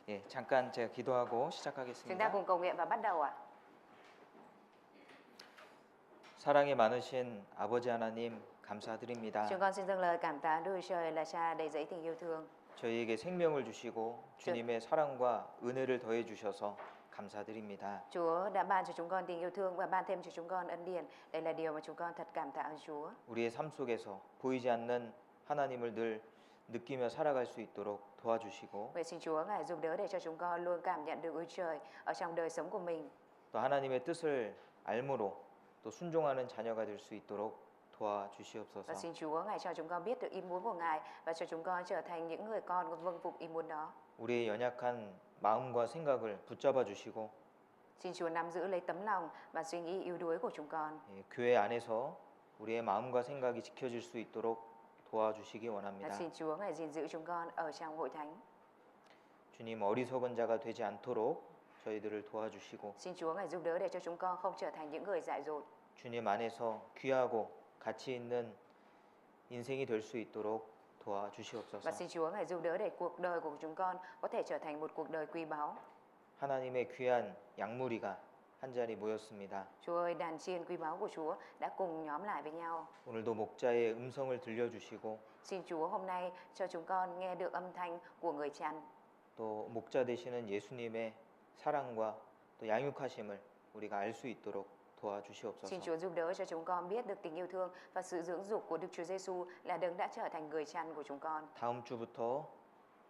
예, 잠깐 제가 기도하고 Chúng ta 시작하겠습니다. cùng cầu nguyện và bắt đầu ạ. 사랑이 많으신 아버지 하나님 감사드립니다. Chúng con xin dâng lời cảm tạ Đức Chúa Trời là Cha đầy dẫy tình yêu thương. 저희에게 생명을 주시고 주님의 사랑과 은혜를 더해 주셔서 감사드립니다. Chúa đã ban cho chúng con tình yêu thương và ban thêm cho chúng con ân điển. Đây là điều mà chúng con thật cảm tạ ơn Chúa. 우리의 삶 속에서 보이지 않는 하나님을 늘 느끼며 살아갈 수 있도록 도와주시고 Vậy xin Chúa Ngài giúp đỡ để cho chúng con luôn cảm nhận được Chúa Trời ở trong đời sống của mình. 또 하나님의 뜻을 알므로 또 순종하는 자녀가 될 수 있도록 도와주시옵소서. Và xin Chúa Ngài cho chúng con biết được ý muốn của Ngài và cho chúng con trở thành những người con vâng phục ý muốn đó. 우리의 연약한 마음과 생각을 붙잡아 주시고 Xin Chúa nắm giữ lấy tấm lòng và suy nghĩ yếu đuối của chúng con. 교회 안에서 우리의 마음과 생각이 지켜질 수 있도록 도와주시기 Và 원합니다. xin Chúa Ngài gìn giữ chúng con ở trong hội thánh. 주님 어리석은 자가 되지 않도록 저희들을 도와주시고 Xin Chúa Ngài giúp đỡ để cho chúng con không trở thành những người dại dột. 주님 안에서 귀하고 가치 있는 인생이 될 수 있도록 Và 도와주시옵소서. xin Chúa Ngài giúp đỡ để cuộc đời của chúng con có thể trở thành một cuộc đời quý báu. 하나님의 귀한 양무리가 한 자리 모였습니다. Chúa ơi, đàn chiên quý báu của Chúa đã cùng nhóm lại với nhau. 오늘도 목자의 음성을 들려주시고 Xin Chúa hôm nay cho chúng con nghe được âm thanh của người chăn. 또 목자 되시는 예수님의 사랑과 또 양육하심을 우리가 알 수 있도록 도와주시옵소서. Xin Chúa giúp đỡ cho chúng con biết được tình yêu thương và sự dưỡng dục của Đức Chúa Giêsu là đấng đã trở thành người chăn của chúng con. 다음 주부터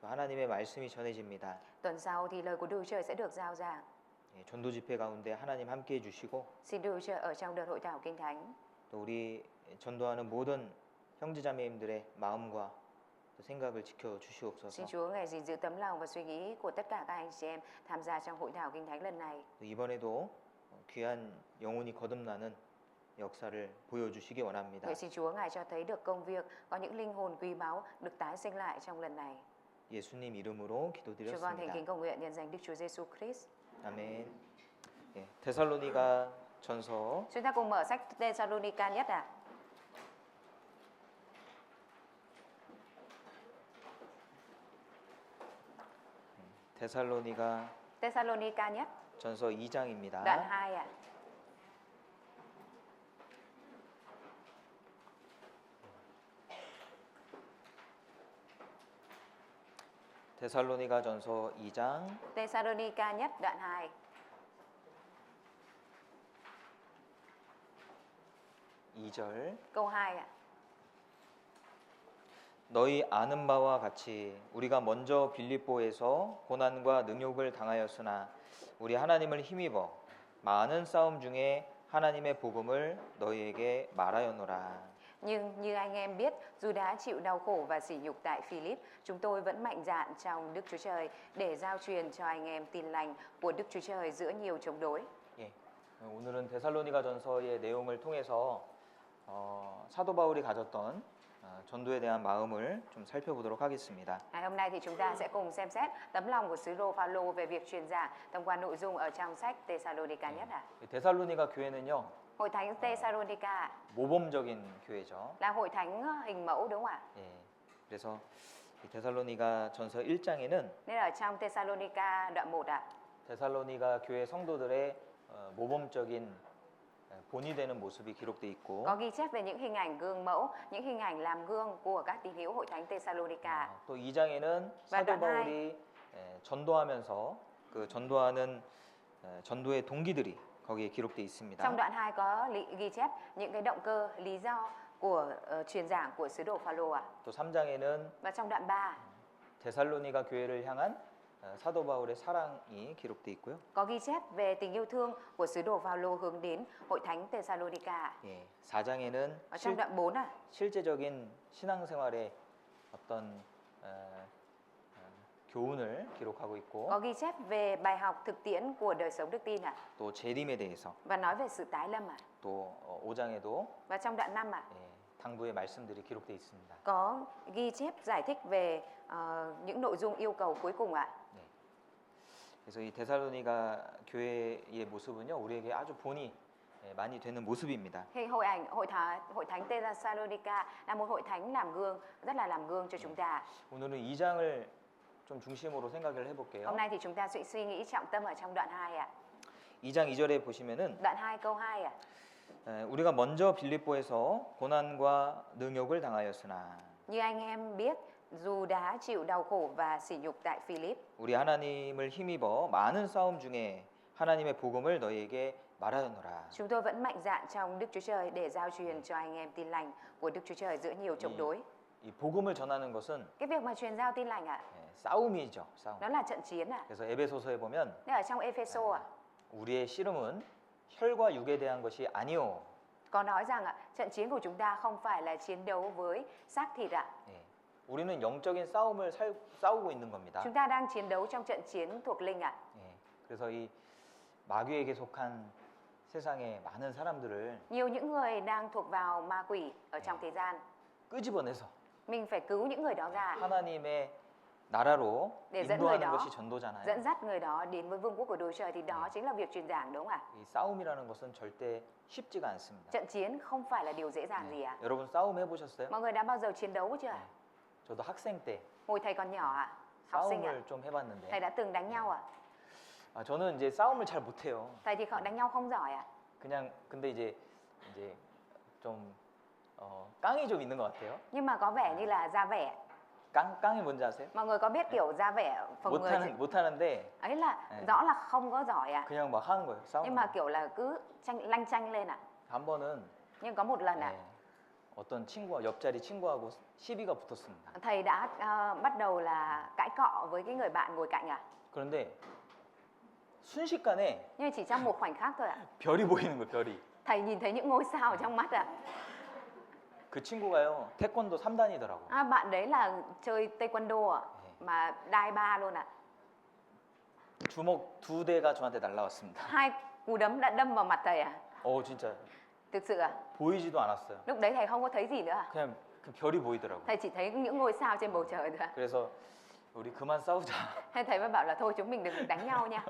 하나님의 말씀이 전해집니다. Tuần sau thì lời của Đức Chúa Trời sẽ được giao giảng. 전도 집회 가운데 하나님 함께 해주시고 Xin Đức Chúa Trời ở trong đợt hội thảo Kinh Thánh. 또 우리 전도하는 모든 형제자매님들의 마음과 또 생각을 지켜 주시옵소서. Xin Chúa Ngài gìn giữ tấm lòng và suy nghĩ của tất cả các anh chị em tham gia trong hội thảo Kinh Thánh lần này. 또 이번에도 귀한 영혼이 거듭나는 역사를 보여주시기 원합니다. Vậy xin Chúa Ngài cho thấy được công việc có những linh hồn quý báu được tái sinh lại trong lần này. 예수님 이름으로 Chúng con thành 기도드렸습니다. kính cầu nguyện nhân danh Đức Chúa Giêsu Christ. 아멘. 데살로니가 전서 Chúng ta cùng mở sách Thessalonica nhất ạ. 데살로니가 Thessalonica nhất, 전서 2장입니다. đoạn 2 ạ. 데살로니가 전서 2장 Thessalonica nhất, đoạn 2. 2절 Câu 2 ạ. 너희 아는 바와 같이 우리가 먼저 빌립보에서 고난과 능욕을 당하였으나 우리 하나님을 힘입어 많은 싸움 중에 하나님의 복음을 너희에게 말하였노라. Nhưng như anh em biết, dù đã chịu đau khổ và sỉ nhục tại Philip, chúng tôi vẫn mạnh dạn trong Đức Chúa Trời để giao truyền cho anh em tin lành của Đức Chúa Trời giữa nhiều chống đối. 예, 오늘은 데살로니가 전서의 내용을 통해서 사도 바울이 가졌던 전도에 대한 마음을 좀 살펴보도록 하겠습니다. Hôm nay thì chúng ta sẽ cùng xem xét tấm lòng của sứ đồ Phaolô về việc truyền giảng thông qua nội dung ở trong sách Thessalonica nhất ạ. 데살로니가 교회는요 Hội thánh Thessalonica 모범적인 교회죠. là hội thánh hình mẫu đúng không ạ? 예, 그래서 이 데살로니가 전서 1장에는 Nên ở trong Thessalonica đoạn 1 ạ. 데살로니가 교회 성도들의 모범적인 본이 되는 모습이 기록돼 있고 Có ghi chép về những hình ảnh gương mẫu, những hình ảnh làm gương của các tín hữu hội thánh Thessalonica. 또 2장에는 사도 바울이 전도하면서 그 전도하는 전도의 동기들이 거기에 기록돼 있습니다. Trong đoạn 2 có ghi chép những cái động cơ, lý do của truyền giảng của sứ đồ Phaolô ạ. 또 3장에는 Và trong đoạn 3 데살로니가 교회를 향한 사도 바울의 사랑이 기록돼 있고요. có ghi chép về tình yêu thương của sứ đồ Phaolô hướng đến hội thánh Thessalonica. 예, 4장에는 Ở trong đoạn 4 ạ. 실제적인 신앙생활의 어떤 교훈을 기록하고 있고 Có ghi chép về bài học thực tiễn của đời sống đức tin ạ. 또 재림에 대해서 Và nói về sự tái lâm ạ. 또 5장에도 Và trong đoạn 5 ạ. 당부의 말씀들이 기록돼 있습니다. Có ghi chép giải thích về những nội dung yêu cầu cuối cùng ạ. 그래서 이 데살로니가 교회의 모습은요 우리에게 아주 본이 많이 되는 모습입니다. Thì hội thánh Thessalonica là một hội thánh làm gương, rất là làm gương cho chúng ta. 오늘은 2장을 좀 중심으로 생각을 해볼게요. Hôm nay thì chúng ta sẽ suy nghĩ trọng tâm ở trong đoạn 2 ạ. 2장 2절에 보시면은 Đoạn 2 câu 2 ạ. 우리가 먼저 빌립보에서 고난과 능욕을 당하였으나 Như anh em biết, dù đã chịu đau khổ và sỉ nhục tại Philip, 우리 하나님을 힘입어 많은 싸움 중에 하나님의 복음을 너희에게 말하였노라. chúng tôi vẫn mạnh dạn trong Đức Chúa Trời để giao truyền cho anh em tin lành của Đức Chúa Trời giữa nhiều chống đối. 이 복음을 전하는 것은 Cái việc mà truyền giao tin lành ạ, 싸움이죠. 싸움. nó là trận chiến ạ. 그래서 에베소서에 보면 Nên ở trong Epheso ạ, 우리의 씨름은 혈과 육에 대한 것이 아니요. có nói rằng ạ, trận chiến của chúng ta không phải là chiến đấu với xác thịt ạ. 예. 우리는 영적인 싸움을 싸우고 있는 겁니다. Chúng ta đang chiến đấu trong trận chiến thuộc linh ạ. 예. 그래서 이 마귀에게 속한 세상의 많은 사람들을 Nhiều những người đang thuộc vào ma quỷ ở trong thế gian. 끄집어내서 Mình phải cứu những người đó ra, 하나님의 나라로 để dẫn người 인도하는 đó, 것이 전도잖아요. dẫn dắt người đó đến với vương quốc của Đức Chúa Trời, thì đó chính là việc truyền giảng, đúng không ạ? 이 싸움이라는 것은 절대 쉽지가 않습니다. Trận chiến không phải là điều dễ dàng gì ạ. 여러분 싸움 해보셨어요? Mọi người đã bao giờ chiến đấu chưa ạ? 저도 학생 때 Hồi thầy còn nhỏ ạ, học sinh ạ, 싸움을 좀 해봤는데 thầy đã từng đánh nhau ạ. 저는 이제 싸움을 잘 못해요. Thầy thì đánh nhau không giỏi ạ. 그냥 근데 이제 좀 깡이 좀 있는 것 같아요. Nhưng mà có vẻ như là ra vẻ. 깡이 뭔지 아세요? Mọi người có biết kiểu ra vẻ phòng người 못하는데 ấy là 네. rõ là không có giỏi ạ. 그냥 막 하는 거예요. 싸우는 Nhưng mà 거. kiểu là cứ lanh chanh lên ạ. 한 번은 Nhưng có một lần ạ, 어떤 친구와 옆자리 친구하고 시비가 붙었습니다. thầy đã bắt đầu là cãi cọ với cái người bạn ngồi cạnh ạ. 그런데 순식간에 Nhưng chỉ trong một khoảnh khắc thôi ạ, 별이 보이는 거예요. 별이. thầy nhìn thấy những ngôi sao ở trong mắt ạ. 그 친구가요. 태권도 3단이더라고. Bạn đấy là chơi taekwondo ạ, mà đai ba luôn ạ. 주먹 2대가 저한테 날라왔습니다. 2 cú đấm đã đâm vào mặt thầy ạ. 진짜 Thực sự ạ, 보이지도 않았어요. lúc đấy thầy không có thấy gì nữa ạ. 그냥 그 별이 보이더라고. Thầy chỉ thấy những ngôi sao trên bầu trời thôi ạ. 그래서 우리 그만 싸우자. Thế thầy mới bảo là thôi chúng mình đừng đánh nhau nha.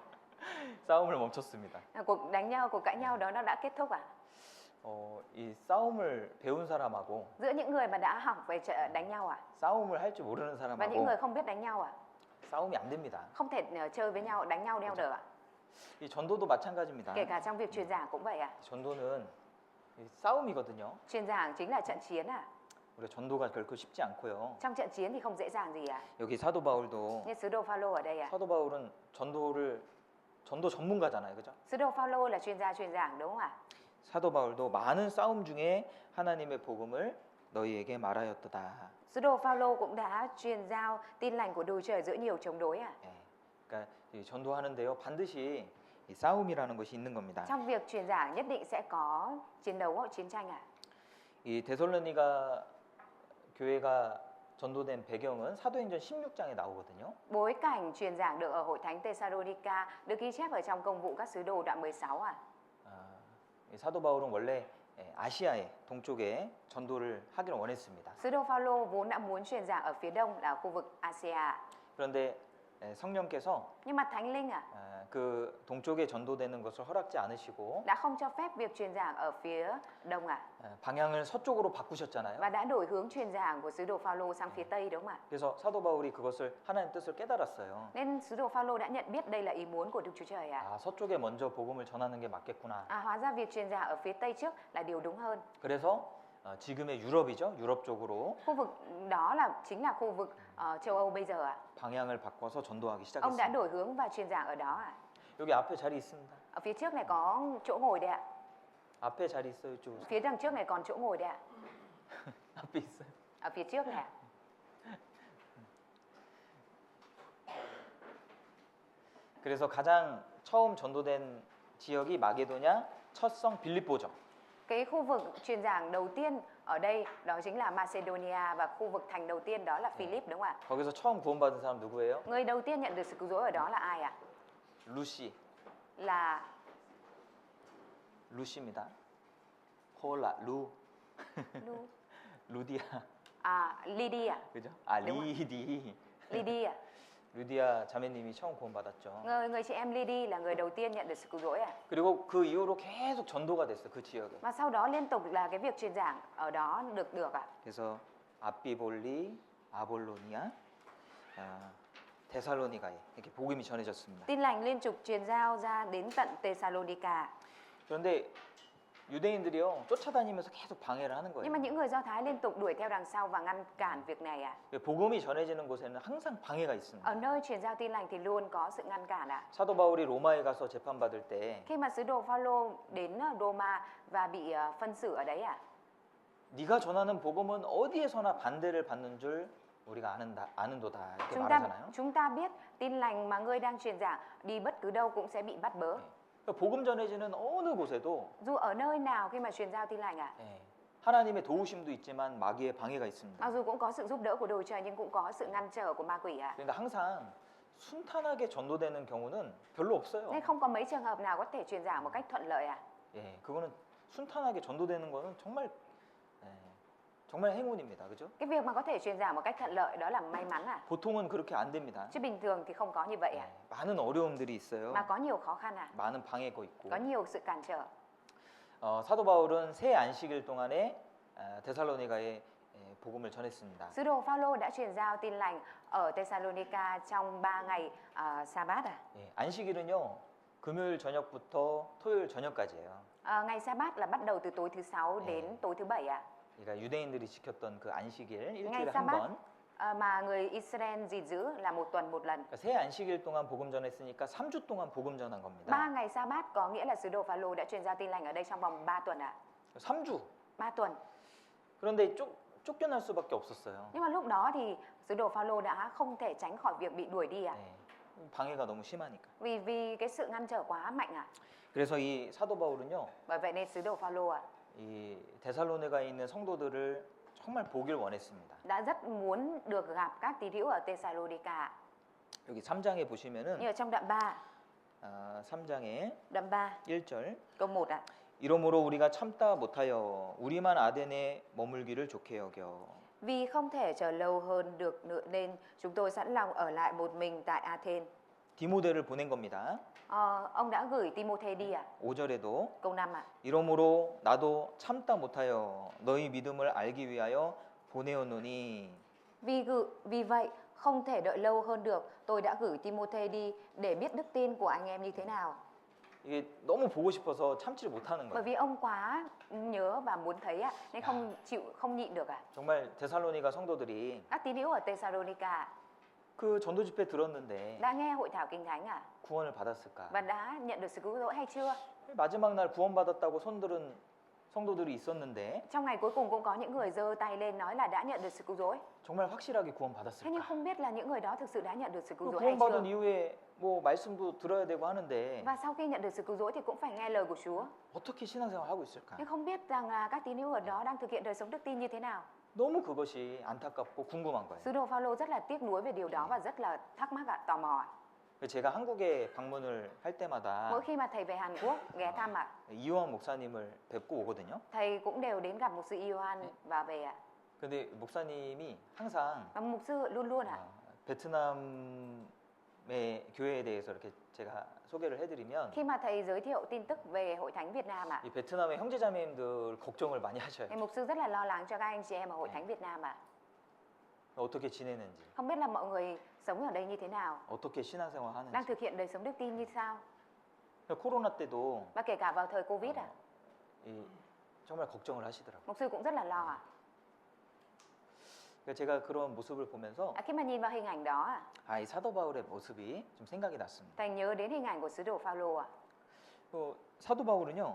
싸움을 멈췄습니다. Cuộc đánh nhau, cuộc cãi nhau đó nó đã kết thúc ạ. 이 싸움을 배운 사람하고 Giữa những người mà đã học về đánh nhau ạ, 싸움을 할 줄 모르는 và những 사람하고 người không biết đánh nhau ạ, 싸움이 안 됩니다. không thể chơi với nhau, đánh nhau đeo đờ ạ. 이 전도도 마찬가지입니다. Kể cả trong việc truyền giảng cũng vậy ạ. 전도는 이 싸움이거든요. Truyền giảng chính là trận chiến ạ. 우리가 전도가 결코 쉽지 않고요. Trong trận chiến thì không dễ dàng gì ạ. 여기 사도 바울도 Như sứ đồ Phaolô ở đây ạ. 사도 바울은 전도 전문가잖아요. 그죠? Sứ đồ Phaolô là chuyên gia truyền giảng, đúng không ạ? 사도 바울도 많은 싸움 중에 하나님의 복음을 너희에게 말하였도다. Sứ đồ Phaolô cũng đã truyền giao tin lành của Đức Chúa Trời giữa nhiều chống đối ạ. 예. 그러니까 이 전도하는데요. 반드시 이 싸움이라는 것이 있는 겁니다. Trong việc truyền giảng nhất định sẽ có chiến đấu hoặc chiến tranh ạ. 이 데살로니가 교회가 전도된 배경은 사도행전 16장에 나오거든요. Bối cảnh truyền giảng được ở hội thánh Thessalonica được ghi chép ở trong công vụ các sứ đồ đoạn 16 ạ. 이 사도 바울은 원래 아시아의 동쪽에 전도를 하기를 원했습니다. Sứ đồ Phaolô vốn đã muốn truyền giảng ở phía đông là khu vực Asia. 그런데 성령께서 Nhưng mà Thánh Linh 그 동쪽에 전도되는 것을 허락지 않으시고 đã không cho phép việc truyền giảng ở phía đông ạ. 방향을 서쪽으로 바꾸셨잖아요. Và đã đổi hướng truyền giảng của sứ đồ Phaolô sang phía tây, đúng không ạ? 그래서 사도 바울이 그것을 하나님 뜻을 깨달았어요. Nên sứ đồ Phaolô đã nhận biết đây là ý muốn của Đức Chúa Trời ạ. 서쪽에 먼저 복음을 전하는 게 맞겠구나. Hóa ra việc truyền giảng ở phía tây trước là điều đúng hơn. 그래서 지금의 유럽이죠. 유럽 쪽으로 Khu vực đó chính là khu vực châu Âu bây giờ ạ. 방향을 바꿔서 전도하기 Ông đã 시작했습니다. đổi hướng và truyền giảng ở đó ạ. 여기 앞에 자리 있습니다. Ở phía trước này có chỗ ngồi đây ạ. 앞에 자리 있어요. 이쪽으로. Phía đằng trước này còn chỗ ngồi đây ạ. 앞에 있어요. Ở phía trước này ạ. 그래서 가장 처음 전도된 지역이 마게도냐 첫 성 빌립보죠. Cái khu vực truyền giảng đầu tiên ở đây đó chính là Macedonia, và khu vực thành đầu tiên đó là Philip, đúng không ạ? 거기서 처음 구원받은 사람 누구예요? Người đầu tiên nhận được sự cứu rỗi ở đó là ai ạ? 루시. Là 루시입니다. 홀라 루. 루디아. Lydia. 그죠? đúng ạ. 리디. Lydia. 루디아 자매님이 처음 구원받았죠. Người chị em Lydia là người đầu tiên nhận được sự cứu rỗi ạ. 그리고 그 이후로 계속 전도가 됐어요. 그 지역에. Và sau đó liên tục là cái việc truyền giảng ở đó được ạ. 그래서 아비볼리, 아볼로니아, 데살로니가에 이렇게 복음이 전해졌습니다. Tin lành liên tục truyền giao ra đến tận Thessalonica. 그런데 유대인들이요 쫓아다니면서 계속 방해를 하는 Nhưng mà 거예요. những người Do Thái liên tục đuổi theo đằng sau và ngăn cản việc này ạ. 복음이 전해지는 곳에는 항상 방해가 Ở 있습니다. nơi truyền giao tin lành thì luôn có sự ngăn cản ạ. 사도 바울이 로마에 가서 재판받을 때 Khi mà sứ đồ Phaolô đến Roma và bị phân xử ở đấy ạ. 네가 전하는 복음은 어디에서나 반대를 받는 줄 우리가 아는도다 이렇게 말하잖아요. Chúng ta biết tin lành mà ngươi đang truyền giảng đi bất cứ đâu cũng sẽ bị bắt bớ. 그러니까 복음 전해지는 어느 곳에도 Dù ở nơi nào khi mà truyền giao tin lành ạ. 하나님의 도우심도 있지만 마귀의 방해가 있습니다. Mặc dù cũng có sự giúp đỡ của Đồ Trời nhưng cũng có sự ngăn trở của ma quỷ ạ. 그러니까 항상 순탄하게 전도되는 경우는 별로 없어요. Nên không có mấy trường hợp nào có thể truyền giảng một cách thuận lợi ạ. 그거는 순탄하게 전도되는 거는 정말 행운입니다. 그죠? Cái việc mà có thể truyền giảng một cách thuận lợi đó là may mắn ạ. 보통은 그렇게 안 됩니다. Chứ bình thường thì không có như vậy ạ. 많은 어려움들이 있어요. Mà có nhiều khó khăn ạ. 많은 방해가 있고. Có nhiều sự cản trở. 사도 바울은 새 안식일 동안에 데살로니가에 복음을 전했습니다. Sứ đồ Phaolô đã truyền giao tin lành ở Thessalonica trong 3 ngày Sa-bát ạ. 안식일은요 금요일 저녁부터 토요일 저녁까지예요. Ngày Sa-bát là bắt đầu từ tối thứ sáu đến tối thứ bảy ạ. 그러니까 유대인들이 지켰던 그 안식일 Ngày 일주일에 한 Sa-bát 번. mà người Israel gìn giữ là một tuần một lần. 그러니까 새 안식일 동안 복음 전했으니까 3주 동안 복음 전한 겁니다. 3 ngày Sa-bát có nghĩa là sứ đồ Phaolô đã truyền giao tin lành ở đây trong vòng 3 tuần ạ. 3주. 3 tuần. 그런데 쫓겨날 수밖에 없었어요. Nhưng mà lúc đó thì sứ đồ Phaolô đã không thể tránh khỏi việc bị đuổi đi ạ. 방해가 너무 심하니까. Vì cái sự ngăn trở quá mạnh ạ. 그래서 이 사도 바울은요. Bởi vậy nên sứ đồ Phaolô ạ 이 데살로니가에 있는 성도들을 정말 보길 원했습니다. đã rất muốn được gặp các tín hữu ở Thessalonica. 여기 3장에 보시면은 Như ở trong đoạn 3. 3장에 Đoạn 3 1절 câu 1 ạ. 이러므로 우리가 참다 못하여 우리만 아덴에 머물기를 좋게 여겨. Vì không thể chờ lâu hơn được nữa nên chúng tôi sẵn lòng ở lại một mình tại Athens. 디모데를 보낸 겁니다. Ông đã gửi Timôthê đi ạ. 5절에도 Câu 5 ạ. 이러므로 나도 참다 못하여 너희 믿음을 알기 위하여 보내었노니. Vì vậy không thể đợi lâu hơn được, tôi đã gửi Timôthê đi để biết đức tin của anh em như thế nào. 이게 너무 보고 싶어서 참지를 못하는 Bởi 거예요. vì ông quá nhớ và muốn thấy ạ, nên không nhịn được ạ. 정말 데살로니가 성도들이 Các tín hữu ở Thessalonica 그 전도 집회 들었는데 đã nghe hội thảo kinh thánh ạ 구원을 받았을까? và đã nhận được sự cứu rỗi hay chưa? 마지막 날 구원받았다고 성도들이 있었는데 Trong ngày cuối cùng cũng có những người giơ tay lên nói là đã nhận được sự cứu rỗi. 정말 확실하게 Thế 구원받았을까? nhưng không biết là những người đó thực sự đã nhận được sự cứu 그 rỗi hay chưa? 구원받은 이후에 뭐 말씀도 들어야 되고 하는데 Và sau khi nhận được sự cứu rỗi thì cũng phải nghe lời của Chúa. 어떻게 신앙생활 하고 있을까? Nhưng không biết rằng là các tín hữu ở đó đang thực hiện đời sống đức tin như thế nào. 너무 그것이 안타깝고 궁금한 거예요. Sứ đồ Phaolô rất là tiếc nuối về điều đó và rất là thắc mắc ạ, tò mò ạ. 제가 한국에 방문을 할 때마다 Mỗi khi mà thầy về Hàn Quốc ghé thăm ạ, 이호환 목사님을 뵙고 오거든요. thầy cũng đều đến gặp mục sư Ioan và về ạ. 근데 목사님이 항상 Và mục sư luôn luôn ạ. 베트남의 교회에 대해서 이렇게 제가 소개를 해드리면 Khi mà thầy giới thiệu tin tức về Hội Thánh Việt Nam ạ, 이 베트남의 형제자매님들 걱정을 많이 하셔요. thì mục sư rất là lo lắng cho các anh chị em ở Hội Thánh Việt Nam ạ. 어떻게 지내는지, Không biết là mọi người sống ở đây như thế nào, 어떻게 신앙생활 đang 하는지. thực hiện đời sống đức tin như sao. 코로나 때도 Và kể cả vào thời Covid ạ, 정말 걱정을 하시더라고요. mục sư cũng rất là lo ạ. 그러니까 제가 그런 모습을 보면서 Khi mà nhìn vào hình ảnh đó ạ, 이 사도 바울의 모습이 좀 생각이 났습니다. thầy nhớ đến hình ảnh của sứ đồ Phaolô ạ. 사도 바울은요,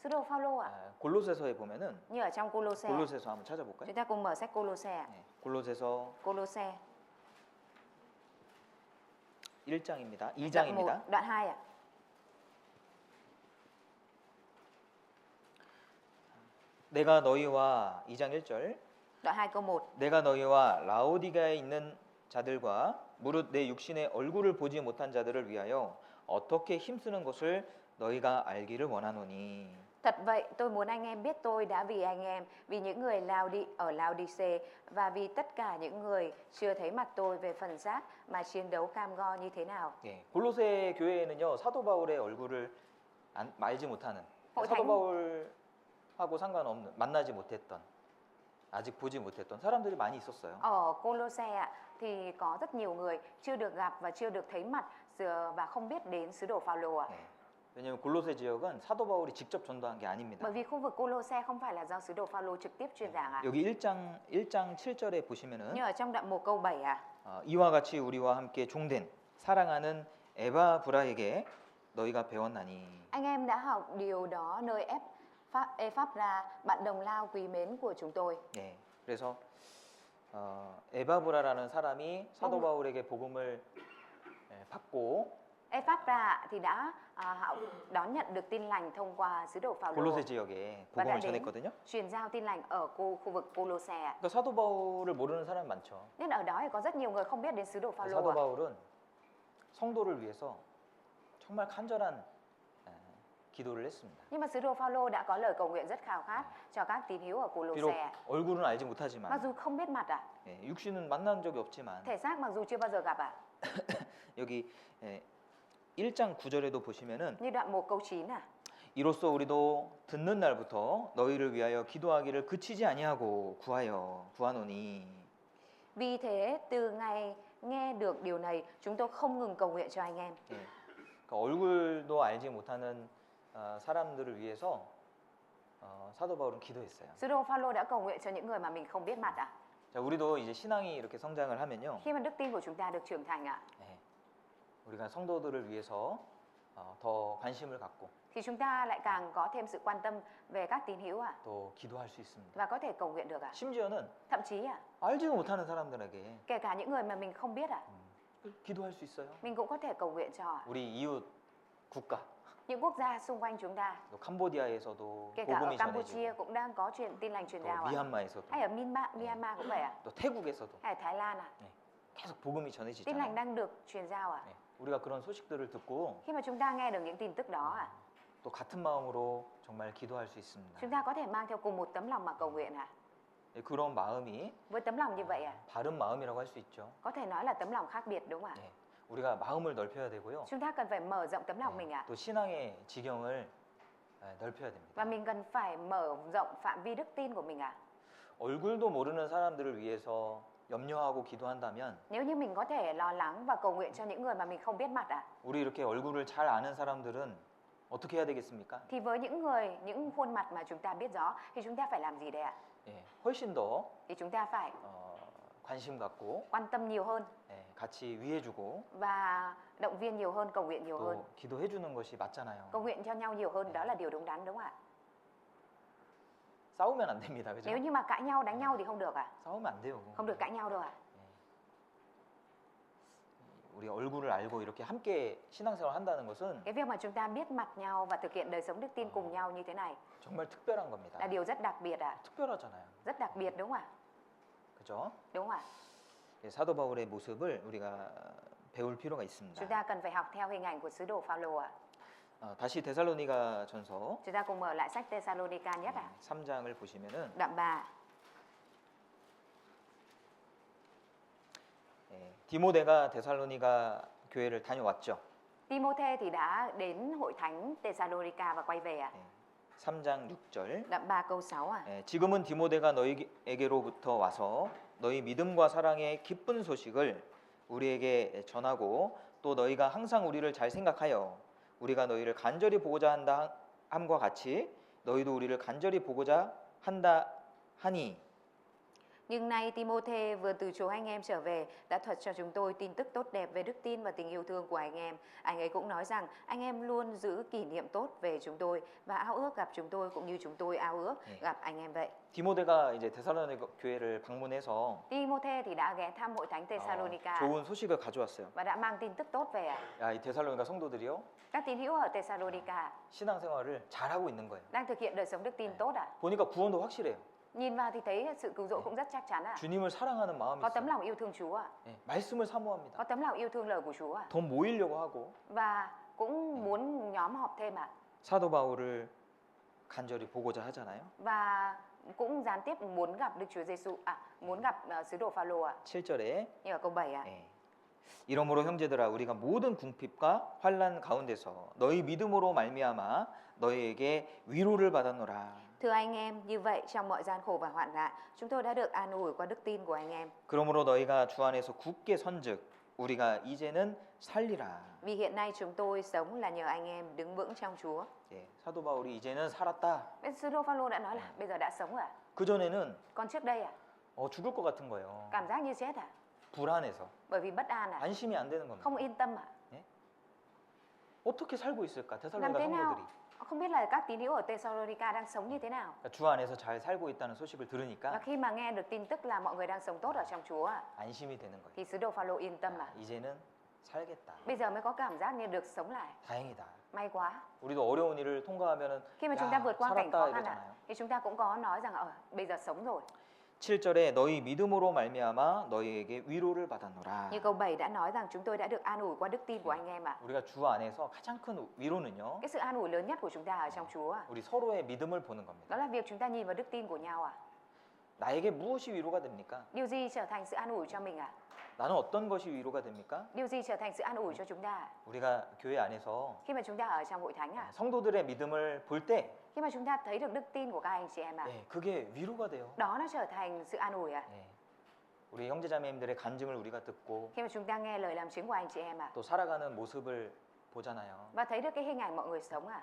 Sứ đồ Phaolô ạ, 골로새서에 보면은 như ở trong Cô-lô-se. 골로새서 한번 찾아볼까요? Chúng ta cùng mở sách Cô-lô-se ạ. 골로새서 Cô-lô-se 1장입니다. đoạn 1, 2장입니다. đoạn 2 ạ. 내가 너희와 2장 1절 Đoạn 2 câu 1. 내가 너희와 라오디가에 있는 자들과 무릇 내 육신의 얼굴을 보지 못한 자들을 위하여 어떻게 힘쓰는 것을 너희가 알기를 원하노니. Thật vậy, tôi muốn anh em biết tôi đã vì anh em, vì những người ở Laodice và vì tất cả những người chưa thấy mặt tôi về phần xác mà chiến đấu cam go như thế nào. 골로새 교회에는요 사도 바울의 얼굴을 알지 못하는 hội 사도 thánh 바울하고 상관없는 만나지 못했던 아직 보지 못했던 사람들이 많이 있었어요. ở Cô-lô-se ạ, thì có rất nhiều người chưa được gặp và chưa được thấy mặt và không biết đến sứ đồ Phaolô ạ. 네. 왜냐하면 골로새 지역은 사도 바울이 직접 전도한 게 아닙니다. Bởi vì khu vực Cô-lô-se không phải là do sứ đồ Phaolô trực tiếp truyền giảng ạ. 여기 1장 7절에 보시면은 Nhưng ở trong đoạn 1 câu 7 ạ. 이와 같이 우리와 함께 종된 사랑하는 에바브라에게 너희가 배웠나니. Anh em đã học điều đó nơi Ephapra, bạn đồng lao quý mến của chúng tôi. 네. 그래서 에바브라라는 사람이 사도 바울에게 복음을 받고 Ephapra thì đã đón nhận được tin lành thông qua sứ đồ Phaolô 골로새 지역에 và đã 복음을 đến 전했거든요. truyền giao tin lành ở khu vực Cô-lô-se ạ. 그러니까 사도 바울을 모르는 사람이 많죠. Nên ở đó thì có rất nhiều người không biết đến sứ đồ Phaolô 사도 ạ. 바울은 성도를 위해서 정말 간절한 기도를 했습니다. Nhưng mà sứ đồ Phaolô đã có lời cầu nguyện rất khao khát cho các tín hữu ở 비록 Cô-lô-se. 얼굴은 알지 Mặc 못하지만 dù không biết mặt ạ, 육신은 만난 적이 없지만 thể xác mặc dù chưa bao giờ gặp ạ. 여기 1장 9절에도 보시면은 Như đoạn 1 câu 9 à. 이로써 우리도 듣는 날부터 너희를 위하여 기도하기를 그치지 아니하고 구하노니. Vì thế từ ngày nghe được điều này, chúng tôi không ngừng cầu nguyện cho anh em. 예. 그러니까 얼굴도 알지 못하는 사람들을 위해서 사도 바울은 기도했어요. Sứ đồ Phaolô đã cầu nguyện cho những người mà mình không biết mặt ạ. 자, 우리도 이제 신앙이 이렇게 성장을 하면요. Khi mà đức tin của chúng ta được trưởng thành ạ, 예. 우리가 성도들을 위해서 더 관심을 갖고 thì chúng ta lại càng có thêm sự quan tâm về các tín hữu ạ 또 기도할 수 있습니다. và có thể cầu nguyện được ạ. 심지어는 Thậm chí ạ, 알지도 못하는 사람들에게 kể cả những người mà mình không biết ạ, 기도할 수 있어요. mình cũng có thể cầu nguyện cho ạ. 우리 이웃 국가, Những quốc gia xung quanh chúng ta, 또 캄보디아에서도 kể cả ở 복음이 Campuchia 전해지고, cũng đang có tin lành truyền 또 giao ạ. 미얀마에서도, Hay ở Myanmar cũng vậy ạ. 또 태국에서도 Hay ở Thái Lan ạ. 계속 복음이 Tin lành 전해지잖아요. đang được truyền giao ạ. 네, 우리가 그런 소식들을 듣고 Khi mà chúng ta nghe được những tin tức đó ạ, 또 같은 마음으로 정말 기도할 수 있습니다. chúng ta có thể mang theo cùng một tấm lòng mà cầu nguyện ạ. 네, 그런 마음이 Với tấm lòng như vậy ạ, 바른 마음이라고 할 수 있죠. có thể nói là tấm lòng khác biệt đúng không ạ? 네, 우리가 마음을 넓혀야 되고요. Chúng ta cần phải mở rộng tấm lòng mình ạ. 또 신앙의 지경을 넓혀야 됩니다. Và mình cần phải mở rộng phạm vi đức tin của mình ạ. 얼굴도 모르는 사람들을 위해서 염려하고 기도한다면 Nếu như mình có thể lo lắng và cầu nguyện cho những người mà mình không biết mặt ạ, 우리 이렇게 얼굴을 잘 아는 사람들은 어떻게 해야 되겠습니까? thì với những khuôn mặt mà chúng ta biết rõ thì chúng ta phải làm gì đây ạ? 예, 훨씬 더 Thì chúng ta phải 관심 갖고 quan tâm nhiều hơn 같이 위해주고 và động viên nhiều hơn, cầu nguyện nhiều hơn. 또 기도해주는 것이 맞잖아요. Cầu nguyện cho nhau nhiều hơn, đó là điều đúng đắn đúng không ạ? 싸우면 안 됩니다, 그죠? Nếu như mà cãi nhau, đánh nhau thì không được ạ. 싸우면 안 돼요. Không được cãi nhau đâu ạ. 우리 얼굴을 알고 이렇게 함께 신앙생활 한다는 것은 Cái việc mà chúng ta biết mặt nhau và thực hiện đời sống đức tin cùng nhau như thế này 정말 특별한 겁니다. là điều rất đặc biệt ạ. 특별하잖아요, Rất đặc biệt đúng không ạ? 그죠? Đúng không ạ? 예, 사도 바울의 모습을 우리가 배울 필요가 있습니다. Chúng ta cần phải học theo hình ảnh của sứ đồ Phaolô ạ. 다시 데살로니가 전서 Chúng ta cùng mở lại sách Thessalonica nhất ạ. 3장을 보시면은 Đoạn 3. 디모데가 데살로니가 교회를 다녀왔죠. Timôthê thì đã đến hội thánh Thessalonica và quay về ạ. 3장 6절. Đoạn 3 câu 6 ạ. 지금은 디모데가 너희에게로부터 와서 너희 믿음과 사랑의 기쁜 소식을 우리에게 전하고 또 너희가 항상 우리를 잘 생각하여 우리가 너희를 간절히 보고자 한다 함과 같이 너희도 우리를 간절히 보고자 한다 하니. Nhưng nay Timôthê vừa từ chối anh em trở về đã thuật cho chúng tôi tin tức tốt đẹp về đức tin và tình yêu thương của anh em. Anh ấy cũng nói rằng anh em luôn giữ kỷ niệm tốt về chúng tôi và ao ước gặp chúng tôi cũng như chúng tôi ao ước gặp anh em vậy. 디모데가 이제 데살로니가 교회를 방문해서 Timôthê thì đã ghé thăm hội thánh Thessalonica 좋은 소식을 가져왔어요. và đã mang tin tức tốt về ạ. 야, 이 데살로니가 성도들이요, Các tín hữu ở Thessalonica 신앙생활을 잘하고 있는 거예요. đang thực hiện đời sống đức tin tốt ạ. 보니까 구원도 확실해요. Nhìn vào thì thấy sự cứu rỗi cũng rất chắc chắn ạ. 주님을 사랑하는 마음이 Có tấm 있어요. lòng yêu thương Chúa ạ. 말씀을 사모합니다. Có tấm lòng yêu thương lời của Chúa ạ. 더 모이려고 하고 Và cũng muốn nhóm họp thêm ạ. 사도 바울을 간절히 보고자 하잖아요. Và cũng gián tiếp muốn gặp Đức Chúa Giêsu, muốn gặp sứ đồ Phaolô ạ. 7절에 Như ở câu 7 ạ. 이러므로 형제들아 우리가 모든 궁핍과 환난 가운데서 너희 믿음으로 말미암아 너희에게 위로를 받았노라. Thưa anh em, như vậy trong mọi gian khổ và hoạn nạn, chúng tôi đã được an ủi qua đức tin của anh em. 그러므로 너희가 주 안에서 굳게 선즉 우리가 이제는 살리라. Vì hiện nay chúng tôi sống là nhờ anh em đứng vững trong Chúa. 예, 사도 바울이 이제는 살았다. Bên sứ đồ Phaolô đã nói là bây giờ đã sống rồi à? 그 전에는 Còn trước đây à? 죽을 것 같은 거예요. Cảm giác như chết à? 불안해서 Bởi vì bất an à? 안심이 안 되는 겁니다. Không yên tâm à? 어떻게 살고 있을까? Làm 데살로니가 thế nào? 성도들이 Không biết là các tín hữu ở Thessalonica đang sống như thế nào. 주 안에서 잘 살고 있다는 소식을 Và 들으니까 khi mà nghe được tin tức là mọi người đang sống tốt ở trong Chúa à, 안심이 되는 거예요. thì sứ đồ Phaolô yên tâm à? 이제는 살겠다. Bây giờ mới có cảm giác như được sống lại. 다행이다. May quá. 우리도 어려운 일을 통과하면은 Khi mà chúng ta vượt qua cảnh 살았다 khó khăn à, 이러잖아요. thì chúng ta cũng có nói rằng bây giờ sống rồi. 7절에 너희 믿음으로 말미암아 너희에게 위로를 받았노라. Như câu 7 đã nói rằng chúng tôi đã được an ủi qua đức tin của anh em ạ. 우리가 주 안에서 가장 큰 위로는요. Cái sự an ủi lớn nhất của chúng ta ở trong Chúa à, 우리 서로의 믿음을 보는 겁니다. đó là việc chúng ta nhìn vào đức tin của nhau à. 나에게 무엇이 위로가 됩니까? Điều gì trở thành sự an ủi cho mình à? 나는 어떤 것이 위로가 됩니까? Điều gì trở thành sự an ủi cho chúng ta à? 우리가 교회 안에서 Khi mà chúng ta ở trong hội thánh à, 성도들의 믿음을 볼 때 khi mà chúng ta thấy được đức tin của các anh chị em à, 그게 위로가 돼요. đó nó trở thành sự an ủi à. 예. 우리 형제자매님들의 간증을 우리가 듣고 Khi mà chúng ta nghe lời làm chứng của anh chị em à, 또 살아가는 모습을 보잖아요. và thấy được cái hình ảnh mọi người sống à,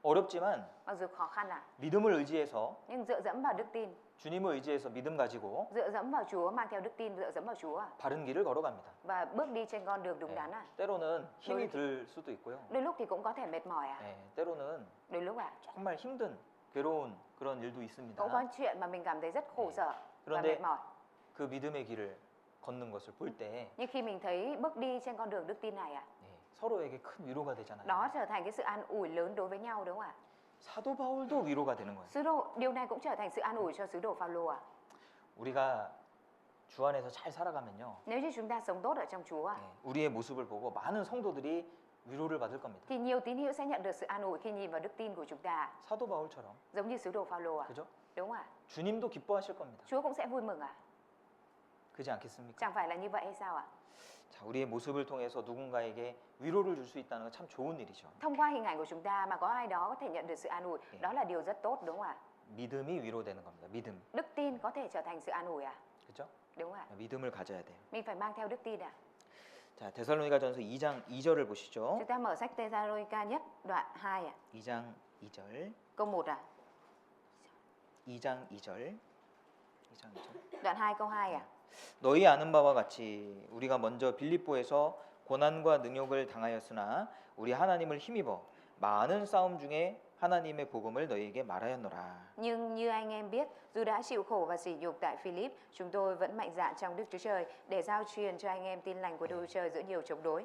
어렵지만 mặc dù khó khăn à, 믿음을 의지해서 nhưng dựa dẫm vào đức tin, 주님을 의지해서 믿음 가지고 dựa dẫm vào Chúa, mang theo đức tin, dựa dẫm vào Chúa à, 바른 길을 걸어갑니다. và bước đi trên con đường đúng 예. đắn à. 때로는 힘이 들 수도 있고요. Đôi lúc thì cũng có thể mệt mỏi à, 때로는 đôi lúc à, 정말 힘든 괴로운 그런 일도 있습니다. cũng có chuyện mà mình cảm thấy rất khổ sở và 그런데 mệt mỏi. 그 믿음의 길을 걷는 것을 볼 때 Nhưng khi mình thấy bước đi trên con đường đức tin này à, 서로에게 큰 위로가 되잖아요. đó trở thành cái sự an ủi lớn đối với nhau đúng không ạ? 사도 바울도 위로가 되는 거예요. Sứ đồ, điều này cũng trở thành sự an ủi cho sứ đồ Phaolô à. 우리가 주 안에서 잘 살아가면요. Nếu như chúng ta sống tốt ở trong Chúa à, 우리의 모습을 보고 많은 성도들이 위로를 받을 겁니다. thì nhiều tín hữu sẽ nhận được sự an ủi khi nhìn vào đức tin của chúng ta, 사도 바울처럼. giống như sứ đồ Phaolô à, 그죠? đúng không ạ? 주님도 기뻐하실 겁니다. Chúa cũng sẽ vui mừng à, 그렇지 않겠습니까? chẳng phải là như vậy hay sao ạ? 자, 우리의 모습을 통해서 누군가에게 위로를 줄 수 있다는 건 참 좋은 일이죠. Thông qua hình ảnh của chúng ta mà có ai đó có thể nhận được sự an ủi, đó là điều rất tốt đúng không ạ? 믿음이 위로되는 겁니다. 믿음. Đức tin có thể trở thành sự an ủi à, 그죠? đúng không ạ? 믿음을 가져야 돼요. Mình phải mang theo đức tin à. 자, 데살로니가전서 2장 2절을 보시죠. Chúng ta mở sách Thessalonica nhất đoạn 2 à, 2장 2절. câu 1 à, 2장 2절. 2장 2절. đoạn 2 câu 2 à. 너희 아는 바와 같이 우리가 먼저 빌립보에서 고난과 능욕을 당하였으나 우리 하나님을 힘입어 많은 싸움 중에 하나님의 복음을 너희에게 말하였노라. Nhưng như anh em biết, dù đã chịu khổ và sỉ nhục tại Philip, chúng tôi vẫn mạnh dạn trong Đức Chúa Trời để giao truyền cho anh em tin lành của Đức Chúa Trời giữa nhiều chống đối.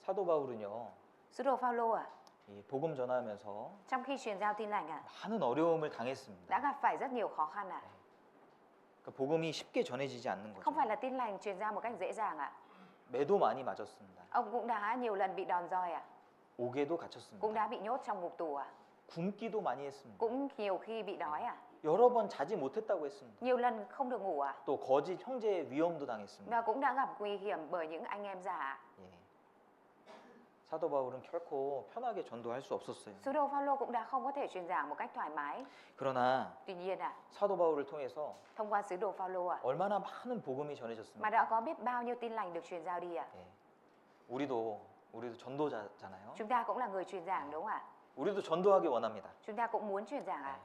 사도 바울은요. Sứ đồ Phaolô à, 이 복음 전하면서 trong khi truyền giao tin lành à, 많은 어려움을 당했습니다. đã gặp phải rất nhiều khó khăn à. 그 복음이 쉽게 전해지지 않는 Không 거죠. phải là tin lành truyền giao một cách dễ dàng à. 매도 많이 맞았습니다. Ông cũng đã nhiều lần bị đòn roi à, 옥에도 cũng 갇혔습니다. đã bị nhốt trong ngục tù à, 굶기도 많이 했습니다. cũng nhiều khi bị đói à, 여러 번 자지 못했다고 했습니다. nhiều lần không được ngủ à, 또 거짓 형제의 위험도 당했습니다. và cũng đã gặp nguy hiểm bởi những anh em giả à. 예. 사도 바울은 결코 편하게 전도할 수 없었어요. Sứ đồ Phaolô cũng đã không có thể truyền giảng một cách thoải mái. 그러나 Tuy nhiên à, 사도 바울을 통해서 thông qua sứ đồ Phaolô à, 얼마나 많은 복음이 mà 전해졌습니까? đã có biết bao nhiêu tin lành được truyền giao đi à. 예. 우리도 전도자잖아요. Chúng ta cũng là người truyền giảng đúng không ạ? 우리도 전도하기 원합니다. Chúng ta cũng muốn truyền giảng à.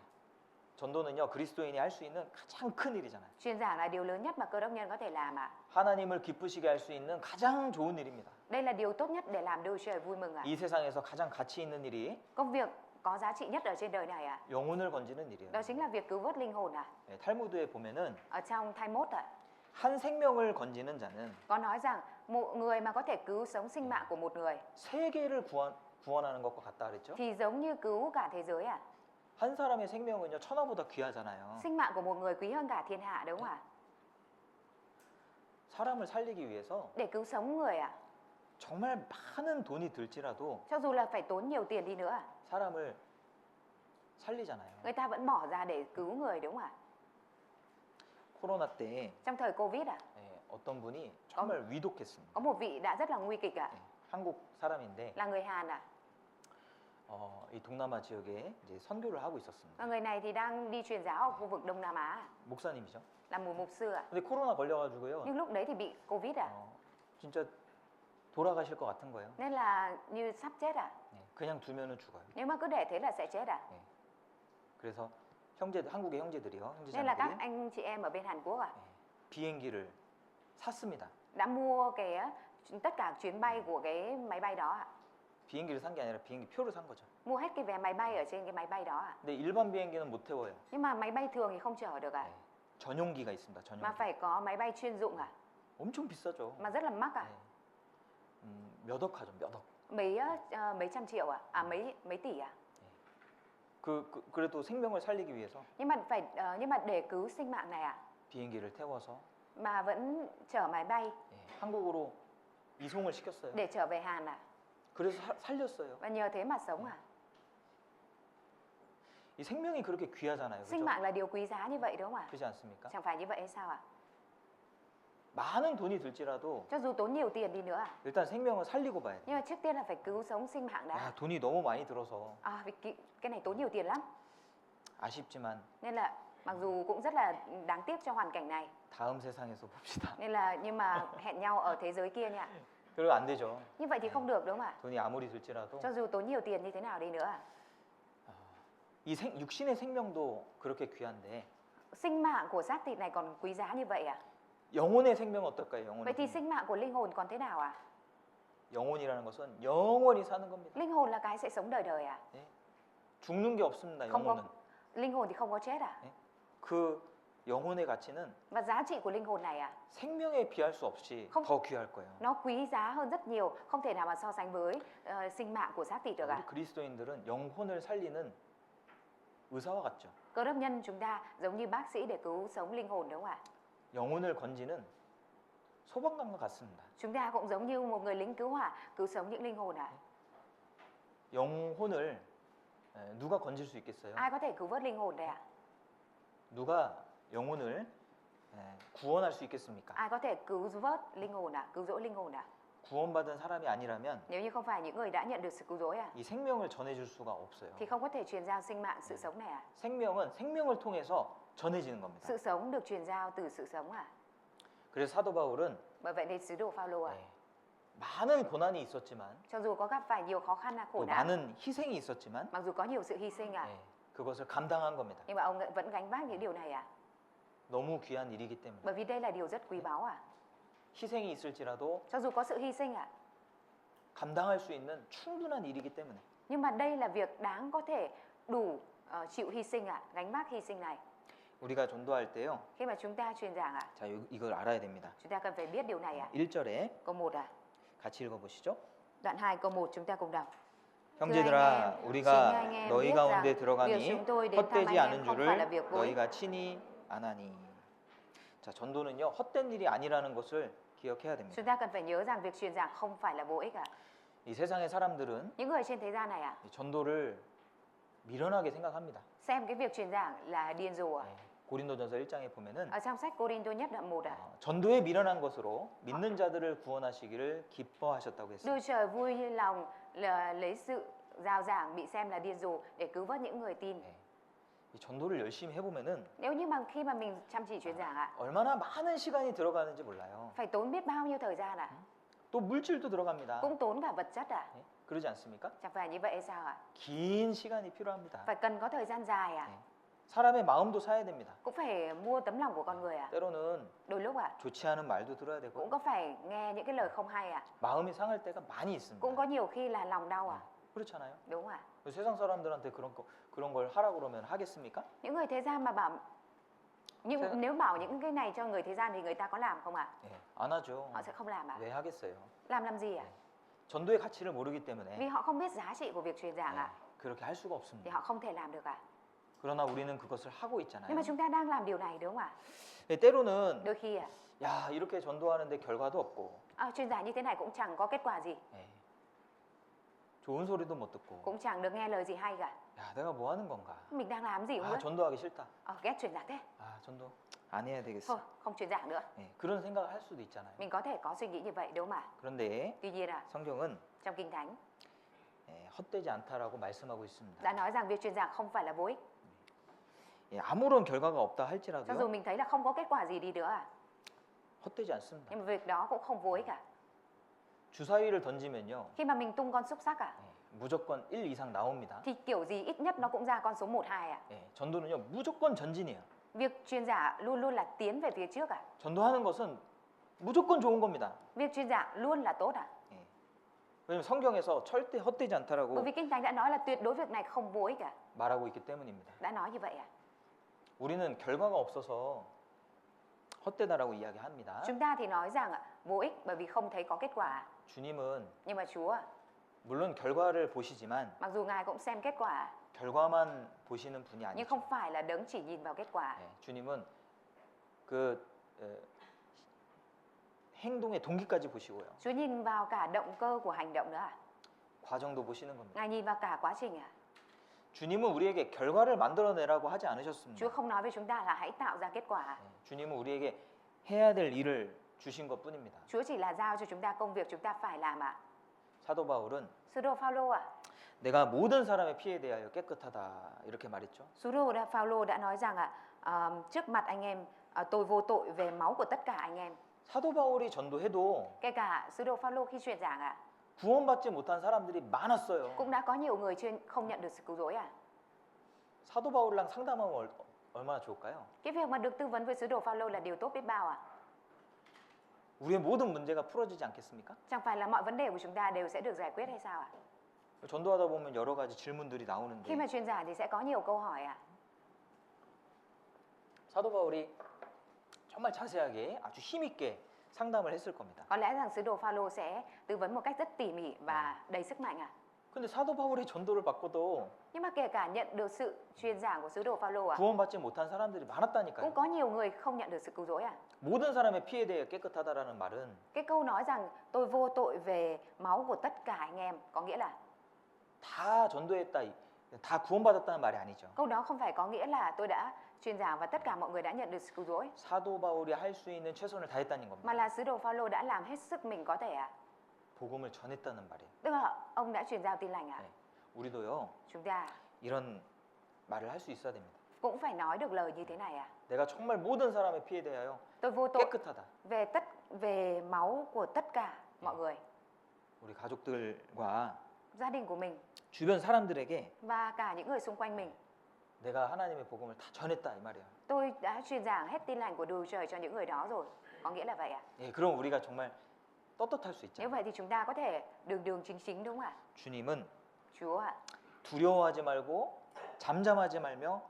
전도는요 그리스도인이 할 수 있는 가장 큰 일이잖아요. Truyền giảng là điều lớn nhất mà cơ đốc nhân có thể làm ạ. 하나님을 기쁘시게 할 수 있는 가장 좋은 일입니다. Đây là điều tốt nhất để làm Đức Chúa Trời vui mừng ạ. 이 세상에서 가장 가치 있는 일이 Công việc có giá trị nhất ở trên đời này ạ. 영혼을 건지는 일이에요. Đó chính là việc cứu vớt linh hồn ạ. 예, 탈무드에 보면은 Ở trong Thai Mốt ạ, 한 생명을 건지는 자는 có nói rằng một người mà có thể cứu sống sinh mạng của một người 세계를 구원하는 것과 같다 그랬죠? thì giống như cứu cả thế giới ạ. 한 사람의 생명은요 천하보다 귀하잖아요. Sinh mạng của một người quý hơn cả thiên hạ đúng không ạ? 사람을 살리기 위해서 Để cứu sống người ạ, 정말 많은 돈이 들지라도 cho dù là phải tốn nhiều tiền đi nữa ạ, 사람을 살리잖아요. người ta vẫn bỏ ra để cứu người đúng không ạ? 코로나 때 Trong thời Covid ạ, 어떤 분이 정말 có 위독했습니다. một vị đã rất là nguy kịch ạ, 한국 사람인데 là người Hàn ạ. 이 동남아 지역에 이제 선교를 하고 있었습니다. Và người này thì đang đi truyền giáo ở khu vực Đông Nam Á, 목사님이죠. là một mục sư ạ. 근데 코로나 걸려가지고요. Nhưng lúc đấy thì bị Covid à? 진짜 돌아가실 것 같은 거예요. Nên là như sắp chết à? 네, 그냥 두면은 죽어요. Nếu mà cứ để thế là sẽ chết à? 그래서 한국의 형제들이요, Nên là các 형제자매들이 anh chị em ở bên Hàn Quốc à, 비행기를 샀습니다. đã mua tất cả chuyến bay của cái máy bay đó ạ. 비행기를 산 게 아니라 비행기 표를 산 거죠. Mua hết cái vé máy bay ở trên cái máy bay đó ạ. 근데 일반 비행기는 못 태워요. Nhưng mà máy bay thường thì không chở được ạ. 네, 전용기가 있습니다. Mà 전용기. phải có máy bay chuyên dụng à? 엄청 비싸죠. Mà rất là mắc à? 네. 몇 억 하죠, 몇 억. Mấy trăm triệu à? À mấy tỷ à? 그래도 생명을 살리기 위해서 Nhưng mà để cứu sinh mạng này à? 비행기를 태워서 Mà vẫn chở máy bay 한국으로 이송을 시켰어요. để trở về Hàn à? 그래서 살렸어요. Và nhờ thế mà sống à? 이 생명이 그렇게 귀하잖아요. Sinh 그죠? mạng là điều quý giá như vậy đúng không ạ? 그렇지 않습니까? Chẳng phải như vậy hay sao ạ? 많은 돈이 들지라도 Cho dù tốn nhiều tiền đi nữa à? 일단 생명을 살리고 봐야 돼요. Nhưng mà trước tiên là phải cứu sống sinh mạng đã. 야, 돈이 너무 많이 들어서 À, vì cái này tốn nhiều tiền lắm. 아쉽지만 Nên là mặc dù cũng rất là đáng tiếc cho hoàn cảnh này. 다음 세상에서 봅시다. Nhưng mà hẹn nhau ở thế giới kia nha. 그리고 안 되죠. Như vậy thì không được đúng không ạ? 돈이 아무리 들지라도 Cho dù tốn nhiều tiền như thế nào đi nữa à? 육신의 생명도 그렇게 귀한데 Sinh mạng của xác thịt này còn quý giá như vậy à? 영혼의 생명 어떨까요? 영혼의 Vậy thì 생명. sinh mạng của linh hồn còn thế nào à? 영혼이라는 것은 영원히 사는 겁니다. Linh hồn là cái sẽ sống đời đời à? 예? 죽는 게 없습니다. Không 영혼은. có, linh hồn thì không có chết à? 예? 그 영혼의 가치는 Và giá trị của linh hồn này à? 생명에 비할 수 없이 Không. 더 귀할 거예요. Nó quý giá hơn rất nhiều, không thể nào mà so sánh với sinh mạng của xác thịt được 우리 à? 그리스도인들은 영혼을 살리는 의사와 같죠. Cơ đốc nhân chúng ta giống như bác sĩ để cứu sống linh hồn đúng không ạ? 영혼을 건지는 소방관과 같습니다. Chúng ta cũng giống như một người lính cứu hỏa cứu sống những linh hồn à? 영혼을 누가 건질 수 있겠어요? Ai có thể cứu vớt linh hồn đây ạ? 누가 영혼을 구원할 수 있겠습니까? Ai có thể cứu vớt linh hồn à? Cứu rỗi linh hồn à? 구원받은 사람이 아니라면 Nếu như không phải những người đã nhận được sự cứu rỗi à? 이 생명을 전해줄 수가 없어요. Thì không có thể truyền giao sinh mạng, sự sống này à? 생명은 생명을 통해서 전해지는 겁니다. Sự sống được truyền giao từ sự sống à? 그래서 사도 바울은 Bởi vậy nên sứ đồ Phaolô à? 많은 고난이 있었지만 Cho dù có gặp phải nhiều khó khăn khổ 또 nạn, 많은 희생이 있었지만 mặc dù có nhiều sự hy sinh à, 그것을 감당한 겁니다. nhưng mà ông vẫn gánh vác những điều này à? 너무 귀한 일이기 때문에 Bởi vì đây là điều rất quý báu à? 희생이 있을지라도 Cho dù có sự hy sinh à, 감당할 수 있는 충분한 일이기 때문에 nhưng mà đây là việc đáng có thể đủ chịu hy sinh à, gánh vác hy sinh này. 우리가 전도할 때요. Khi mà chúng ta truyền giảng à, 자, 이걸 알아야 됩니다. chúng ta cần phải biết điều này à. 1절에 Câu 1 à, 같이 읽어보시죠. đoạn 2 câu 1 chúng ta cùng đọc. 형제들아, chính 우리가 anh em 너희 biết 가운데 rằng 들어가니 việc chúng tôi đến thăm 헛되지 anh em 않은 không phải là 줄을 việc vô ích. 너희가 친히 아나니. 자, 전도는요, 헛된 일이 아니라는 것을 기억해야 됩니다. Chúng ta cần phải nhớ rằng việc truyền giảng không phải là vô ích à. 이 세상의 사람들은 Những người trên thế gian này à, 이 전도를 미련하게 생각합니다. xem cái việc truyền giảng là điên rồ à. 고린도전서 1장에 보면은 Ở trong sách Cô-rin-tô nhất đoạn 1 à, 전도에 미련한 것으로 믿는 자들을 구원하시기를 기뻐하셨다고 했어요. Đức Trời vui lòng là lấy sự rao giảng bị xem là điên rồ để cứu vớt những người tin. 이 전도를 열심히 해보면은 Nếu như mà khi mà mình chăm chỉ truyền giảng ạ, 얼마나 많은 시간이 들어가는지 몰라요. phải tốn biết bao nhiêu thời gian ạ, 또 물질도 들어갑니다. cũng tốn cả vật chất ạ. 그러지 않습니까? Chẳng phải như vậy hay sao ạ? 긴 시간이 필요합니다. Phải cần có thời gian dài ạ, 사람의 마음도 사야 됩니다. cũng phải mua tấm lòng của con người ạ. 때로는 Đôi lúc ạ, 좋지 않은 말도 들어야 되고 cũng có phải nghe những cái lời không hay ạ. 마음이 상할 때가 많이 있습니다. Cũng có nhiều khi là lòng đau ạ. 그렇잖아요. Đúng ạ. 세상 사람들한테 그런 걸 하라고 그러면 하겠습니까? Những người thế gian mà bảo nếu bảo những cái này cho người thế gian thì người ta có làm không ạ? 안 하죠. Họ sẽ không làm ạ. 왜 하겠어요? Làm gì ạ? 전도의 가치를 모르기 때문에 Vì họ không biết giá trị của việc truyền giảng ạ, 그렇게 할 수가 thì 없습니다. họ không thể làm được ạ. 그러나 우리는 그것을 하고 있잖아요. Nhưng mà chúng ta đang làm điều này đúng không ạ? 때로는 Đôi khi ạ, 야, 이렇게 전도하는데 결과도 없고 truyền giảng như thế này cũng chẳng có kết quả gì, 좋은 소리도 못 듣고 cũng chẳng được nghe lời gì hay cả. 야, 내가 뭐 하는 건가? Mình đang làm gì không 아, biết? 전도하기 싫다. Ghét truyền giảng thế. 아, 전도 안 해야 되겠어. Thôi, không truyền giảng nữa. 그런 생각을 할 수도 있잖아요. Mình có thể có suy nghĩ như vậy đúng không ạ? 그런데 Tuy nhiên 성경은 trong Kinh Thánh 헛되지 않다라고 말씀하고 있습니다. đã nói rằng việc truyền giảng không phải là vô ích. 예, 아무런 결과가 없다 Cho dù 할지라도요. mình thấy là không có kết quả gì đi nữa 헛되지 않습니다. nhưng mà việc đó cũng không vô ích 주사위를 던지면요. Khi mà mình tung con xúc xắc 무조건 1 이상 나옵니다. thì kiểu gì ít nhất nó cũng ra con số 1, 2 예, 전도는요. 무조건 전진이에요. Việc truyền giả luôn luôn là tiến về phía trước 전도하는 것은 무조건 좋은 겁니다. Việc truyền giả luôn là tốt 예. 왜냐면 성경에서 절대 헛되지 Bởi 않다라고 vì Kinh Thánh đã nói là tuyệt đối việc này không vô ích 말하고 있기 때문입니다. Đã nói như vậy 우리는 결과가 없어서 헛되다라고 이야기합니다. Chúng ta thì nói rằng vô ích bởi vì không thấy có kết quả. 주님은 Nhưng mà Chúa, 물론 결과를 보시지만 mặc dù Ngài cũng xem kết quả, 결과만 보시는 분이 nhưng 아니죠. không phải là đấng chỉ nhìn vào kết quả. 예, 주님은 그 행동의 동기까지 보시고요. Chúa nhìn vào cả động cơ của hành động nữa 과정도 보시는 겁니다. Ngài nhìn vào cả quá trình 주님은 우리에게 결과를 만들어내라고 하지 않으셨습니다. Chúa không nói với chúng ta là hãy tạo ra kết quả. 예, 주님은 우리에게 해야 될 일을 주신 것뿐입니다. Chúa chỉ là giao cho chúng ta công việc chúng ta phải làm 사도 바울은 Sứ đồ Phaolô 내가 모든 사람의 피에 대하여 깨끗하다 이렇게 말했죠. Sứ đồ Phaolô đã nói rằng trước mặt anh em tôi vô tội về máu của tất cả anh em. 사도 바울이 전도해도 Kể cả sứ đồ Phaolô khi truyền giảng 구원받지 못한 사람들이 많았어요. cũng đã có nhiều người không nhận được sự cứu rỗi 사도 바울이랑 상담하면 얼마나 좋을까요? Cái việc mà được tư vấn với sứ đồ Phaolô là điều tốt biết bao 우리의 모든 문제가 풀어지지 않겠습니까? Chẳng phải là mọi vấn đề của chúng ta đều sẽ được giải quyết hay sao 전도하다 보면 여러 가지 질문들이 Khi 나오는데 mà truyền giảng thì sẽ có nhiều câu hỏi 사도 바울이 정말 자세하게 아주 힘있게 상담을 했을 겁니다. Có lẽ rằng sứ đồ Phaolô sẽ tư vấn một cách rất tỉ mỉ và đầy sức mạnh 근데 사도 바울의 전도를 받고도 Nhưng mà kể cả nhận được sự truyền giảng của sứ đồ Phaolô 구원받지 못한 사람들이 cũng 많았다니까요. có nhiều người không nhận được sự cứu rỗi 모든 사람의 피에 대해 깨끗하다라는 말은 Cái câu nói rằng tôi vô tội về máu của tất cả anh em có nghĩa là 다 전도했다, 다 구원받았다는 말이 아니죠. câu đó không phải có nghĩa là tôi đã truyền giảng và tất cả mọi người đã nhận được sự cứu rỗi 사도 바울이 할 수 있는 최선을 다했다는 겁니다. mà là sứ đồ Phaolô đã làm hết sức mình có thể 복음을 전했다는 말이에요. Tức là ông đã truyền giao tin lành 네. 우리도요 Chúng ta 이런 말을 할 수 있어야 됩니다. cũng phải nói được lời như thế này 내가 정말 모든 사람의 피에 대하여 Tôi vô tội 깨끗하다. về máu của tất cả mọi người, 우리 가족들과 gia đình của mình 주변 사람들에게 và cả những người xung quanh mình. 내가 하나님의 복음을 다 전했다 이 말이에요. Tôi đã truyền giảng hết tin lành của Đức Trời cho những người đó rồi. Có nghĩa là vậy 예, 그럼 우리가 정말 떳떳할 수 Nếu 있잖아요. vậy thì chúng ta có thể đường đường chính chính đúng không 주님은 Chúa 두려워하지 말고 잠잠하지 말며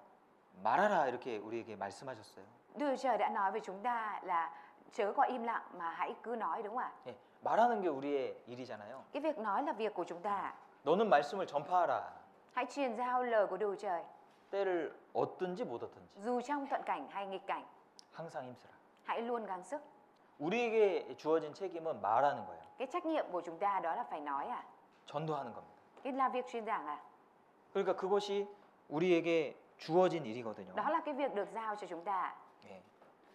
말하라 이렇게 우리에게 말씀하셨어요. Đức Trời đã nói với chúng ta là chớ có im lặng mà hãy cứ nói đúng không 예, 말하는 게 우리의 일이잖아요. Cái việc nói là việc của chúng ta. 너는 말씀을 전파하라. Hãy truyền giao lời của Đức Trời, 때를 얻든지 못 얻든지 dù trong thuận cảnh hay nghịch cảnh, 항상 힘쓰라. hãy luôn gắng sức. 우리에게 주어진 책임은 말하는 거예요. Cái trách nhiệm của chúng ta đó là phải nói 전도하는 겁니다. Cái là việc truyền giảng 그러니까 그것이 우리에게 주어진 일이거든요. Đó là cái việc được giao cho chúng ta. 예.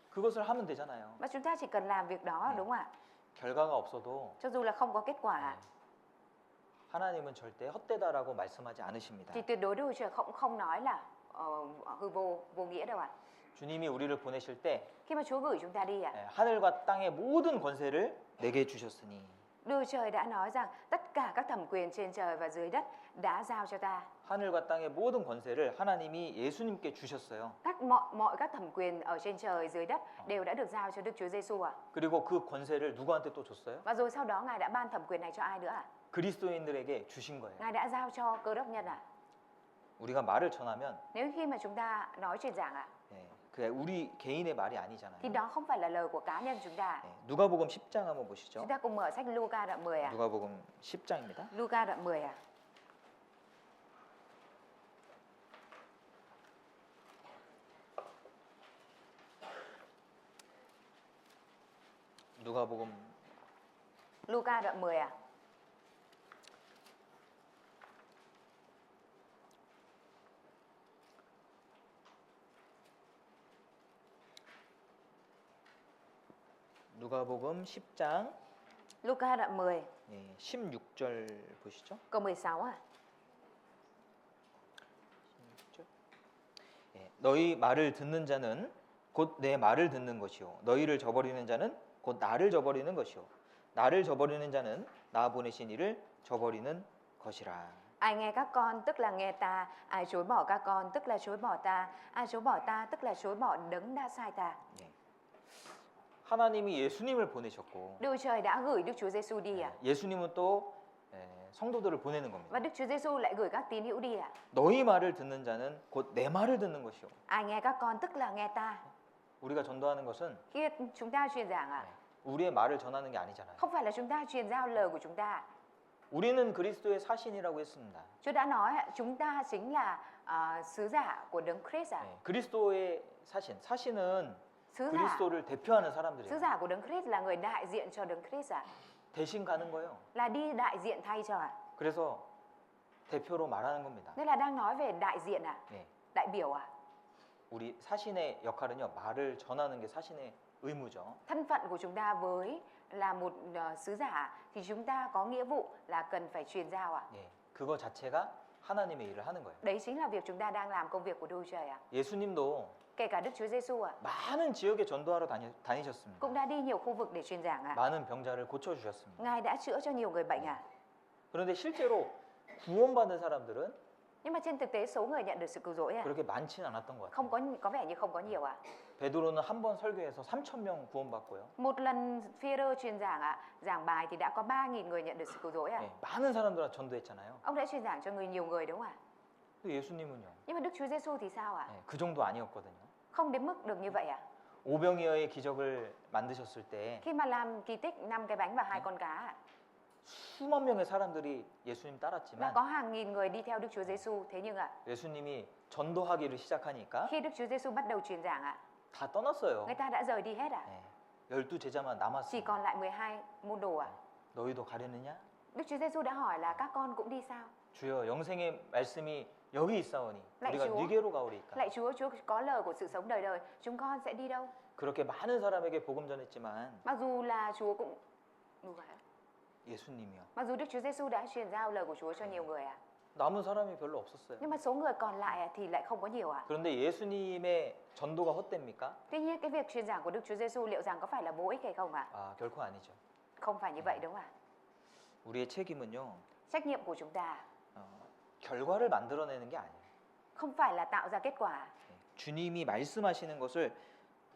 그것을 하면 되잖아요. Và chúng ta chỉ cần làm việc đó đúng không ạ? 결과가 없어도 Cho dù là không có kết quả 예. 하나님은 절대 헛되다라고 말씀하지 않으십니다. thì tuyệt đối Đức Trời không nói là hư vô nghĩa đâu ạ. 주님이 우리를 보내실 때 Khi mà Chúa gửi chúng ta đi 예, 하늘과 땅의 모든 권세를 내게 주셨으니 Đức Trời đã nói rằng tất cả các thẩm quyền trên trời và dưới đất đã giao cho ta. 하늘과 땅의 모든 권세를 하나님이 예수님께 주셨어요. Mọi các thẩm quyền ở trên trời dưới đất đều đã được giao cho Đức Chúa Giêsu 그리고 그 권세를 누구한테 또 줬어요? Và rồi sau đó Ngài đã ban thẩm quyền này cho ai nữa 그리스도인들에게 주신 거예요. Ngài đã giao cho Cơ đốc nhân 우리가 말을 전하면 Nếu khi mà chúng ta nói truyền giảng 예, 그게 우리 개인의 말이 아니잖아요. thì đó không phải là lời của cá nhân chúng ta. 예, 누가복음 10장 한번 보시죠. Chúng ta cùng mở sách Luca đoạn 10 누가복음 10장입니다. Luca đoạn 10 누가복음 Luca đoạn 10 누가복음 10장 Luca đoạn 10 예, 16절 보시죠. Câu 16 à. 16절. 예, 너희 말을 듣는 자는 곧 내 말을 듣는 것이요 너희를 저버리는 자는 곧 나를 저버리는 것이요 나를 저버리는 자는 나 보내신 이를 저버리는 것이라. Ai nghe các con tức là nghe ta, ai chối bỏ các con tức là chối bỏ ta, ai chối bỏ ta tức là chối bỏ đấng đã sai ta. 예. 하나님이 예수님을 보내셨고 Đức Trời đã gửi Đức Chúa Giêsu đi à? 예수님은 또 성도들을 보내는 겁니다. Và Đức Chúa Giêsu lại gửi các tín hữu đi à? 너희 말을 듣는 자는 곧 내 말을 듣는 것이요. Ai nghe các con tức là nghe ta. 우리가 전도하는 것은 Khi chúng ta truyền giảng à? 우리의 말을 전하는 게 아니잖아요. Không phải là chúng ta truyền giao lời của chúng ta. 우리는 그리스도의 사신이라고 했습니다. Chúa đã nói chúng ta chính là sứ giả của Đấng Christ à? 그리스도의 사신, 사신은 Sứ giả, 그리스도를 대표하는 sứ 사람들이에요. giả của Đấng Christ là người đại diện cho Đấng Christ à? 대신 가는 거예요. Là đi đại diện thay cho à? 그래서 대표로 말하는 겁니다. Nên là đang nói về đại diện à? 네. Đại biểu à? 우리 사신의 역할은요, 말을 전하는 게 사신의 의무죠. Thân phận của chúng ta với là một sứ giả thì chúng ta có nghĩa vụ là cần phải truyền giao à? 예, 그거 자체가 하나님의 일을 하는 거예요. Đấy chính là việc chúng ta đang làm công việc của Đức Trời à? 예수님도 Kể cả Đức Chúa Giêsu à? 많은 지역에 전도하러 다니셨습니다. Cũng đã đi nhiều khu vực để truyền giảng à? 많은 병자를 고쳐주셨습니다. Ngài đã chữa cho nhiều người bệnh à? 그런데 실제로 구원받은 사람들은 Nhưng mà trên thực tế số người nhận được sự cứu rỗi à? 그렇게 많지는 않았던 것 Không 같아요. có vẻ như không có nhiều à? 베드로는 한 번 설교해서 3,000명 구원받고요. Một lần Phi-e-rơ truyền giảng giảng bài thì đã có 3.000 người nhận được sự cứu rỗi à? 예, 많은 사람들한테 전도했잖아요. Ông đã truyền giảng cho nhiều người đúng không ạ? 또 예수님은요. Nhưng mà Đức Chúa Giêsu thì sao ạ? 예, 그 정도 아니었거든요. Không đến mức được như vậy à? 오병이어의 기적을 만드셨을 때 Khi mà làm kỳ tích 5 cái bánh và 2 con cá ạ, 수만 명의 사람들이 예수님 đã 따랐지만 có hàng nghìn người đi theo Đức Chúa Giêsu. Thế nhưng ạ, 예수님이 전도하기를 시작하니까 khi Đức Chúa Giêsu bắt đầu truyền giảng ạ, 다 떠났어요. người ta đã rời đi hết ạ. 예, 12 제자만 Chỉ 남았어요. còn lại 12 môn đồ ạ. 너희도 가려느냐? Đức Chúa Giêsu đã hỏi là các con cũng đi sao? 주여 영생의 말씀이 여기 있사오니 lại 우리가 Chúa, 네게로 가오리까. lạy Chúa, Chúa có lời của sự sống đời đời, chúng con sẽ đi đâu? 그렇게 많은 사람에게 복음 전했지만 Mặc dù là Chúa cũng 예수님이요. mặc dù Đức Chúa Giêsu đã truyền giao lời của Chúa cho nhiều người ạ, 남은 사람이 별로 없었어요. nhưng mà số người còn lại thì lại không có nhiều ạ. 그런데 예수님의 전도가 헛됩니까? Tuy nhiên cái việc truyền giảng của Đức Chúa Giêsu liệu rằng có phải là vô ích hay không ạ? 아, 결코 아니죠. Không phải như vậy đúng không ạ? 우리의 책임은요. Trách nhiệm của chúng ta 결과를 만들어내는 게 아니에요. không phải là tạo ra kết quả, 주님이 말씀하시는 것을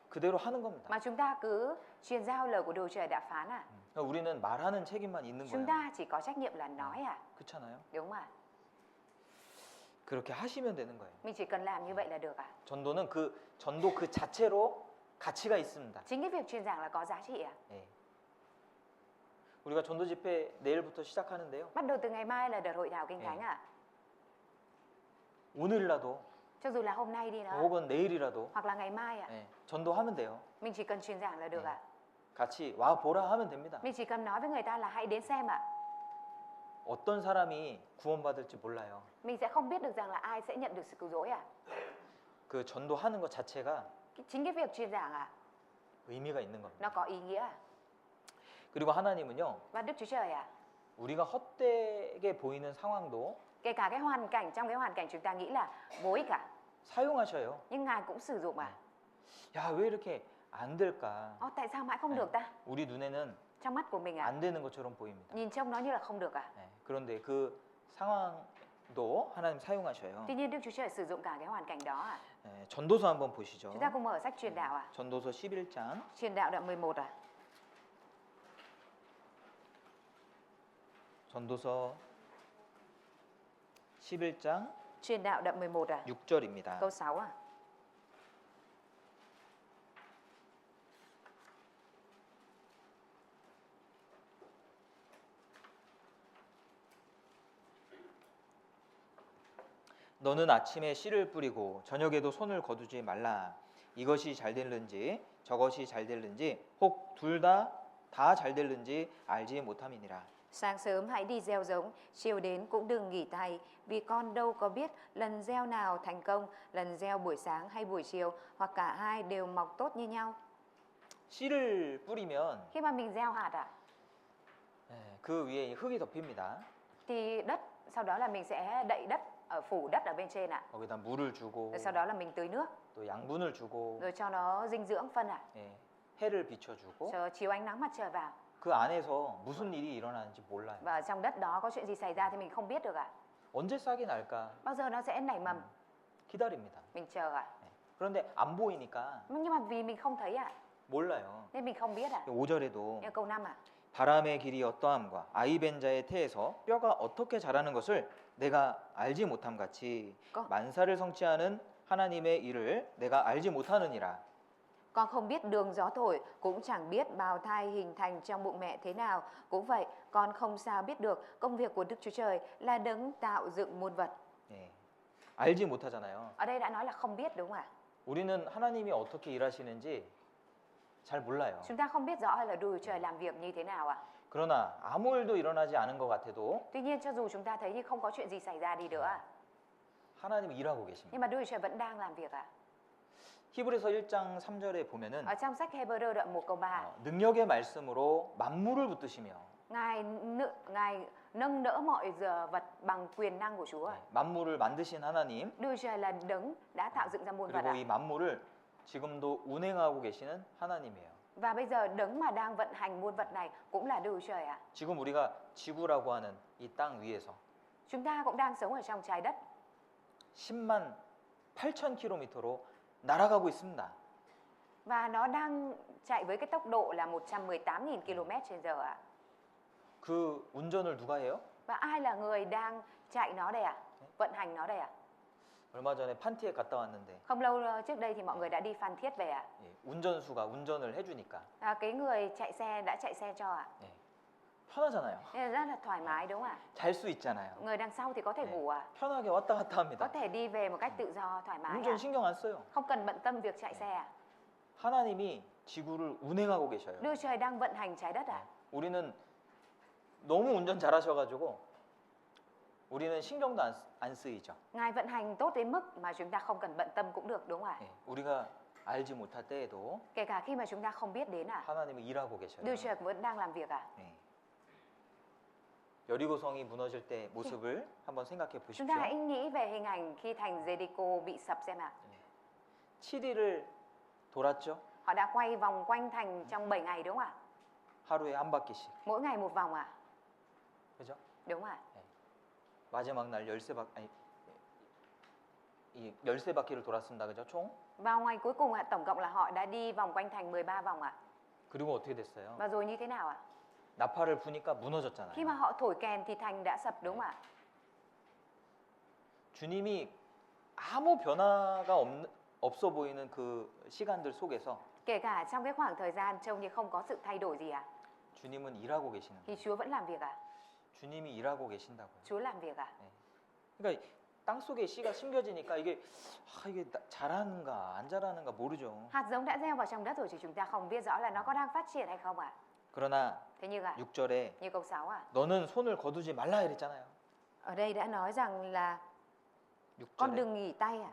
그대로 하는 겁니다. mà chúng ta cứ truyền giao lời của Đức Trời đã phán à. 우리는 말하는 책임만 있는 Chúng 거예요. ta chỉ có trách nhiệm là nói à, 그렇잖아요. đúng không ạ? 그렇게 하시면 되는 거예요. Mình chỉ cần làm như vậy là được à. 전도는 전도 그 자체로 가치가 있습니다. Chính cái việc truyền giảng là có giá trị à. 예. 우리가 전도 집회 내일부터 시작하는데요. Bắt đầu từ ngày mai là đợt hội thảo kinh thánh à. 오늘이라도 Cho dù là hôm nay đi nữa 혹은 내일이라도 hoặc là ngày mai à, 예, 전도하면 돼요. mình chỉ cần truyền giảng là được à. 같이 와 보라 하면 됩니다. Mình chỉ cần nói với người ta là hãy đến xem ạ. 어떤 사람이 구원받을지 몰라요. Mình sẽ không biết được rằng là ai sẽ nhận được sự cứu rỗi à. 그 전도하는 것 자체가 Chính cái việc truyền giảng à, 의미가 있는 겁니다. nó có ý nghĩa à. 그리고 하나님은요. Và Đức Chúa Trời à, 우리가 헛되게 보이는 상황도 kể cả cái hoàn cảnh, trong cái hoàn cảnh chúng ta nghĩ là vô ích cả, 사용하셔요. nhưng Ngài cũng sử dụng à. 야, 왜 이렇게 안 될까? Tại sao mãi không được ta? 우리 눈에는 Trong mắt của mình à, 안 되는 것처럼 보입니다. nhìn trông nó như là không được à. 그런데 그 상황도 하나님 사용하셔요. Tuy nhiên Đức Chúa Trời sử dụng cả cái hoàn cảnh đó à. 전도서 한번 보시죠. Chúng ta cùng mở sách truyền đạo à. 전도서 11장. Truyền đạo đoạn 11 à. 전도서 11장 Truyền đạo đoạn 11 à. 6절입니다. Câu 6 à. 너는 아침에 씨를 뿌리고 저녁에도 손을 거두지 말라. 이것이 잘 될는지 저것이 잘 될는지 혹 둘 다 잘 될는지 알지 못함이니라. Sáng sớm hãy đi gieo giống, chiều đến cũng đừng nghỉ tay, vì con đâu có biết lần gieo nào thành công, lần gieo buổi sáng hay buổi chiều, hoặc cả hai đều mọc tốt như nhau. 씨를 뿌리면 Khi mà mình gieo hạt 그 위에 흙이 덮입니다. thì đất sau đó là mình sẽ đậy đất phủ đất ở bên trên ạ. 거기다 물을 주고 Rồi sau đó là mình tưới nước, 또 양분을 주고 rồi cho nó dinh dưỡng phân ạ. 예, 해를 비춰주고 Cho chiếu ánh nắng mặt trời vào. 그 안에서 무슨 일이 일어나는지 몰라요. Và trong đất đó có chuyện gì xảy ra thì mình không biết được ạ. 언제 싹이 날까 Bao giờ nó sẽ nảy mầm, 기다립니다. mình chờ ạ. 예. 그런데 안 보이니까 Nhưng mà vì mình không thấy ạ, 몰라요. nên mình không biết ạ. 5절에도 Câu 5 ạ. 바람의 길이 어떠함과 아이벤자의 태에서 뼈가 어떻게 자라는 것을 내가 알지 못함 같이 Có. 만사를 성취하는 하나님의 일을 내가 알지 못하느니라. Con không biết đường gió thổi, cũng chẳng biết bào thai hình thành trong bụng mẹ thế nào. Cũng vậy, con không sao biết được công việc của Đức Chúa Trời là đấng tạo dựng muôn vật. 예. 알지 못하잖아요. Ở đây đã nói là không biết đúng không ạ? 우리는 하나님이 어떻게 일하시는지 잘 몰라요. Chúng ta không biết rõ là Đức Chúa Trời làm việc như thế nào ạ. 그러나 아무 일도 일어나지 않은 것 같아도 Tuy nhiên cho dù chúng ta thấy như không có chuyện gì xảy ra đi nữa ạ, 하나님이 일하고 계십니다. nhưng mà Đức Chúa Trời vẫn đang làm việc ạ. 히브리서 1장 3절에 보면은 Ở trong sách Hebrew đoạn 1 câu 3, 능력의 말씀으로 만물을 붙드시며 Ngài nâng đỡ mọi giờ vật bằng quyền năng của Chúa. 만물을 만드신 하나님 Đức Chúa Trời là đấng đã tạo dựng ra muôn vật 그리고 ạ. 이 만물을 지금도 운행하고 계시는 하나님이에요. Và bây giờ đấng mà đang vận hành muôn vật này cũng là Đức Chúa Trời ạ. 지금 우리가 지구라고 하는 이 땅 위에서 Chúng ta cũng đang sống ở trong trái đất 10만 8천 킬로미터로 날아가고 있습니다. và nó đang chạy với cái tốc độ là 118.000 km/h ạ. 그 운전을 누가 해요? Và ai là người đang chạy nó đây ạ? Vận hành nó đây ạ? 얼마 전에 판티에 갔다 왔는데 Không lâu trước đây thì mọi người đã đi Phan Thiết về ạ. 예, 운전수가 운전을 해주니까 Cái người chạy xe đã chạy xe cho ạ. 예, 편하잖아요. Nên là rất là thoải mái đúng không ạ? 잘 수 있잖아요. Người đằng sau thì có thể 네. ngủ ạ. 편하게 왔다 갔다 Có 합니다. thể đi về một cách tự do thoải mái 운전 ạ. 신경 안 써요. Không cần bận tâm việc chạy xe ạ. 하나님이 지구를 운행하고 계셔요. Đức Trời đang vận hành trái đất ạ. 우리는 너무 운전 잘하셔가지고 우리는 신경도 안 쓰이죠. Ngài vận hành tốt đến mức mà chúng ta không cần bận tâm cũng được đúng không ạ? 예, 우리가 알지 못할 때에도 Kể cả khi mà chúng ta không biết đến ạ. 하나님이 일하고 계셔요. Đức Trời vẫn đang làm việc ạ. 예. 여리고성이 무너질 때 모습을 한번 생각해 Chúng 보십시오. ta hãy nghĩ về hình ảnh khi thành Jericho bị sập xem ạ. 7일을 돌았죠. Họ đã quay vòng quanh thành trong 7 ngày đúng không ạ? 하루에 한 바퀴씩. Mỗi ngày một vòng ạ. 그죠? Đúng ạ. 마지막 날 13바퀴 아니 이 13바퀴를 돌았습니다. 그죠? 총. Vào ngày cuối cùng ạ, tổng cộng là họ đã đi vòng quanh thành 13 vòng ạ. 그리고 어떻게 됐어요? Và rồi như thế nào ạ? 나팔을 부니까 무너졌잖아요. Khi mà họ thổi kèn thì thành đã sập đúng không ạ? 주님이 아무 변화가 없어 보이는 그 시간들 속에서 Kể cả trong cái khoảng thời gian trông như không có sự thay đổi gì ạ, 주님은 일하고 계시는 thì 거예요. Chúa vẫn làm việc ạ. 주님이 일하고 계신다고요. Chúa làm việc ạ. 그러니까 땅 속에 씨가 심겨지니까 이게 잘하는가 안 잘하는가 모르죠. Hạt giống đã gieo vào trong đất rồi thì chúng ta không biết rõ là nó có đang phát triển hay không ạ. 그러나 Thế nhưng ạ, 6절에 như câu 6 ạ, 너는 손을 거두지 말라 이랬잖아요. ở đây đã nói rằng là con 6절에 đừng nghỉ tay ạ.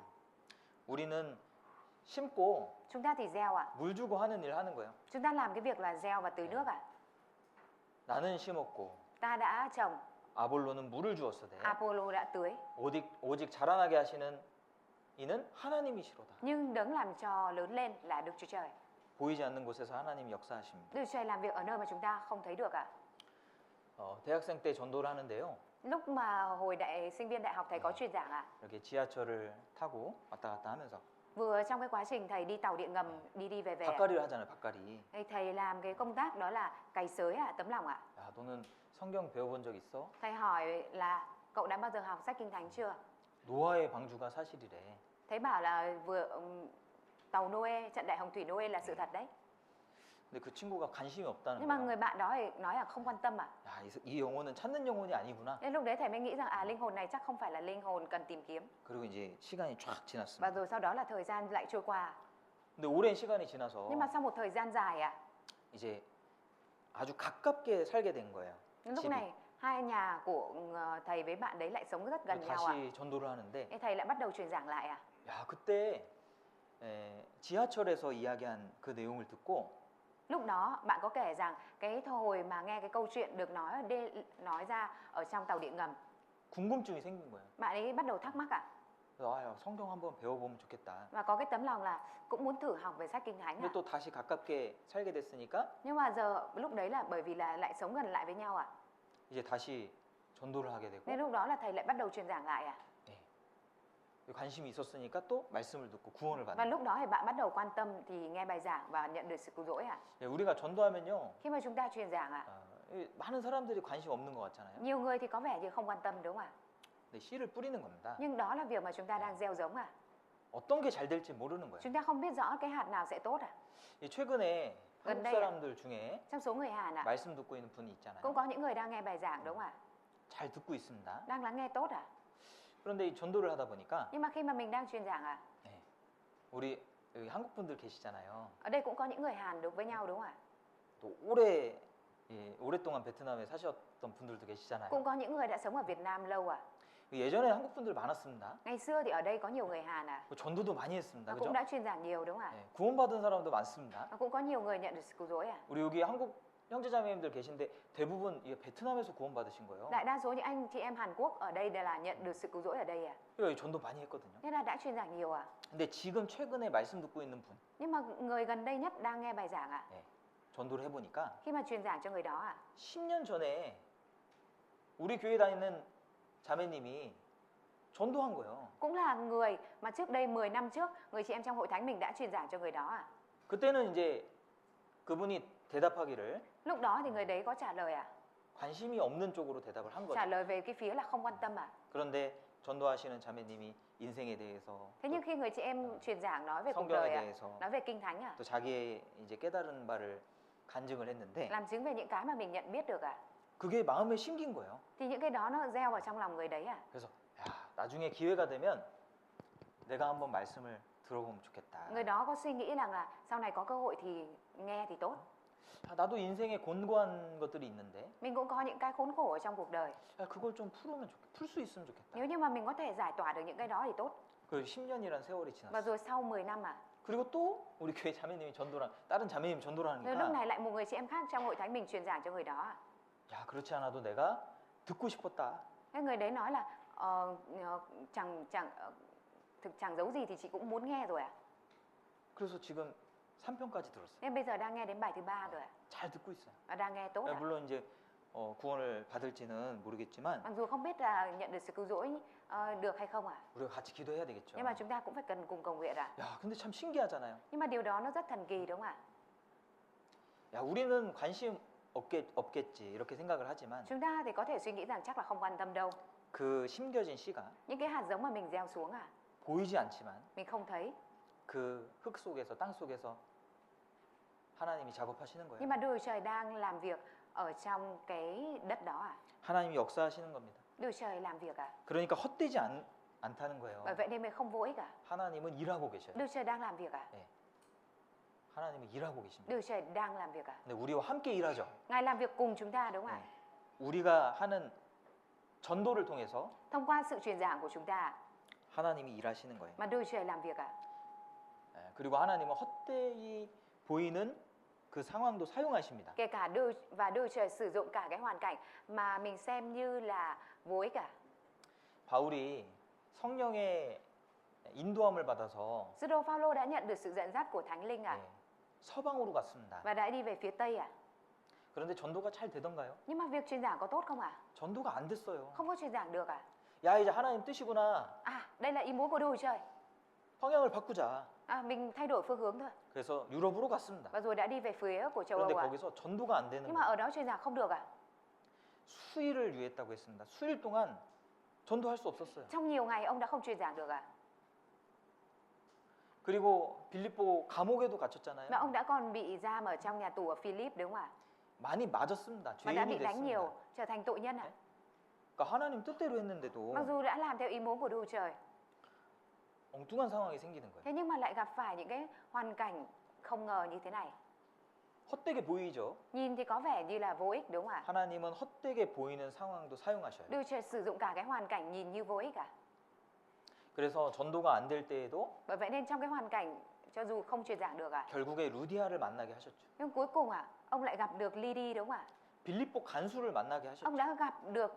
우리는 심고 Chúng ta thì gieo ạ. 물 주고 하는 일 하는 거예요. Chúng ta làm cái việc là gieo và tưới nước ạ. 나는 심었고 Ta đã trồng, 아볼로는 물을 주었으되 Apollo đã tưới, 오직 자라나게 하시는 이는 하나님이시로다. nhưng đấng làm cho lớn lên là Đức Chúa Trời. 보이지 않는 곳에서 하나님이 역사하십니다. Đức Chúa Trời làm việc ở nơi mà chúng ta không thấy được ạ. 대학생 때 전도를 하는데요. Lúc mà hồi sinh viên đại học thầy có truyền giảng ạ. 이렇게 지하철을 타고 왔다 갔다 하면서 Vừa trong cái quá trình thầy đi tàu điện ngầm đi về ạ. 밭갈이를 하잖아요. 밭갈이. Thầy làm cái công tác đó là cày xới ạ, tấm lòng ạ. 야, 너는 성경 배워본 적 있어? Thầy hỏi là cậu đã bao giờ học sách Kinh Thánh chưa? 노아의 방주가 사실이래. Thầy bảo là tàu Noe, trận đại hồng thủy Noe là sự thật đấy. 근데 그 친구가 관심이 없다는 Nhưng mà 거야. người bạn đó thì nói là không quan tâm ạ. 야, 이 영혼은 찾는 영혼이 아니구나. Nên lúc đấy thầy mới nghĩ rằng linh hồn này chắc không phải là linh hồn cần tìm kiếm. 그리고 이제 시간이 쫙 Và 지났습니다. rồi sau đó là thời gian lại trôi qua. 근데 오랜 시간이 지나서 Nhưng mà sau một thời gian dài ạ, 이제 아주 가깝게 살게 된 거예요. lúc 집이. này hai nhà của thầy với bạn đấy lại sống rất gần nhau ạ. 다시 전도를 하는데 Thế thầy lại bắt đầu truyền giảng lại ạ. 야, 그때 지하철에서 이야기한 그 내용을 듣고 Lúc đó bạn có kể rằng cái hồi mà nghe cái câu chuyện được nói ra ở trong tàu điện ngầm, 궁금증이 생긴 거예요. bạn ấy bắt đầu thắc mắc ạ. 그래서 야, 성경 한번 배워보면 좋겠다. Và có cái tấm lòng là cũng muốn thử học về sách Kinh Thánh 근데 ạ. 또 다시 가깝게 살게 됐으니까 Nhưng mà giờ lúc đấy là bởi vì là lại sống gần lại với nhau ạ. 이제 다시 전도를 하게 되고 Nên lúc đó là thầy lại bắt đầu truyền giảng lại ạ. 관심이 있었으니까 또 말씀을 듣고 구원을 Và 받는. lúc đó thì bạn bắt đầu quan tâm thì nghe bài giảng và nhận được sự cứu rỗi ạ. 우리가 전도하면요, Khi mà chúng ta truyền giảng ạ, 많은 사람들이 관심 없는 것 같잖아요. nhiều người thì có vẻ như không quan tâm đúng không ạ? 근데 씨를 뿌리는 겁니다. Nhưng đó là việc mà chúng ta đang gieo giống ạ. 어떤 게 잘 될지 모르는 거예요. Chúng ta không biết rõ cái hạt nào sẽ tốt ạ. 최근에 gần 한국 đây ạ, 사람들 중에 trong số người Hàn ạ, 말씀 듣고 있는 분이 있잖아요. cũng có những người đang nghe bài giảng đúng không ạ? 잘 듣고 있습니다. Đang lắng nghe tốt ạ. 그런데 이 전도를 하다 보니까 Nhưng mà khi mà mình đang truyền giảng ạ, 우리 여기 한국 분들 계시잖아요. ở đây cũng có những người Hàn được với nhau đúng không ạ? 또 오랫동안 베트남에 사셨던 분들도 계시잖아요. Cũng có những người đã sống ở Việt Nam lâu ạ. 예전에 한국 분들 많았습니다. Ngày xưa thì ở đây có nhiều người Hàn ạ. 전도도 많이 했습니다. Và 그죠? cũng đã truyền giảng nhiều đúng không ạ? 구원받은 사람도 많습니다. Và cũng có nhiều người nhận được sự cứu rỗi ạ. 우리 여기 한국 형제자매님들 계신데 대부분 이게 베트남에서 구원받으신 거예요. Đại đa số những anh chị em Hàn Quốc ở đây đều là nhận được sự cứu rỗi ở đây ạ. 여기 전도 많이 했거든요. Nên là đã truyền giảng nhiều ạ. 근데 지금 최근에 말씀 듣고 있는 분 Nhưng mà người gần đây nhất đang nghe bài giảng ạ. 전도를 해보니까 Khi mà truyền giảng cho người đó ạ, 10년 전에 우리 교회 다니는 자매님이 전도한 거예요. cũng là người mà trước đây 10 năm trước người chị em trong hội thánh mình đã truyền giảng cho người đó ạ. 그때는 이제 그분이 대답하기를 Lúc đó thì người đấy có trả lời ạ. 관심이 없는 쪽으로 대답을 한 Trả 거죠. lời về cái phía là không quan tâm ạ. 그런데 전도하시는 자매님이 인생에 대해서 Thế nhưng khi người chị em truyền giảng nói về cuộc 성경에 đời ạ, 대해서 nói về kinh thánh ạ, 또 자기의 이제 깨달은 바를 간증을 했는데 làm chứng về những cái mà mình nhận biết được ạ, 그게 마음에 심긴 거예요. thì những cái đó nó gieo vào trong lòng người đấy ạ. 그래서 야, 나중에 기회가 되면 내가 한번 말씀을 들어보면 좋겠다. Người đó có suy nghĩ rằng là sau này có cơ hội thì nghe thì tốt. 나도 인생에 곤고한 것들이 있는데 Mình cũng có những cái khốn khổ ở trong cuộc đời. 야, 그걸 좀 풀 수 있으면 좋겠다. Nếu như mà mình có thể giải tỏa được những cái đó thì tốt. 그 10년이란 세월이 Và 지났어. rồi sau 10 năm ạ, 그리고 또 우리 교회 자매님이 전도랑 다른 자매님이 전도를 rồi lúc 하니까 này lại một người chị em khác trong hội thánh mình truyền giảng cho người đó ạ. 야, 그렇지 않아도 내가 듣고 싶었다. Cái người đấy nói là chẳng giấu gì thì chị cũng muốn nghe rồi ạ. 그래서 지금 3편까지 들었어요. Nên bây giờ đang nghe đến bài thứ 3 rồi ạ. 잘 듣고 있어요. Và đang nghe tốt ạ. 물론 이제 구원을 받을지는 모르겠지만 Mặc dù không biết là nhận được sự cứu rỗi được hay không ạ. 우리가 같이 기도해야 되겠죠. Nhưng mà chúng ta cũng phải cần cùng cầu nguyện ạ. 야, 근데 참 신기하잖아요. Nhưng mà điều đó nó rất thần kỳ đúng không ạ? 야, 우리는 관심 없겠지 이렇게 생각을 하지만 Chúng ta thì có thể suy nghĩ rằng chắc là không quan tâm đâu. 그 심겨진 씨가 Những cái hạt giống mà mình gieo xuống ạ, 보이지 않지만 mình không thấy. 그 흙 속에서 땅 속에서 하나님이 작업하시는 Nhưng 거예요. mà Đức Trời đang làm việc ở trong cái đất đó ạ. 하나님이 역사하시는 겁니다. Đức Trời làm việc ạ. 그러니까 헛되지 않다는 거예요. Bởi vậy nên mình không vô ích ạ. 하나님은 일하고 계셔요. Đức Trời đang làm việc ạ. 하나님은 일하고 계십니다. Đức Trời đang làm việc ạ. 근데 우리와 함께 일하죠. Ngài làm việc cùng chúng ta đúng không ạ? 우리가 하는 전도를 통해서 Thông qua sự truyền giảng của chúng ta ạ, 하나님이 일하시는 거예요. mà Đức Trời làm việc ạ. 그리고 하나님은 헛되이 보이는 그 상황도 사용하십니다. Kể cả Đức Trời sử dụng cả cái hoàn cảnh mà mình xem như là vô ích ạ. 바울이 성령의 인도함을 받아서 Sứ đồ Phaolô đã nhận được sự dẫn dắt của Thánh Linh ạ, 서방으로 갔습니다. và đã đi về phía Tây ạ. 그런데 전도가 잘 되던가요? Nhưng mà việc truyền giảng có tốt không ạ? 전도가 안 됐어요. Không có truyền giảng được ạ. 야, 이제 하나님 뜻이구나. À, đây là ý muốn của Đức Trời. 방향을 바꾸자. Mình thay đổi phương hướng thôi. 그래서 유럽으로 갔습니다. Và rồi đã đi về phía của châu 그런데 Âu ạ. 거기서 전도가 안 되는 Nhưng mà 거예요. ở đó truyền giảng không được ạ. 수일을 유했다고 했습니다. 수일 동안 전도할 수 없었어요. Trong nhiều ngày ông đã không truyền giảng được ạ. 그리고 빌립보 감옥에도 갇혔잖아요. Và ông đã còn bị giam ở trong nhà tù ở Philip đúng không ạ? 많이 맞았습니다. Và đã 죄인이 bị đánh 됐습니다. nhiều, trở thành tội nhân ạ. 그러니까 하나님 뜻대로 했는데도 Mặc dù đã làm theo ý muốn của Đức Trời, 엉뚱한 상황이 생기는 거예요. thế nhưng mà lại gặp phải những cái hoàn cảnh không ngờ như thế này. 헛되게 보이죠. Nhìn thì có vẻ như là vô ích đúng không ạ? 하나님은 헛되게 보이는 상황도 사용하셔요. Đức Trời sử dụng cả cái hoàn cảnh nhìn như vô ích ạ. 그래서 전도가 안 될 때에도 Bởi vậy nên trong cái hoàn cảnh cho dù không truyền giảng được à? 결국에 루디아를 만나게 하셨죠. Nhưng cuối cùng ông lại gặp được Lydia đúng không ạ? 빌립보 간수를 만나게 하셨죠. Ông đã gặp được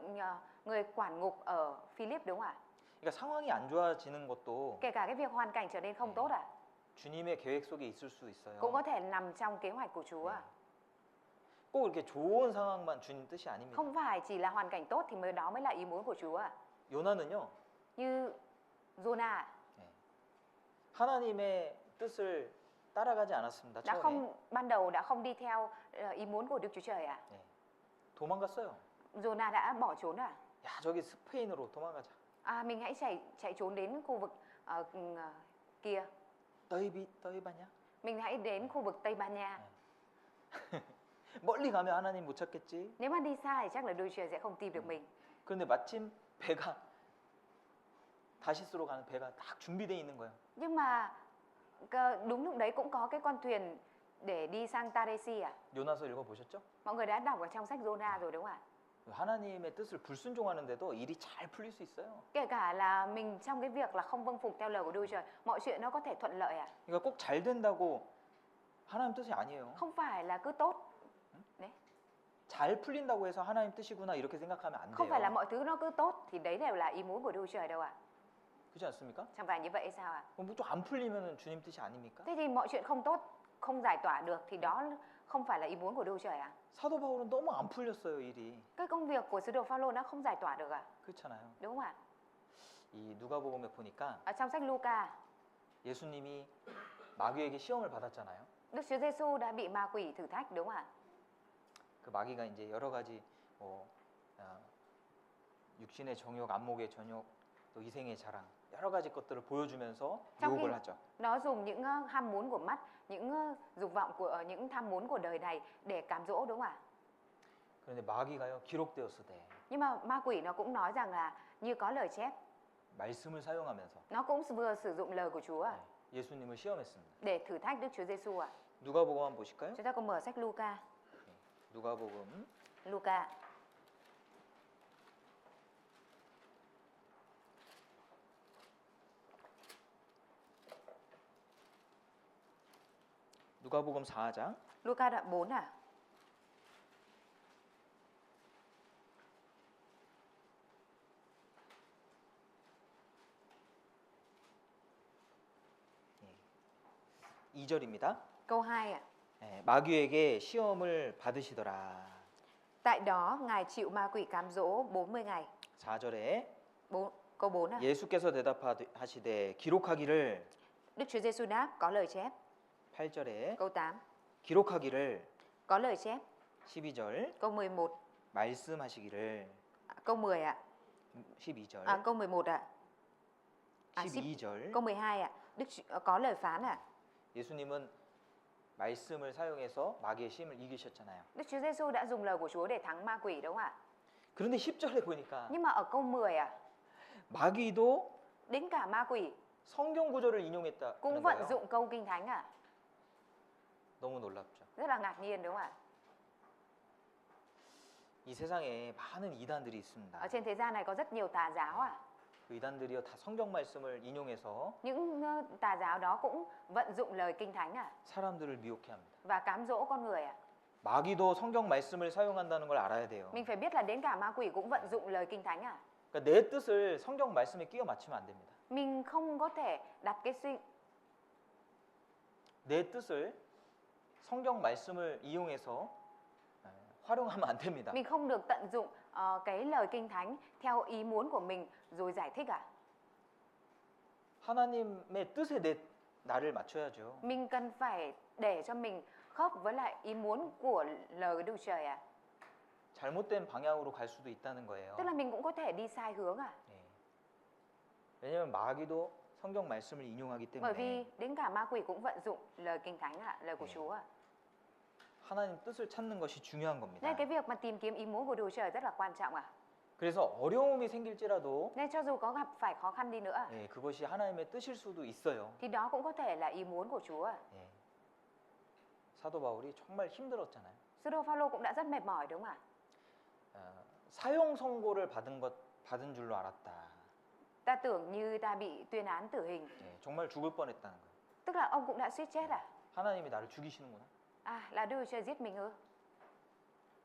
người quản ngục ở Philip đúng không ạ? 그러니까 상황이 안 좋아지는 것도 Kể cả cái việc hoàn cảnh trở nên không tốt 주님의 계획 속에 있을 수 있어요. cũng có thể nằm trong kế hoạch của Chúa. 꼭 이렇게 좋은 상황만 주님 뜻이 아닙니다. Không phải chỉ là hoàn cảnh tốt thì đó mới là ý muốn của Chúa. 요나는요, Như Jonah 하나님의 뜻을 따라가지 않았습니다. 처음에. ban đầu đã không đi theo ý muốn của Đức Chúa Trời ạ. 도망갔어요. Jonah đã bỏ trốn 야, 저기 스페인으로 도망가자. mình hãy chạy trốn đến khu vực kia. 떠이바냐? Mình hãy đến khu vực Tây Ban Nha. 멀리 가면 하나님 못 찾겠지. Nếu mà đi xa thì chắc là Đức Chúa Trời sẽ không tìm được mình. 그런데 마침 배가 다시스로 가는 배가 딱 준비되어 있는 거예요. Nhưng mà đúng lúc đấy cũng có cái con thuyền để đi sang Taresi à? 요나서 읽어보셨죠? Mọi người đã đọc ở trong sách Jonah rồi đúng không ạ? 하나님의 뜻을 불순종하는데도 일이 잘 풀릴 수 있어요. Kể cả là mình trong cái việc là không vâng phục theo lời của Đức Chúa Trời, mọi chuyện nó có thể thuận lợi à? 그러니까 꼭 잘 된다고 하나님 뜻이 아니에요. Không phải là cứ tốt. Đấy. 잘 풀린다고 해서 하나님 뜻이구나 이렇게 생각하면 안 Không phải là 돼요. mọi thứ nó cứ tốt thì đấy đều là ý muốn của Đức Chúa Trời đâu ạ. 그렇지 않습니까? Chẳng phải như vậy sao ạ? 뭐 좀 안 풀리면은 주님 뜻이 아닙니까? Thế thì mọi chuyện không tốt, không giải tỏa được thì đó không phải là ý muốn của Đức Chúa Trời à? 사도 바울은 너무 안 풀렸어요, 일이. Cái công việc của sứ đồ Phaolô nó không giải tỏa được à? 그렇잖아요. Đúng không ạ? 이 누가복음에 보니까 Ở trong sách Luca, 예수님이 마귀에게 시험을 받았잖아요. Đức Chúa Giêsu đã bị ma quỷ thử thách đúng không ạ? 그 마귀가 이제 여러 가지 육신의 정욕, 안목의 정욕, 또 이생의 자랑 여러 가지 것들을 보여주면서 Trong khi 유혹을 하죠. nó dùng những ham muốn của mắt, những dục vọng của những tham muốn của đời này để cám dỗ đúng không ạ? 그런데 마귀가요 기록되었으되 Nhưng mà ma quỷ nó cũng nói rằng là như có lời chép, 말씀을 사용하면서 nó cũng vừa sử dụng lời của Chúa 예수님을 시험했습니다. để thử thách Đức Chúa Giêsu ạ. 누가복음 한번 보실까요? Chúng ta cùng mở sách Luca. 누가복음 Luca. 누가복음 4장 Luca đoạn 4 à? 예. 2절입니다. Câu 2 ạ. 마귀에게 시험을 받으시더라. Tại đó Ngài chịu ma quỷ cám dỗ 40 ngày. 4절에 Câu 4 à? 예수께서 대답하시되 기록하기를 Đức Chúa Giêsu đáp có lời chép. 8절에 Câu 8 기록하기를 có lời chép. 12절 Câu 11 말씀하시기를 câu 10 ạ. 12절 Câu 11 ạ. 12절 Câu 12 ạ. Có lời phán ạ. 예수님은 말씀을 사용해서 마귀의 시험을 이기셨잖아요. Đức Chúa Giêsu đã dùng lời của Chúa để thắng ma quỷ đúng không ạ? 그런데 10절에 보니까 Nhưng mà ở câu 10 ạ, 마귀도 đến cả ma quỷ 성경 구절을 인용했다는 cũng vận 거예요. dụng câu kinh thánh ạ. 너무 놀랍죠. Rất là ngạc nhiên đúng không ạ? 이 세상에 많은 이단들이 있습니다. Ở trên thế gian này có rất nhiều tà giáo ạ. 그 이단들이요 다 성경 말씀을 인용해서 Những tà giáo đó cũng vận dụng lời kinh thánh ạ 사람들을 미혹해 합니다. và cám dỗ con người ạ. 마귀도 성경 말씀을 사용한다는 걸 알아야 돼요. Mình phải biết là đến cả ma quỷ cũng vận dụng lời kinh thánh ạ. 그러니까 내 뜻을 성경 말씀에 끼워 맞추면 안 됩니다. Mình không có thể đặt 내 뜻을 성경 말씀을 이용해서 활용하면 안 됩니다. mình không được tận dụng cái lời kinh thánh theo ý muốn của mình rồi giải thích ạ. 하나님의 뜻에 나를 맞춰야죠. Mình cần phải để cho mình khớp với lại ý muốn của lời Đức Trời ạ. 잘못된 방향으로 갈 수도 있다는 거예요. Tức là mình cũng có thể đi sai hướng ạ. 네. 왜냐하면 마귀도 성경 말씀을 인용하기 Bởi 때문에 vì đến cả ma quỷ cũng vận dụng lời kinh thánh ạ, lời của Chúa ạ. 하나님 뜻을 찾는 것이 중요한 겁니다. Nên cái việc mà tìm kiếm ý muốn của Đức Trời rất là quan trọng ạ. 그래서 어려움이 생길지라도 Nên cho dù có gặp phải khó khăn đi nữa 네, 그것이 하나님의 뜻일 수도 있어요. thì đó cũng có thể là ý muốn của Chúa ạ. 네. 사도 바울이 정말 힘들었잖아요. Sứ đồ Phaolô cũng đã rất mệt mỏi đúng không ạ? 사형 선고를 받은 줄로 알았다. Ta tưởng như ta bị tuyên án tử hình. 네, 정말 죽을 뻔했다는 거예요. Tức là ông cũng đã suýt chết à? 하나님이 나를 죽이시는구나. À, là Đức Chúa Trời giết mình ư?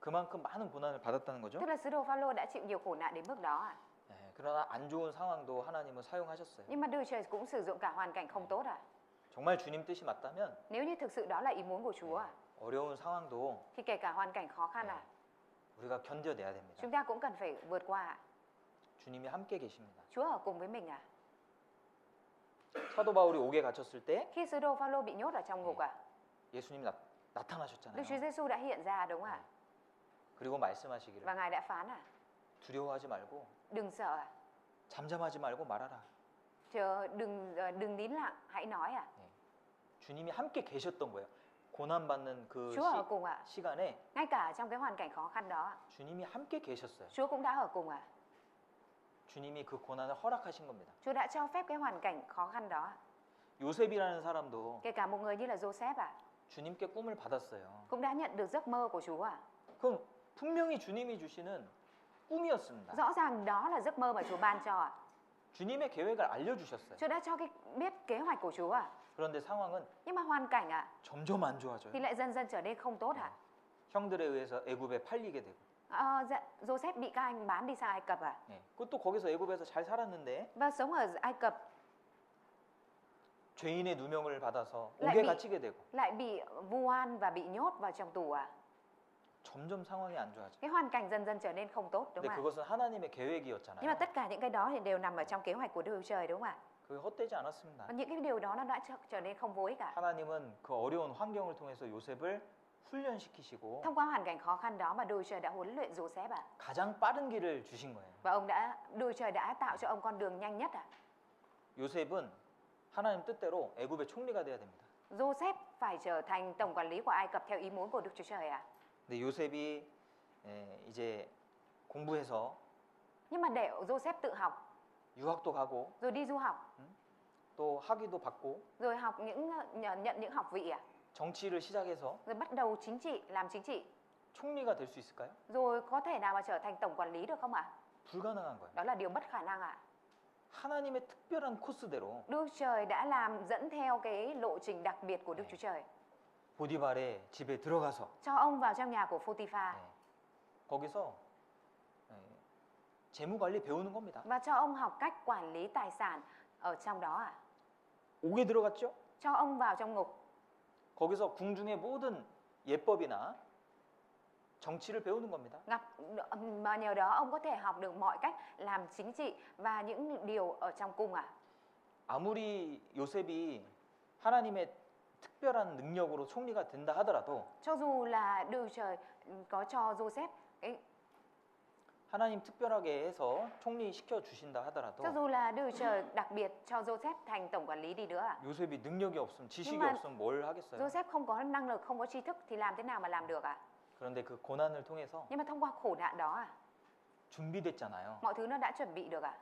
그만큼 많은 고난을 받았다는 거죠. Tức là sứ đồ Phaolô đã chịu nhiều khổ nạn đến mức đó à? 네, 그러나 안 좋은 상황도 하나님은 사용하셨어요. Nhưng mà Đức Chúa Trời cũng sử dụng cả hoàn cảnh không tốt à? 정말 주님 뜻이 맞다면 Nếu như thực sự đó là ý muốn của Chúa à? 어려운 상황도 Thì kể cả hoàn cảnh khó khăn à? 우리가 견뎌내야 됩니다. Chúng ta cũng cần phải vượt qua à? 주님이 함께 계십니다. Chúa ở cùng với mình à? 사도 바울이 옥에 갇혔을 때 Khi sứ đồ Phaolô bị nhốt ở trong ngục à? 예수님이 Đức 나타나셨잖아요. Chúa Giêsu đã hiện ra đúng à? 그리고 말씀하시기를 Và Ngài đã phán à? 두려워하지 말고 Đừng sợ à? 잠잠하지 말고 말하라. Đừng nín lặng, hãy nói à? 주님이 함께 계셨던 거예요. 고난 받는 그 Chúa ở cùng à? 시간에 Ngay cả trong cái hoàn cảnh khó khăn đó, 주님이 함께 계셨어요. Chúa cũng đã ở cùng à? 주님이 그 고난을 허락하신 겁니다. Chúa đã cho phép cái hoàn cảnh khó khăn đó. 요셉이라는 사람도 Kể cả một người như là Joseph à, 주님께 꿈을 받았어요. cũng đã nhận được giấc mơ của Chúa à? 그럼 분명히 주님이 주시는 꿈이었습니다. Rõ ràng đó là giấc mơ mà Chúa ban cho à? 주님의 계획을 알려주셨어요. Chúa đã cho biết kế hoạch của Chúa à? 그런데 상황은 Nhưng mà hoàn cảnh à, 점점 안 좋아져요. thì lại dần dần trở nên không tốt à? 형들에 의해서 애굽에 팔리게 되고. Joseph bị các anh bán đi sang Ai Cập à? 그것도 거기서 애굽에서 잘 살았는데 Và sống ở Ai Cập 죄인의 누명을 받아서 lại 옥에 bị- 갇히게 되고 lại bị vu oan và bị nhốt vào trong tù à? 점점 상황이 안 좋아져. Cái hoàn cảnh dần dần trở nên không tốt đúng 근데 không ạ? 그것은 하나님의 Nhưng mà 계획이었잖아요. tất cả những cái đó thì đều nằm ở trong kế hoạch của Đức Chúa Trời đúng không ạ? 그게 헛되지 않았습니다. Và những cái điều đó nó đã trở nên không vô ích cả. 하나님은 그 어려운 환경을 통해서 요셉을 훈련시키시고 Thông qua hoàn cảnh khó khăn đó mà Đức Chúa Trời đã huấn luyện Joseph à? 가장 빠른 길을 주신 거예요. Và Đức Chúa Trời đã tạo cho ông con đường nhanh nhất à? 요셉은 하나님 뜻대로 애굽의 총리가 돼야 됩니다. Joseph phải trở thành tổng quản lý của Ai Cập theo ý muốn của Đức Chúa Trời à? 근데 요셉이 이제 공부해서 Nhưng mà để Joseph tự học, 유학도 가고 rồi đi du học, 또 학위도 받고 rồi học nhận những học vị à? 정치를 시작해서 Rồi bắt đầu làm chính trị, 총리가 될 수 있을까요? rồi có thể nào mà trở thành tổng quản lý được không ạ? 불가능한 거예요. Đó là điều bất khả năng ạ. 하나님의 특별한 코스대로 Đức Chúa Trời đã dẫn theo cái lộ trình đặc biệt của Đức Chúa Trời. 보디발의 집에 들어가서 Cho ông vào trong nhà của Photiphar 거기서 재무 관리 배우는 겁니다. và cho ông học cách quản lý tài sản ở trong đó à? 옥에 들어갔죠? Cho ông vào trong ngục, 거기서 궁중의 모든 예법이나 정치를 배우는 겁니다. mà nhờ đó ông có thể học được mọi cách làm chính trị và những điều ở trong cung à? 아무리 요셉이 하나님의 특별한 능력으로 총리가 된다 하더라도 Cho dù là Đức Chúa Trời có cho Joseph 하나님 특별하게 해서 총리 시켜 주신다 하더라도 cho dù là Đức Chúa Trời đặc biệt cho Joseph thành tổng quản lý đi nữa à? 요셉이 능력이 없으면 지식이 Nhưng mà 없으면 뭘 하겠어요? Joseph không có năng lực, không có tri thức thì làm thế nào mà làm được à? 그런데 그 고난을 통해서 Nhưng mà thông qua khổ nạn đó à, 준비됐잖아요. mọi thứ nó đã chuẩn bị được à?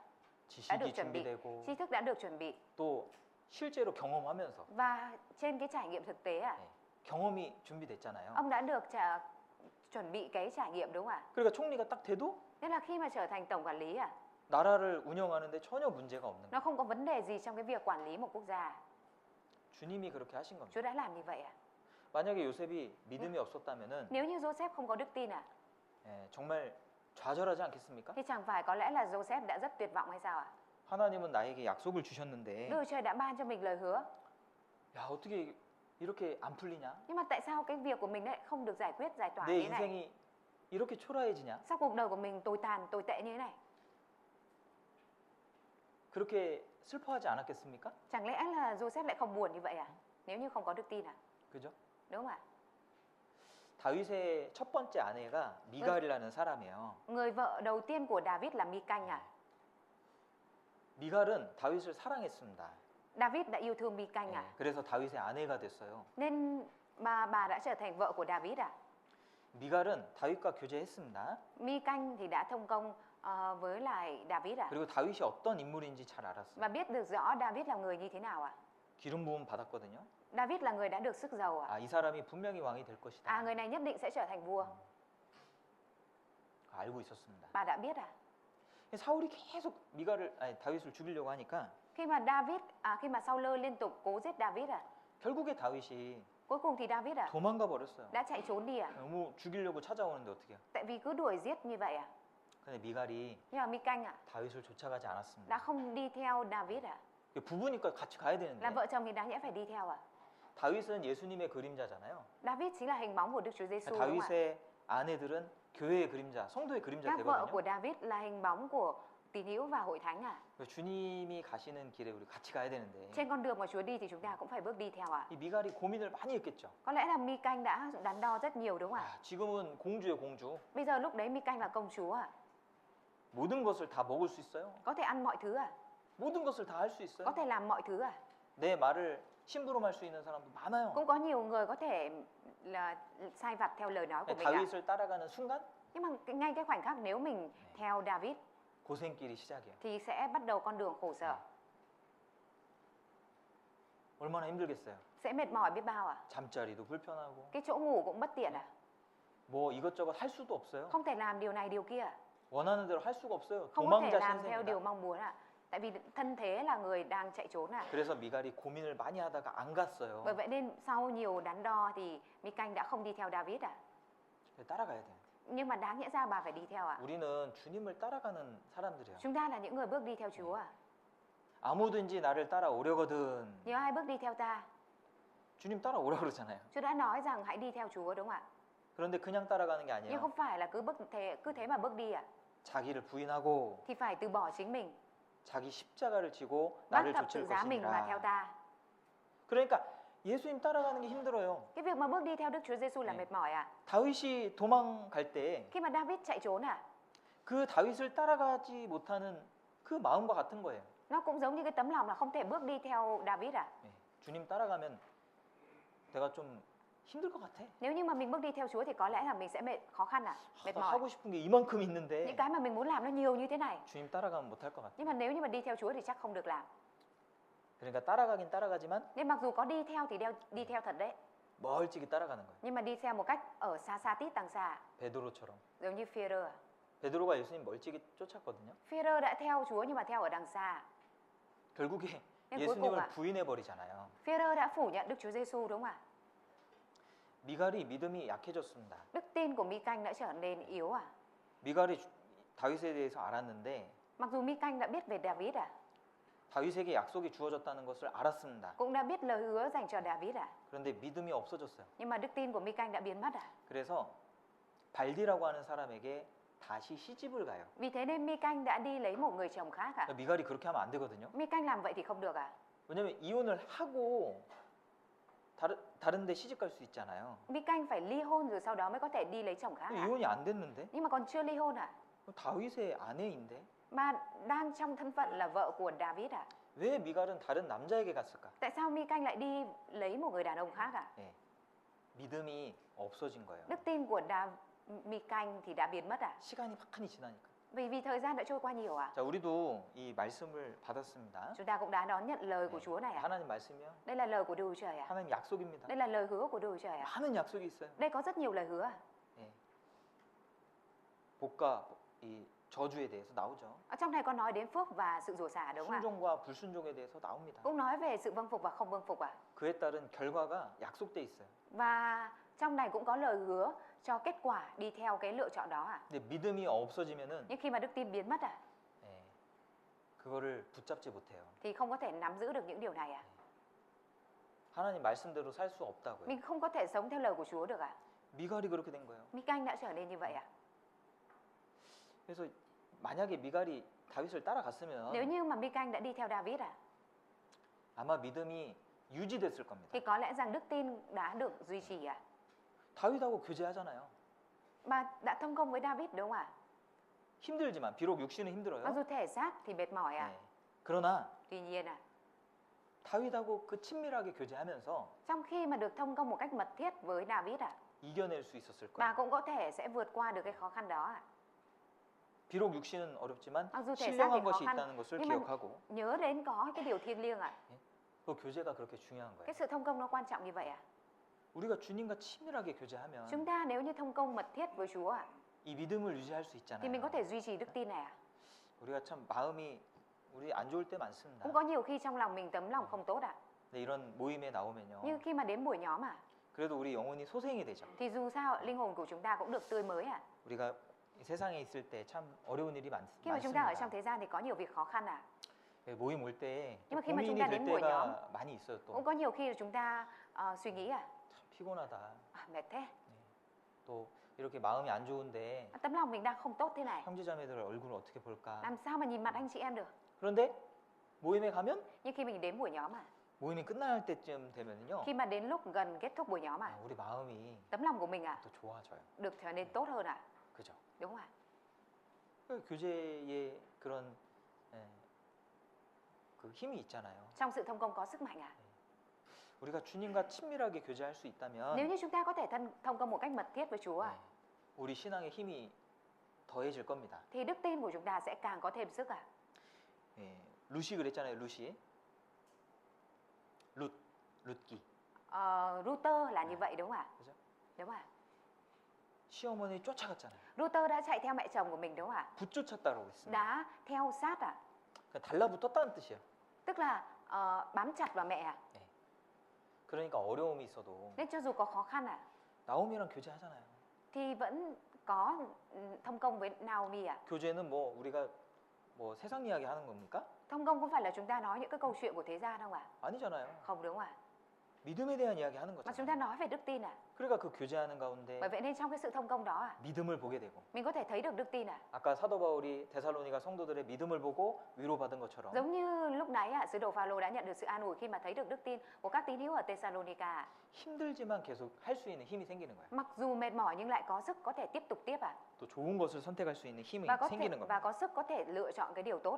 Đã được 지식이 chuẩn bị, 준비되고 tri thức đã được chuẩn bị 또 실제로 경험하면서 và trên cái trải nghiệm thực tế à, 경험이 준비됐잖아요. ông đã được chuẩn bị cái trải nghiệm đúng không ạ? 그러니까 총리가 딱 돼도 Nên là khi mà trở thành tổng quản lý à, 나라를 운영하는데 전혀 문제가 없는 nó 거예요. không có vấn đề gì trong cái việc quản lý một quốc gia. 주님이 그렇게 하신 겁니다. Chúa đã làm như vậy à? 만약에 요셉이 믿음이 없었다면은 Nếu như Joseph không có đức tin à, 정말 좌절하지 않겠습니까? thì chẳng phải có lẽ là Joseph đã rất tuyệt vọng hay sao ạ? 하나님은 나에게 약속을 주셨는데 Đức Chúa Trời đã ban cho mình lời hứa, 야 어떻게 이렇게 안 풀리냐? nhưng mà tại sao cái việc của mình lại không được giải quyết, giải tỏa 내 như thế này? 인생이 이렇게 초라해지냐? Sao cuộc đời của mình tồi tàn, tồi tệ như thế này? 그렇게 슬퍼하지 않았겠습니까? Chẳng lẽ là Joseph lại không buồn như vậy à? Nếu như không có đức tin à? 그죠? Đúng không ạ? 다윗의 첫 번째 아내가 미갈이라는 사람이에요. Người vợ đầu tiên của David là Mi-canh à? 미갈은 다윗을 사랑했습니다. David đã yêu thương Mi-canh à? 그래서 다윗의 아내가 됐어요. Nên bà đã trở thành vợ của David à? 미갈은 다윗과 교제했습니다. Mi-canh thì đã thông công với lại David à? 그리고 다윗이 어떤 인물인지 잘 알았어요. Và biết được rõ David là người như thế nào à? 기름 부음 받았거든요. David là người đã được sức giàu à? 이 사람이 분명히 왕이 될 것이다. Người này nhất định sẽ trở thành vua. 알고 있었습니다. Bà đã biết à? 사울이 계속 다윗을 죽이려고 하니까 Khi mà Saul liên tục cố giết David 결국에 다윗이 cuối cùng thì David 도망가 버렸어요. đã chạy trốn đi 너무 죽이려고 찾아오는데 어떻게 해요? Tại vì cứ đuổi giết như vậy 근데 미갈이 Nhưng mà Mi-canh 다윗을 쫓아가지 đã 않았습니다. không đi theo David 부부니까 같이 가야 Là 되는데 vợ chồng thì đáng nhẽ phải đi theo 다윗은 예수님의 그림자잖아요. David chính là hình bóng của Đức Chúa Giêsu đúng không ạ? 다윗의 아내들은 교회의 그림자, 성도의 그림자 Các vợ của 되거든요. David là hình bóng của tín hữu và hội thánh 주님이 가시는 길에 우리 같이 가야 되는데 Trên con đường mà Chúa đi thì chúng ta cũng phải bước đi theo 이 미갈이 고민을 많이 했겠죠. Có lẽ là Mi-canh đã đắn đo rất nhiều đúng không ạ? 지금은 공주예요, 공주. Bây giờ lúc đấy Mi-canh là công chúa 모든 것을 다 먹을 수 있어요. Có thể ăn mọi thứ 모든 것을 다 할 수 있어요. Có thể làm mọi thứ 내 말을 심부름할 수 있는 사람도 많아요. Cũng có nhiều người có thể là sai vặt theo lời nói của mình 다윗을 따라가는 순간 Nhưng mà ngay cái khoảnh khắc nếu mình theo David 고생길이 시작이에요. thì sẽ bắt đầu con đường khổ sở 얼마나 힘들겠어요. Sẽ mệt mỏi biết bao 잠자리도 불편하고 Cái chỗ ngủ cũng bất tiện 뭐 이것저것 할 수도 없어요. Không thể làm điều này điều kia 원하는 대로 할 수가 없어요. Không có thể 도망자 làm theo điều 신세입니다. mong muốn Tại vì thân thế là người đang chạy trốn 그래서 미갈이 고민을 많이 하다가 안 갔어요. Bởi vậy nên sau nhiều đắn đo thì Mi-canh đã không đi theo David 따라가야 돼요. Nhưng mà đáng nhẽ ra bà phải đi theo 우리는 주님을 따라가는 사람들이에요. Chúng ta là những người bước đi theo Chúa 아무든지 나를 따라오려거든. Nhớ ai bước đi theo ta 주님 따라오라 그러잖아요. Chúa đã nói rằng hãy đi theo Chúa đúng không ạ? 그런데 그냥 따라가는 게 Nhưng 아니에요. không phải là cứ thế mà bước đi 자기를 부인하고 Thì phải từ bỏ chính mình 자기 십자가를 지고 Bắt 나를 thập 좇을 tự giá mình mà theo 것이니라. ta 그러니까 예수님 따라가는 게 힘들어요. Cái việc mà bước đi theo Đức Chúa Giêsu là 네. mệt mỏi 다윗이 도망갈 때 Khi mà David chạy trốn 그 다윗을 따라가지 못하는 그 마음과 같은 거예요. Nó cũng giống như cái tấm lòng là không thể bước đi theo David 주님 따라가면 내가 좀 힘들 것 같아. Nếu như mà mình bước đi theo Chúa thì có lẽ là mình sẽ khó khăn mệt 나 mỏi 하고 싶은 게 이만큼 있는데 Những cái mà mình muốn làm nó nhiều như thế này 주님 따라가면 못할 것 같아. Nhưng mà nếu như mà đi theo Chúa thì chắc không được làm 그러니까 따라가긴 따라가지만 Nên mặc dù có đi theo thì đi theo thật đấy 멀찍이 따라가는 거예요. Nhưng mà đi theo một cách ở xa xa tít đằng xa 베드로처럼. Giống như Phi-e-rơ 베드로가 예수님 멀찍이 쫓았거든요. Phi-e-rơ đã theo Chúa nhưng mà theo ở đằng xa 결국에 Nhưng cuối cùng 예수님을 부인해 버리잖아요. Phi-e-rơ đã phủ nhận Đức Chúa Giêsu đúng không ạ? 미갈이 믿음이 약해졌습니다. Đức tin của Mi-canh đã trở nên yếu 미갈이 다윗에 대해서 알았는데 Mặc dù Mi-canh đã biết về David 다윗에게 약속이 주어졌다는 것을 알았습니다. Cũng đã biết lời hứa dành cho David 그런데 믿음이 없어졌어요. Nhưng mà đức tin của Mi-canh đã biến mất 그래서 발디라고 하는 사람에게 다시 시집을 가요. Vì thế nên Mi-canh đã đi lấy một người chồng khác 미갈이 그렇게 하면 안 되거든요. Mi-canh làm vậy thì không được 왜냐면 이혼을 하고 다른 데 시집 갈 수 있잖아요. Mi-canh phải ly hôn rồi sau đó mới có thể đi lấy chồng khác 이혼이 안 됐는데 Nhưng mà còn chưa ly hôn 다윗의 아내인데 Mà đang trong thân phận là vợ của David 왜 미갈은 다른 남자에게 갔을까? Tại sao Mi-canh lại đi lấy một người đàn ông khác 예, 믿음이 없어진 거예요. Đức tin của Mi-canh thì đã biến mất 시간이 많이 지나니까. Vì thời gian đã trôi qua nhiều 자, 우리도 이 말씀을 받았습니다. Chúng ta cũng đã đón nhận lời của Chúa này 하나님 말씀이요. Đây là lời của Đức Chúa Trời 하나님 약속입니다. Đây là lời hứa của Đức Chúa Trời 많은 약속이 있어요. Đây có rất nhiều lời hứa 예. 복과 이 저주에 대해서 나오죠. Ở trong này có nói đến phước và sự rủa xả đúng không ạ? 순종과 불순종에 대해서 나옵니다. Cũng nói về sự vâng phục và không vâng phục 그에 따른 결과가 약속돼 있어요. Và trong này cũng có lời hứa cho kết quả đi theo cái lựa chọn đó 근데 믿음이 없어지면은 Nhưng khi mà đức tin biến mất 예, 그거를 붙잡지 못해요. thì không có thể nắm giữ được những điều này 하나님 말씀대로 살 수 없다고요. Mình không có thể sống theo lời của Chúa được 미갈이 그렇게 된 거예요. Mi-canh đã trở nên như vậy 그래서 만약에 미갈이 다윗을 따라갔으면 Nếu như mà Mi-canh đã đi theo David 아마 믿음이 유지됐을 겁니다. thì có lẽ rằng đức tin đã được duy trì 다윗하고 교제하잖아요. Mà đã thông công với David đúng không ạ? 힘들지만 비록 육신은 Mặc 힘들어요. dù thể xác thì mệt mỏi 네. 그러나 Tuy nhiên 다윗하고 그 친밀하게 교제하면서 trong khi mà được thông công một cách mật thiết với David 이겨낼 수 있었을 bà 거예요. cũng có thể sẽ vượt qua được cái khó khăn đó 비록 육신은 어렵지만 mặc dù thể xác 신령한 thì khó 것이 khăn 있다는 것을 nhưng mà 기억하고 nhớ đến có cái điều thiêng liêng 그 교제가 그렇게 중요한 거예요. cái sự thông công nó quan trọng như vậy 우리가 주님과 친밀하게 교제하면 chúng ta nếu như thông công mật thiết với Chúa 이 믿음을 유지할 수 thì mình 있잖아요. có thể duy trì đức tin này 우리가 참 마음이 우리 안 좋을 때 많습니다. Cũng có nhiều khi trong lòng mình tấm lòng không tốt ạ. 근데 이런 모임에 나오면요. Nhưng khi mà đến buổi nhóm ạ, 그래도 우리 영혼이 소생이 되죠. thì dù sao linh hồn của chúng ta cũng được tươi mới ạ. 우리가 이 세상에 있을 때 참 어려운 일이 Khi mà chúng ta ở trong 많습니다. thế gian thì có nhiều việc khó khăn ạ. 모임 올 때 Nhưng mà khi mà chúng 고민이 ta 될 đến buổi 때가 많이 있어요. 또 Cũng có nhiều khi là chúng ta suy nghĩ 참 피곤하다. mệt thế. 또 이렇게 마음이 안 좋은데 Tấm lòng mình đang không tốt thế này. 형제자매들 얼굴을 어떻게 볼까? Làm sao mà nhìn mặt anh chị em được? 그런데 모임에 가면 Nhưng khi mình đến buổi nhóm 모임이 끝날 때쯤 되면요. khi mà đến lúc gần kết thúc buổi nhóm 우리 마음이 tấm lòng của mình 또 좋아져요. được trở nên tốt hơn 그죠? Đúng không ạ? 그 교제의 그런 그 힘이 있잖아요. Trong sự thông công có sức mạnh 우리가 주님과 친밀하게 교제할 수 있다면 Nếu như chúng ta có thể thông công một cách mật thiết với Chúa 우리 신앙의 힘이 더해질 겁니다. thì đức tin của chúng ta sẽ càng có thêm sức 예, 룻이 그랬잖아요. 룻이 룻기. Ruther là như vậy đúng không ạ? 그죠? Đúng không ạ? 시어머니 쫓아갔잖아요. Ruther đã chạy theo mẹ chồng của mình đúng không ạ? 붙쫓았다고 했습니다. Đã theo sát 그러니까 달라붙었다는 뜻이에요. Tức là bám chặt vào mẹ 그러니까 어려움이 있어도 Nên cho dù có khó khăn 나오미랑 교제하잖아요. thì vẫn có thông công với Naomi 교제는 뭐 우리가 뭐 세상 이야기 하는 겁니까? Thông công không phải là chúng ta nói những cái câu chuyện của thế gian không ạ? 아니잖아요. Không đúng ạ? 믿음에 대한 이야기 하는 Mà chúng ta 거잖아요. nói về đức tin 그러니까 그 교제하는 가운데 Bởi vậy nên trong cái sự thông công đó 믿음을 보게 되고 mình có thể thấy được đức tin 아까 사도 바울이 데살로니가 성도들의 믿음을 보고 위로받은 것처럼 Giống như lúc nãy sứ đồ Phaolô đã nhận được sự an ủi khi mà thấy được đức tin của các tín hữu ở Thessalonica 힘들지만 계속 할 수 있는 힘이 생기는 거예요. Mặc dù mệt mỏi nhưng lại có sức có thể tiếp tục tiếp 또 좋은 것을 선택할 수 있는 힘이 và 생기는 và 겁니다. có sức có thể lựa chọn cái điều tốt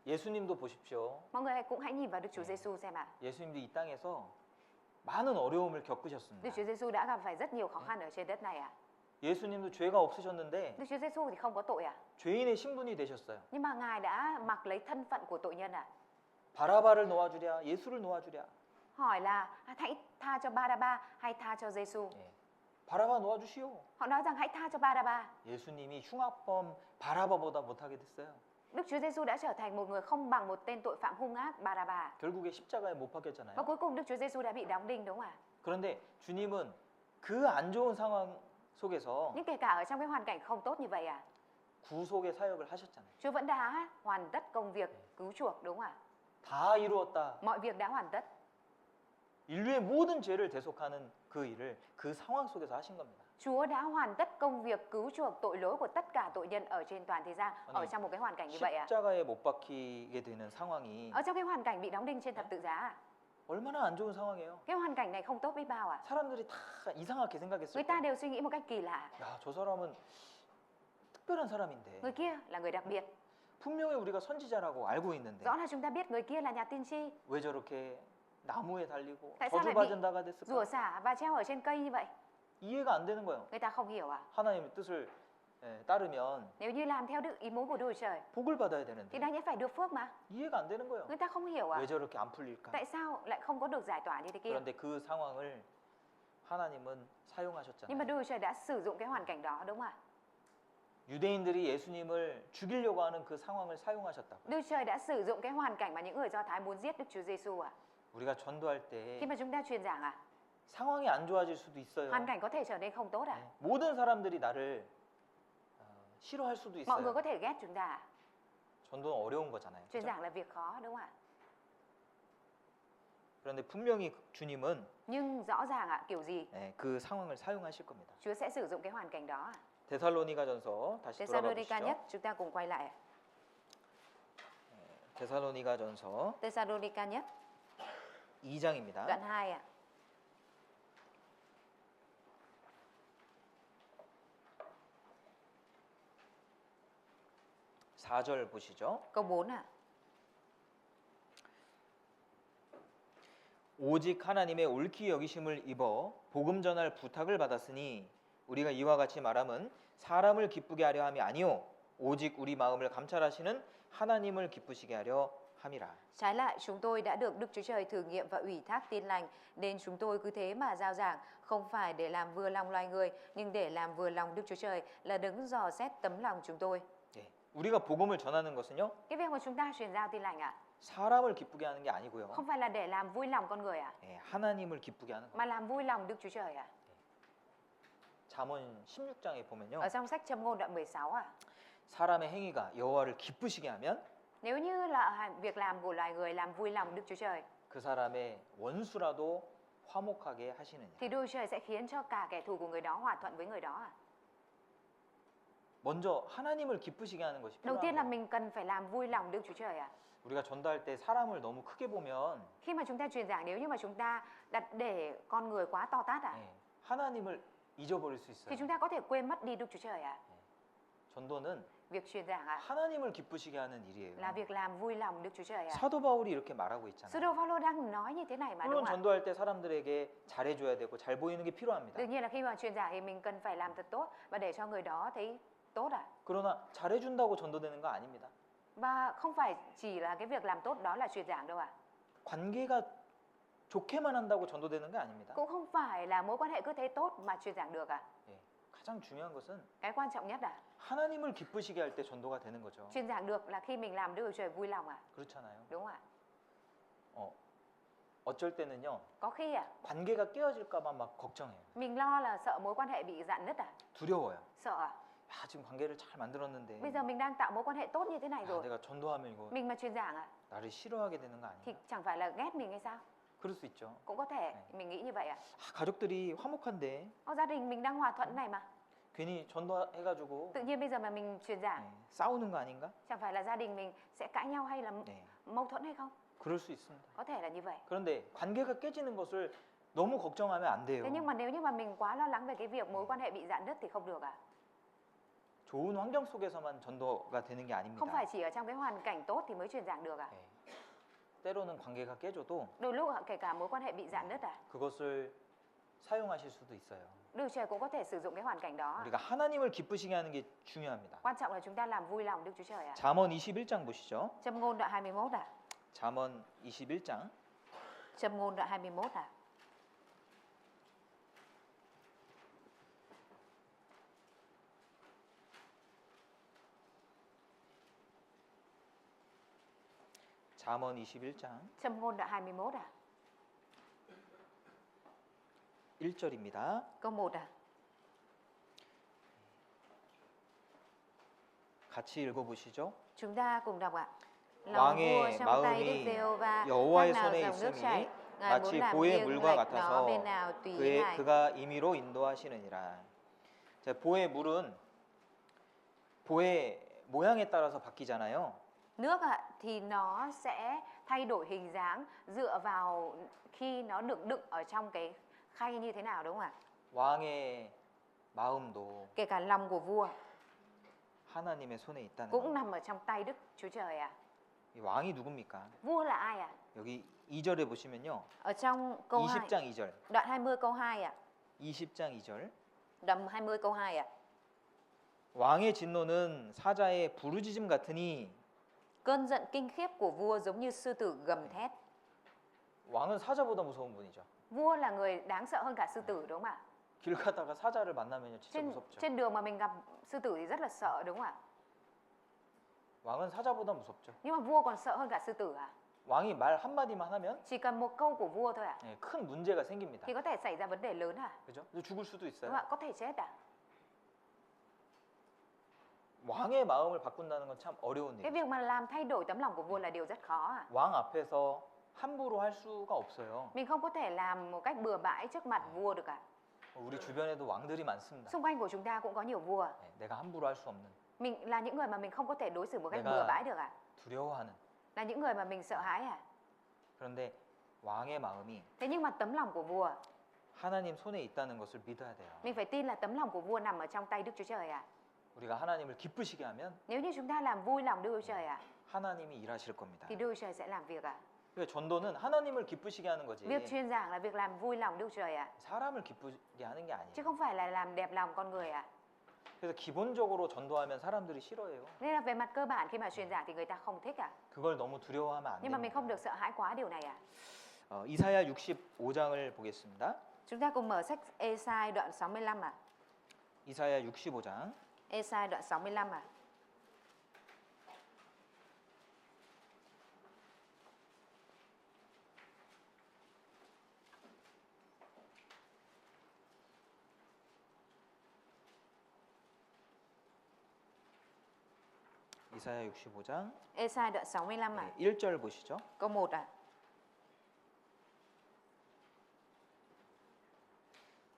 예수님도 보십시오. Mọi người cũng hãy nhìn vào Đức Chúa Giêsu xem 예수님도 이 땅에서 많은 어려움을 겪으셨습니다. Đức Chúa Giêsu đã gặp phải rất nhiều khó khăn ở trên đất này 예수님도 죄가 없으셨는데 Đức Chúa Giêsu thì không có tội 죄인의 신분이 되셨어요. Nhưng mà Ngài đã mặc lấy thân phận của tội nhân 바라바를 놓아주랴, 예수를 놓아주랴. Hỏi là hãy tha cho Ba-đa-ba hay tha cho Giêsu 예. 바라바 놓아주시오. Họ nói rằng hãy tha cho Ba-đa-ba 예수님이 흉악범 바라바보다 못하게 됐어요. Đức Chúa Giêsu đã trở thành một người không bằng một tên tội phạm hung ác Ba-đa-ba 결국에 십자가에 못 Và 박혔잖아요. cuối cùng Đức Chúa Giêsu đã bị đóng đinh đúng không ạ? 그런데 주님은 그 안 좋은 상황 속에서 Nhưng kể cả ở trong cái hoàn cảnh không tốt như vậy 구속의 사역을 하셨잖아요. Chúa vẫn đã hoàn tất công việc cứu chuộc đúng không ạ? 다 이루었다. Mọi việc đã hoàn tất 인류의 모든 죄를 대속하는 그 일을 그 상황 속에서 하신 겁니다. Chúa đã hoàn tất công việc cứu chuộc tội lỗi của tất cả tội nhân ở trên toàn thế gian ở trong một cái hoàn cảnh như vậy 십자가에 못 박히게 되는 상황이 Ở trong cái hoàn cảnh bị đóng đinh trên thập tự giá 얼마나 안 좋은 상황이에요. Cái hoàn cảnh này không tốt biết bao 사람들이 다 이상하게 생각했을 Người ta 거예요. đều suy nghĩ một cách kỳ lạ 야, 저 사람은 특별한 사람인데 Người kia là người đặc biệt 분명히 우리가 선지자라고 알고 있는데 Rõ là chúng ta biết người kia là nhà tiên tri 왜 저렇게 나무에 달리고 Tại sao lại 저주받은 자가 rủa 됐을까? xả và treo ở trên cây như vậy 이해가 안 되는 거예요. Người ta không hiểu 하나님의 뜻을 따르면 Nếu như làm theo ý muốn của Đức Chúa Trời 복을 받아야 thì 되는데 đáng nhẽ phải được phước mà 이해가 안 되는 거예요. Người ta không hiểu 왜 저렇게 안 풀릴까? Tại sao lại không có được giải tỏa như thế kia 그런데 그 상황을 하나님은 Nhưng mà 사용하셨잖아요. Đức Chúa Trời đã sử dụng cái hoàn cảnh đó đúng không ạ? 유대인들이 예수님을 죽이려고 하는 그 상황을 사용하셨다고. Đức Chúa Trời đã sử dụng cái hoàn cảnh mà những người Do Thái muốn giết Đức Chúa Giêsu 우리가 전도할 때 Khi mà chúng ta truyền giảng 상황이 안 좋아질 수도 있어요. hoàn cảnh có thể trở nên không tốt 모든 사람들이 나를 싫어할 수도 Mọi người 있어요. có thể ghét chúng ta 전도는 어려운 거잖아요. Truyền 그죠? giảng là việc khó đúng không ạ? 그런데 분명히 주님은 Nhưng rõ ràng kiểu gì 그 상황을 사용하실 겁니다. Chúa sẽ sử dụng cái hoàn cảnh đó 데살로니가전서 다시 돌아가 Thessalonica 보시죠. nhất chúng ta cùng quay lại 데살로니가전서 Thessalonica nhất 2장입니다. đoạn 2 4절 보시죠. câu 4 오직 하나님의 옳기 여기심을 입어 복음 전할 부탁을 받았으니 우리가 이와 같이 말함은 사람을 기쁘게 하려 함이 아니요 오직 우리 마음을 감찰하시는 하나님을 기쁘시게 하려 함이라. Trái lại chúng tôi đã được Đức Chúa Trời thử nghiệm và ủy thác tin lành nên chúng tôi cứ thế mà giao giảng không phải để làm vừa lòng loài người nhưng để làm vừa lòng Đức Chúa Trời là đấng dò xét tấm lòng chúng tôi. 예, 우리가 복음을 전하는 것은요. Cái việc mà chúng ta truyền giao tin lành ạ, 사람을 기쁘게 하는 게 아니고요. không phải là để làm vui lòng con người ạ, 예, 하나님을 기쁘게 하는 거예요. mà làm vui lòng Đức Chúa Trời ạ. 잠언 16장에 보면요. Ở trong sách Châm ngôn đoạn 16 ạ, 사람의 행위가 여호와를 기쁘시게 하면 nếu như là việc làm của loài người làm vui lòng Đức Chúa Trời, 그 사람의 원수라도 화목하게 하시느냐. thì Đức Chúa Trời sẽ khiến cho cả kẻ thù của người đó hòa thuận với người đó ạ. 먼저 하나님을 기쁘시게 하는 것이 Đầu tiên là 필요한 거예요. mình cần phải làm vui lòng Đức Chúa Trời ạ. 우리가 전도할 때 사람을 너무 크게 보면 Khi mà chúng ta truyền giảng, nếu như mà chúng ta đặt để con người quá to tát ạ, 예, 하나님을 잊어버릴 수 있어요. thì chúng ta có thể quên mất đi Đức Chúa Trời ạ. 전도는 Việc truyền giảng ạ 하나님을 기쁘시게 하는 일이에요. là việc làm vui lòng Đức Chúa Trời ạ. 사도 바울이 이렇게 말하고 Sứ 있잖아요. đồ Phaolô đang nói như thế này mà, 물론 đúng không ạ? 전도할 때 사람들에게 잘해줘야 되고 잘 보이는 게 필요합니다. Đương nhiên là khi mà truyền giảng thì mình cần phải làm thật tốt và để cho người đó thấy tốt ạ. 그러나 잘해준다고 전도되는 거 아닙니다. Và không phải chỉ là cái việc làm tốt đó là truyền giảng đâu ạ. 관계가 좋게만 한다고 전도되는 게 아닙니다. Cũng không phải là mối quan hệ cứ thế tốt mà truyền giảng được ạ. 예, 가장 중요한 것은 Cái quan trọng nhất ạ, 하나님을 기쁘시게 할 때 전도가 되는 거죠. truyền giảng được là khi mình làm Đức Chúa Trời vui lòng ạ. 그렇잖아요. Đúng không ạ? 어쩔 때는요, Có khi ạ, 관계가 깨어질까봐 막 걱정해요. mình lo là sợ mối quan hệ bị rạn nứt ạ. 두려워요. Sợ ạ. 야, 지금 관계를 잘 만들었는데, Bây giờ mình đang tạo mối quan hệ tốt như thế này 야, rồi, 내가 전도하면 이거 mình mà truyền giảng ạ 나를 싫어하게 되는 거 thì 아니야? chẳng phải là ghét mình hay sao? 그럴 수 있죠. Cũng có thể, mình nghĩ như vậy ạ. 가족들이 화목한데 Gia đình mình đang hòa thuận này mà, 괜히 전도해가지고 tự nhiên bây giờ mà mình truyền giảng, 싸우는 거 아닌가? chẳng phải là gia đình mình sẽ cãi nhau hay là 네, mâu thuẫn hay không? 그럴 수 있습니다. Có thể là như vậy. 그런데 관계가 깨지는 것을 너무 걱정하면 안 돼요. Thế nhưng mà nếu như mà mình quá lo lắng về cái việc mối quan hệ bị rạn nứt thì không được ạ. 좋은 환경 속에서만 전도가 되는 게 아닙니다. Không phải chỉ ở trong cái hoàn cảnh tốt thì mới truyền giảng được ạ. 네. 때로는 관계가 깨져도 Đôi lúc ạ, kể cả mối quan hệ bị rạn nứt ạ, 그것을 사용하실 수도 있어요. Đức Chúa Trời cũng có thể sử dụng cái hoàn cảnh đó ạ. 우리가 하나님을 기쁘시게 하는 게 중요합니다. Quan trọng là chúng ta làm vui lòng Đức Chúa Trời ạ. 잠언 21장 보시죠. Châm ngôn đoạn 21 ạ. 잠언 21장 Châm ngôn đoạn 21 ạ. 잠언 21장 Châm ngôn đoạn 21 ạ. 1절입니다. Câu 1 ạ. 같이 읽어보시죠. Chúng ta cùng đọc ạ. Lòng vua 왕의 trong tay Đức 마음이 Giê-hô-va, 여호와의 khác nào 손에 dòng nước 있으니 chảy, Ngài muốn 마치 làm 보의 nghiêng 물과 lệch nó 같아서 bên nào tùy ý Ngài. 그가 임의로 인도하시느니라. 자, 보의 물은 보의 모양에 따라서 바뀌잖아요. Nước ạ thì nó sẽ thay đổi hình dáng dựa vào khi nó được đựng ở trong cái khay như thế nào, đúng không ạ? 왕의 마음도 Kể cả lòng của vua 하나님의 손에 있다는 cũng 거예요. nằm ở trong tay Đức Chúa Trời ạ. 이 왕이 누굽니까? Vua là ai ạ? 여기 2절에 보시면요. Ở trong câu 2, 20장 2절. đoạn 20 câu 2 ạ. 20장 2절. Đoạn 20 câu 2 ạ. 왕의 진노는 사자의 부르짖음 같으니 Cơn giận kinh khiếp của vua giống như sư tử gầm thét. 왕은 사자보다 무서운 분이죠. Vua là người đáng sợ hơn cả sư tử, đúng không ạ? 길 가다가 사자를 만나면요 진짜 Trên, 무섭죠. trên đường mà mình gặp sư tử thì rất là sợ, đúng không ạ? 왕은 사자보다 무섭죠. Nhưng mà vua còn sợ hơn cả sư tử à? 왕이 말 한마디만 하면 Chỉ cần một câu của vua thôi à? 예, 큰 문제가 생깁니다. Thì có thể xảy ra vấn đề lớn à? 그죠? 죽을 수도 Đúng 있어요. không ạ? Có thể chết à? 왕의 마음을 바꾼다는 건 참 어려운 Cái 일이죠. việc mà làm thay đổi tấm lòng của vua là điều rất khó à? 왕 앞에서 함부로 할 수가 없어요. Mình không có thể làm một cách bừa bãi trước mặt vua được à? 우리 주변에도 왕들이 많습니다. Xung quanh của chúng ta cũng có nhiều vua. 예, 내가 함부로 할 수 없는, Mình là những người mà mình không có thể đối xử một cách 내가- bừa bãi được à? 두려워하는. Là những người mà mình sợ hãi à? 그런데 왕의 마음이 Thế nhưng mà tấm lòng của vua, 하나님 손에 있다는 것을 믿어야 돼요. mình phải tin là tấm lòng của vua nằm ở trong tay Đức Chúa Trời à? 우리가 하나님을 기쁘시게 하면 Nếu như chúng ta làm vui lòng Đức Chúa Trời à? 하나님이 일하실 겁니다. Thì Đức Chúa Trời sẽ làm việc à? 그러니까 전도는 하나님을 기쁘시게 하는 거지. Việc truyền giảng là việc làm vui lòng Đức Chúa Trời à? 사람을 기쁘게 하는 게 Chứ 아니에요. không phải là làm đẹp lòng con người à? 그래서 기본적으로 전도하면 사람들이 싫어해요. Nên là về mặt cơ bản khi mà truyền giảng thì người ta không thích à? 그걸 너무 두려워하면 안 Nhưng mà mình không 됩니다. được sợ hãi quá điều này à? 이사야 65장을 보겠습니다. Chúng ta cùng mở sách Ê-sai đoạn 65 à? 이사야 65장 Ê-sai đoạn 65 à? 이사야 65장 Ê-sai đoạn 65 ạ. 1절 보시죠. Câu 1 ạ.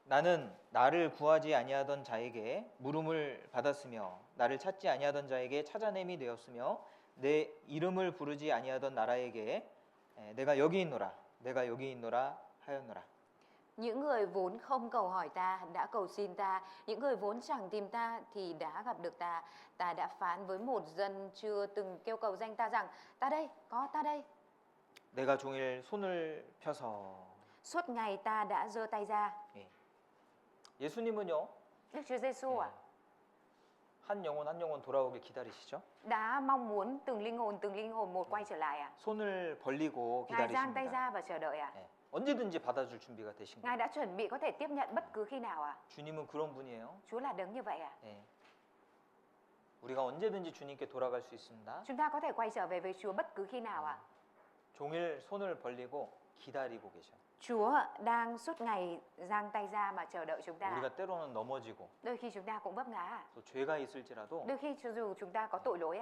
나는 나를 구하지 아니하던 자에게 물음을 받았으며 나를 찾지 아니하던 자에게 찾아냄이 되었으며 내 이름을 부르지 아니하던 나라에게 내가 여기 있노라 내가 여기 있노라 하였노라. Những người vốn không cầu hỏi ta đã cầu xin ta, những người vốn chẳng tìm ta thì đã gặp được ta. Ta đã phán với một dân chưa từng kêu cầu danh ta rằng ta đây, có ta đây. 내가 종일 손을 펴서. Suốt ngày ta đã giơ tay ra. 예. 예수님은요 Đức Chúa Giêsu ạ, 한 영혼 돌아오길 기다리시죠. đã mong muốn từng linh hồn một quay trở lại ạ. 손을 벌리고 Ngài giang tay 기다리십니다. ra và chờ đợi ạ. 예. 언제든지 받아줄 준비가 되신 Ngài 거예요. đã chuẩn bị có thể tiếp nhận bất cứ khi nào ạ. 주님은 그런 분이에요. Chúa là đấng như vậy ạ. 예. 우리가 언제든지 주님께 돌아갈 수 있습니다. Chúng ta có thể quay trở về với Chúa bất cứ khi nào ạ. 종일 손을 벌리고 기다리고 계셔. Chúa đang suốt ngày giang tay ra mà chờ đợi chúng ta. 우리가 때로는 넘어지고 Đôi khi chúng ta cũng vấp ngã. 또 죄가 있을지라도 Đôi khi dù chúng ta có tội lỗi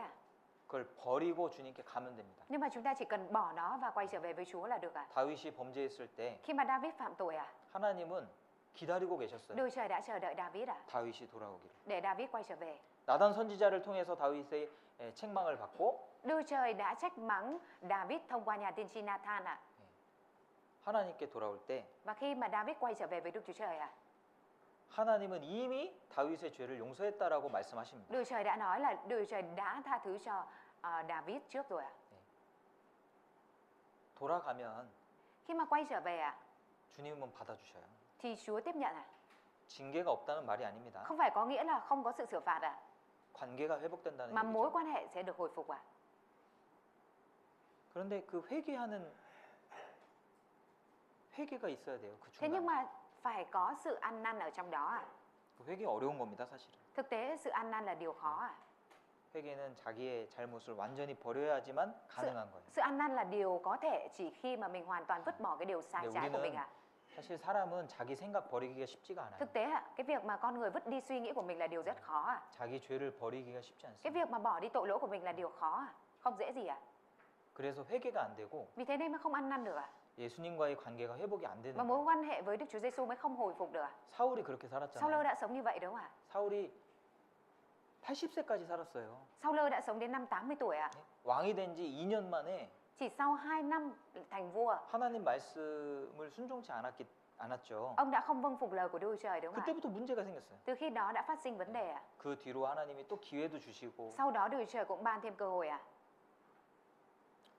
그걸 버리고 주님께 가면 됩니다. nhưng mà chúng ta chỉ cần bỏ nó và quay trở về với Chúa là được 다윗이 범죄했을 때 Khi mà David phạm tội 하나님은 기다리고 계셨어요. Đôi trời đã chờ đợi David 다윗이 돌아오기를. để David quay trở về. 나단 선지자를 통해서 다윗의 책망을 받고 Đôi trời đã trách mắng David thông qua nhà tiên tri Nathan 하나님께 돌아올 때 Và khi mà David quay trở về với Đức Chúa Trời 하나님은 이미 다윗의 죄를 용서했다라고 말씀하십니다. Đôi trời đã nói là Đôi trời đã tha thứ cho David trước rồi 돌아가면 Khi mà quay trở về 주님은 받아주셔요. thì Chúa tiếp nhận 징계가 없다는 말이 아닙니다. Không phải có nghĩa là không có sự sửa phạt 관계가 회복된다는 mà mối 얘기죠. quan hệ sẽ được hồi phục 그런데 그 회개가 있어야 돼요. 그 Thế nhưng 중간에. mà phải có sự ăn năn ở trong đó 그 회개 어려운 겁니다, 사실은. Thực tế sự ăn năn là điều khó 회개는 자기의 잘못을 완전히 버려야지만 가능한 거예요. Sự ăn năn là điều có thể chỉ khi mà mình hoàn toàn vứt bỏ cái điều sai 근데 trái của mình 우리는 사실 사람은 자기 생각 버리기가 쉽지가 않아요. Thực tế cái việc mà con người vứt đi suy nghĩ của mình là điều rất khó 자기 죄를 버리기가 쉽지 Cái 않습니다. việc mà bỏ đi tội lỗi của mình là điều khó Không dễ gì 그래서 회개가 안 되고 Vì thế nên mới không ăn năn được 예수님과의 관계가 회복이 안 되는 Và mối 거예요. quan hệ với Đức Chúa Giêsu mới không hồi phục được 사울이 그렇게 Sao-lơ 살았잖아요. đã sống như vậy đúng không ạ? 사울이 80세까지 살았어요. Sao-lơ đã sống đến năm 80 tuổi 왕이 된 지 2년 만에 Chỉ sau 2 năm thành vua 하나님 말씀을 순종치 않았죠. Ông đã không vâng phục lời của Đức Chúa Trời đúng không ạ? 그때부터 문제가 생겼어요. Từ khi đó đã phát sinh vấn đề 그 뒤로 하나님이 또 기회도 주시고 Sau đó Đức Chúa Trời cũng ban thêm cơ hội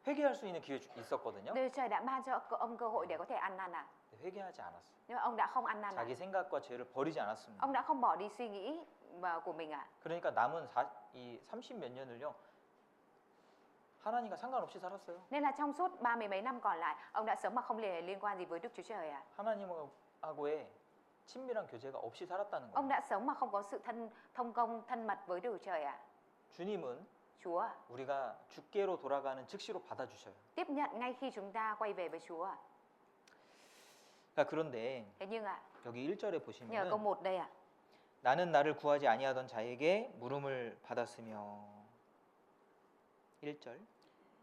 회개할 수 있는 기회 있었거든요. Đức Chúa Trời đã ban cho ông cơ hội để có thể ăn năn 회개하지 않았어요. Nhưng mà ông đã không ăn năn 자기 생각과 죄를 버리지 않았습니다. Ông đã không bỏ đi suy nghĩ của mình 그러니까 남은 이 30 몇 년을요. 하나님과 상관없이 살았어요. Nên là trong suốt 30 mấy năm còn lại Ông đã sống mà không liên quan gì với Đức Chúa Trời 하나님하고의 친밀한 교제가 없이 살았다는 Ông 거예요. đã sống mà không có sự thông công thân mật với Đức Chúa Trời 주님은 Chúa 우리가 주께로 돌아가는 즉시로 받아주셔요. tiếp nhận ngay khi chúng ta quay về với Chúa 그런데 Thế nhưng 여기 1절에 nhờ câu 보시면 1 đây 나는 나를 구하지 아니하던 자에게 물음을 받았으며 1절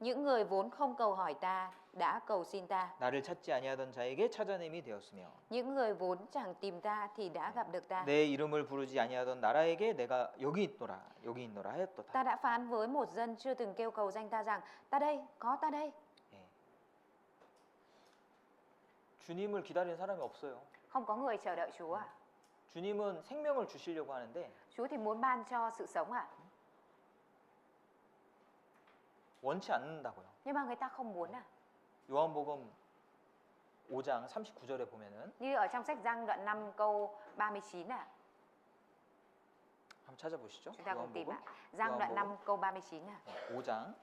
Những người vốn không cầu hỏi ta đã cầu xin ta 나를 찾지 아니하던 자에게 찾아냄이 되었으며 Những người vốn chẳng tìm ta thì đã gặp được ta 내 이름을 부르지 아니하던 나라에게 내가 여기 있노라 하였도다. Ta đã phán với một dân chưa từng kêu cầu danh ta rằng ta đây, có ta đây 예. 주님을 기다리는 사람이 없어요. Không có người chờ đợi Chúa 주님은 생명을 주시려고 하는데 Chúa thì muốn ban cho sự sống 원치 않는다고요. Nhưng mà người ta không muốn 요한복음 5장 39절에 보면은 Như ở trong sách Giăng đoạn 5 câu 39 한번 찾아보시죠. Chúng ta cùng tìm 요한복음 Giăng đoạn 5 câu 39 5장